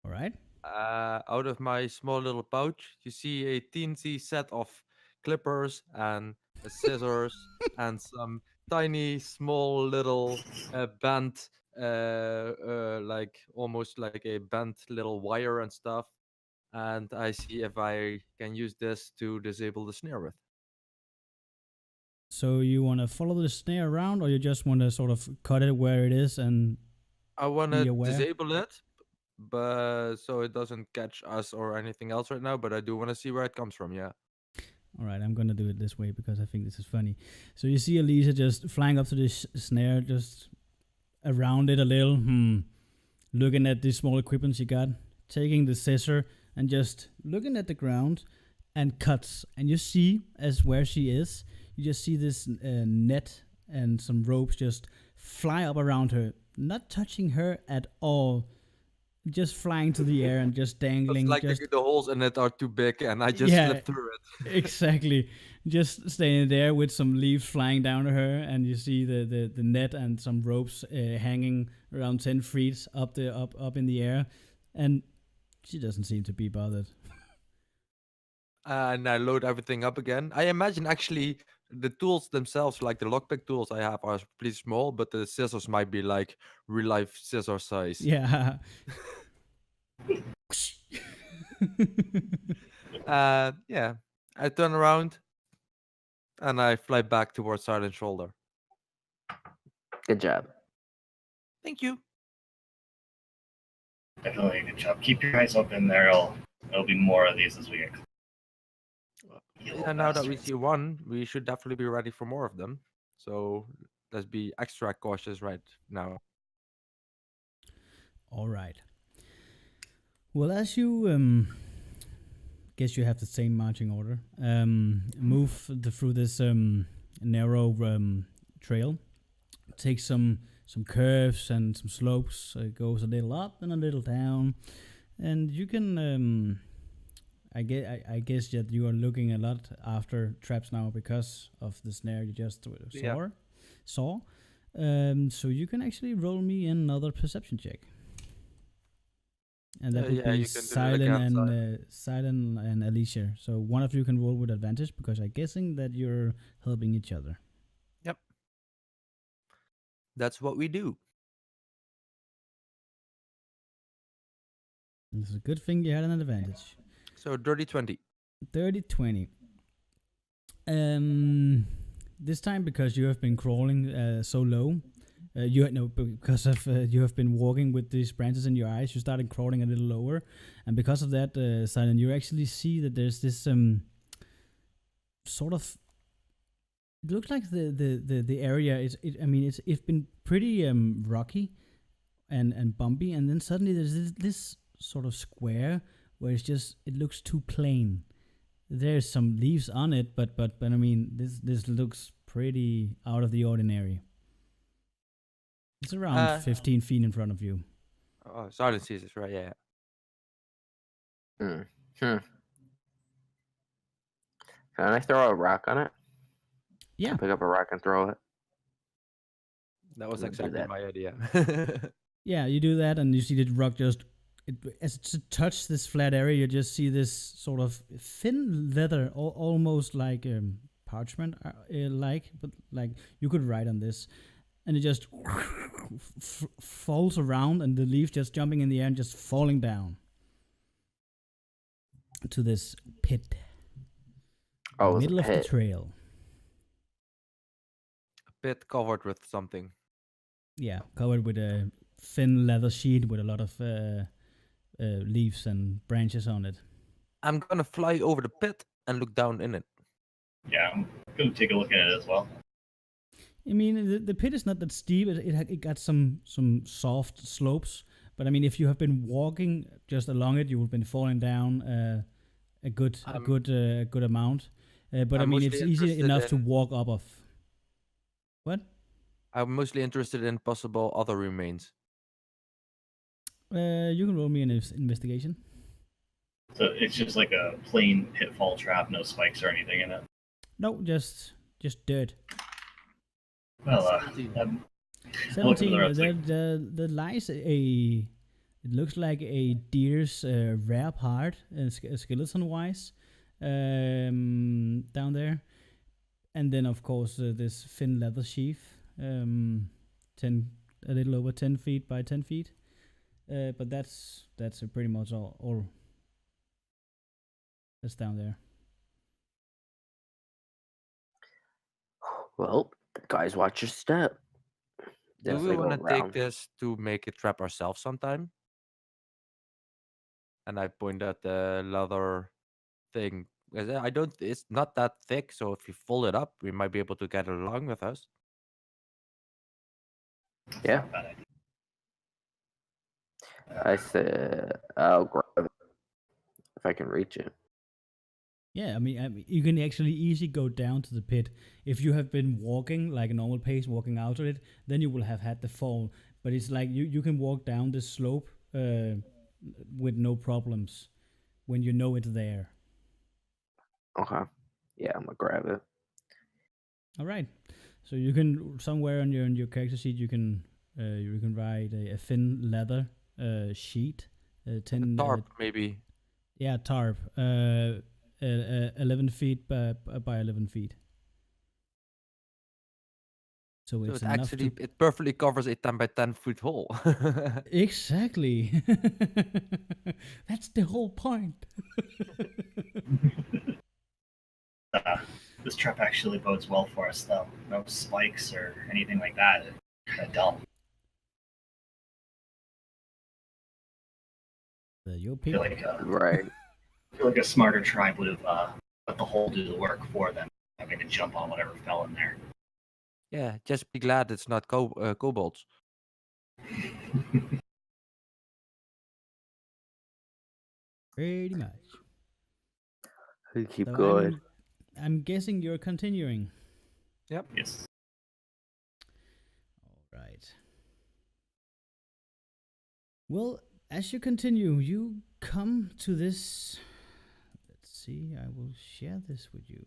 All right. out of my small little pouch, you see a teensy set of clippers and scissors and some tiny, small, little bent like almost like a bent little wire and stuff, and I see if I can use this to disable the snare with. So you want to follow the snare around, or you just want to sort of cut it where it is and I want be to aware? disable it, but so it doesn't catch us or anything else right now. But I do want to see where it comes from. Yeah. All right, I'm gonna do it this way because I think this is funny. So you see Elisa just flying up to this snare, just around it a little, looking at the small equipment she got, taking the scissor and just looking at the ground, and cuts. And you see, as where she is, you just see this net and some ropes just fly up around her, not touching her at all, just flying to the air and just dangling. It's like just the holes in it are too big, and I just slip through it. Exactly. Just staying there with some leaves flying down to her, and you see the net and some ropes hanging around 10 feet up in the air, and she doesn't seem to be bothered. And I load everything up again. I imagine actually the tools themselves, like the lockpick tools I have, are pretty small, but the scissors might be like real life scissor size. Yeah. Yeah. I turn around and I fly back towards Silent Shoulder. Good job. Thank you. Definitely a good job. Keep your eyes open. There'll be more of these as we get. And now that we see one, we should definitely be ready for more of them. So let's be extra cautious right now. All right. Well, as you guess you have the same marching order. Move through this narrow trail. Take some curves and some slopes. It goes a little up and a little down, and you can. I guess that you are looking a lot after traps now because of the snare you just saw. So you can actually roll me another perception check. And that would be Silent and Alicia. So one of you can roll with advantage because I'm guessing that you're helping each other. Yep. That's what we do. It's a good thing you had an advantage. So dirty 20. 30-20. This time because you have been crawling so low, because of you have been walking with these branches in your eyes, you started crawling a little lower, and because of that, Silent, you actually see that there's this sort of. It looks like the area is. It's been pretty rocky, and bumpy, and then suddenly there's this sort of square where it looks too plain. There's some leaves on it, but I mean this looks pretty out of the ordinary. It's around 15 feet in front of you. Oh, Silent sees it, right? Yeah. Can I throw a rock on it? Yeah. I'll pick up a rock and throw it. That was exactly my idea. Yeah, you do that, and you see the rock just. As it touches this flat area, you just see this sort of thin leather, almost like parchment, but like you could write on this, and it just falls around, and the leaf just jumping in the air and just falling down to this pit. Oh, middle of the trail. A pit covered with something. Yeah, covered with a thin leather sheet with a lot of leaves and branches on it. I'm gonna fly over the pit and look down in it. Yeah, I'm gonna take a look at it as well. I mean, the pit is not that steep. It got some soft slopes, but I mean, if you have been walking just along it, you would have been falling down a good amount. But I mean, it's easy enough to walk up of. What? I'm mostly interested in possible other remains. You can roll me an investigation. So it's just like a plain pitfall trap, no spikes or anything in it. No, just dirt. Well, 17. There lies it looks like a deer's rare part, skeleton-wise, down there, and then of course this thin leather sheath, a little over 10 feet by 10 feet. But that's pretty much all that's down there. Well, guys, watch your step. Do we Definitely go want to take around. this to make a trap ourselves sometime? And I point at the leather thing. 'Cause I don't. It's not that thick, so if you fold it up, we might be able to get it along with us. Yeah. Not a bad idea. I said I'll grab it if I can reach it. Yeah, I mean, you can actually easily go down to the pit. If you have been walking like a normal pace, walking out of it, then you will have had the fall. But it's like you can walk down this slope with no problems when you know it's there. Okay. Yeah, I'm gonna grab it. All right. So you can somewhere on your character sheet you can write a thin leather sheet, 10 Tarp, maybe. yeah, tarp, 11 feet by 11 feet. So So it's it enough actually to it perfectly covers a 10 by 10 foot hole. exactly. That's the whole point. This trap actually bodes well for us, though. No spikes or anything like that. It's kind of dumb. Your I feel people. like, Right. I feel like a smarter tribe would have let the hole do the work for them, having to jump on whatever fell in there. Yeah, just be glad it's not kobolds. Pretty much. We keep So going. I'm guessing you're continuing. Yes. All right. Well, as you continue, you come to this. Let's see, I will share this with you.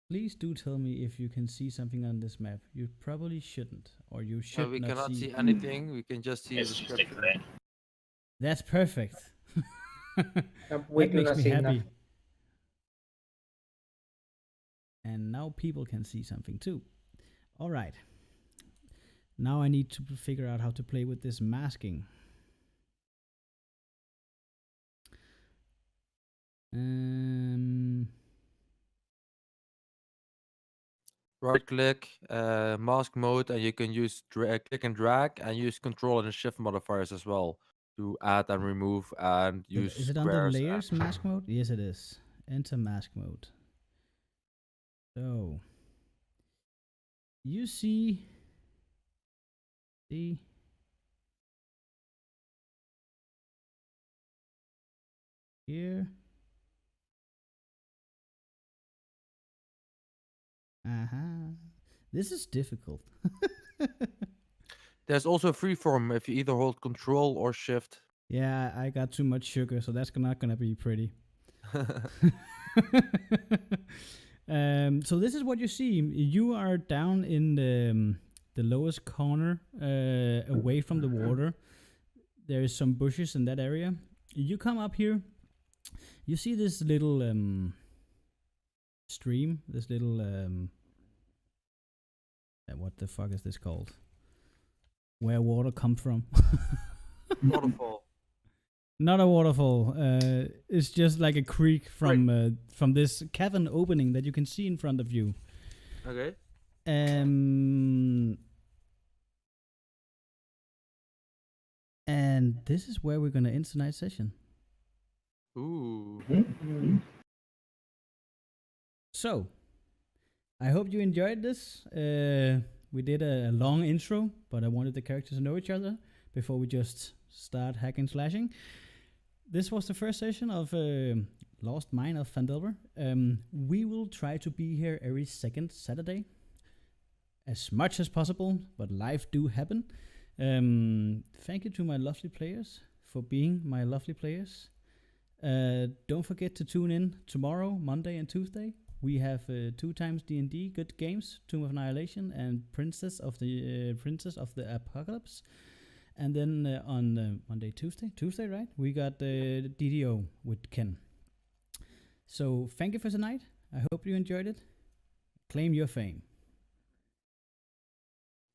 Please do tell me if you can see something on this map. You probably shouldn't, or you should We not cannot see. see anything. We can just see the It's just a description. grid. That's perfect. We That do makes not me see happy. nothing. And now people can see something too. All right. Now I need to figure out how to play with this masking. Right click, mask mode, and you can use click and drag, and use control and shift modifiers as well to add and remove and use Is it under squares. layers mask mode? Yes, it is. Enter mask mode. So you see here. This is difficult. There's also freeform if you either hold control or shift. Yeah, I got too much sugar, so that's not gonna be pretty. So this is what you see. You are down in the lowest corner, away from the water. There is some bushes in that area. You come up here. You see this little stream. This little what the fuck is this called? Where water comes from? Waterfall. Not a waterfall. It's just like a creek from this cavern opening that you can see in front of you. Okay. And this is where we're gonna end tonight's session. Ooh. So, I hope you enjoyed this. We did a long intro, but I wanted the characters to know each other before we just start hacking slashing. This was the first session of Lost Mine of Phandelver. We will try to be here every second Saturday, as much as possible, but life do happen. Thank you to my lovely players for being my lovely players. Don't forget to tune in tomorrow, Monday and Tuesday. We have 2 times D&D good games, Tomb of Annihilation and Princess of the Apocalypse. And then on Monday, Tuesday, right? We got the DDO with Ken. So thank you for tonight. I hope you enjoyed it. Claim your fame.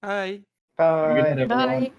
Hi. Bye. Good night, everyone. Bye.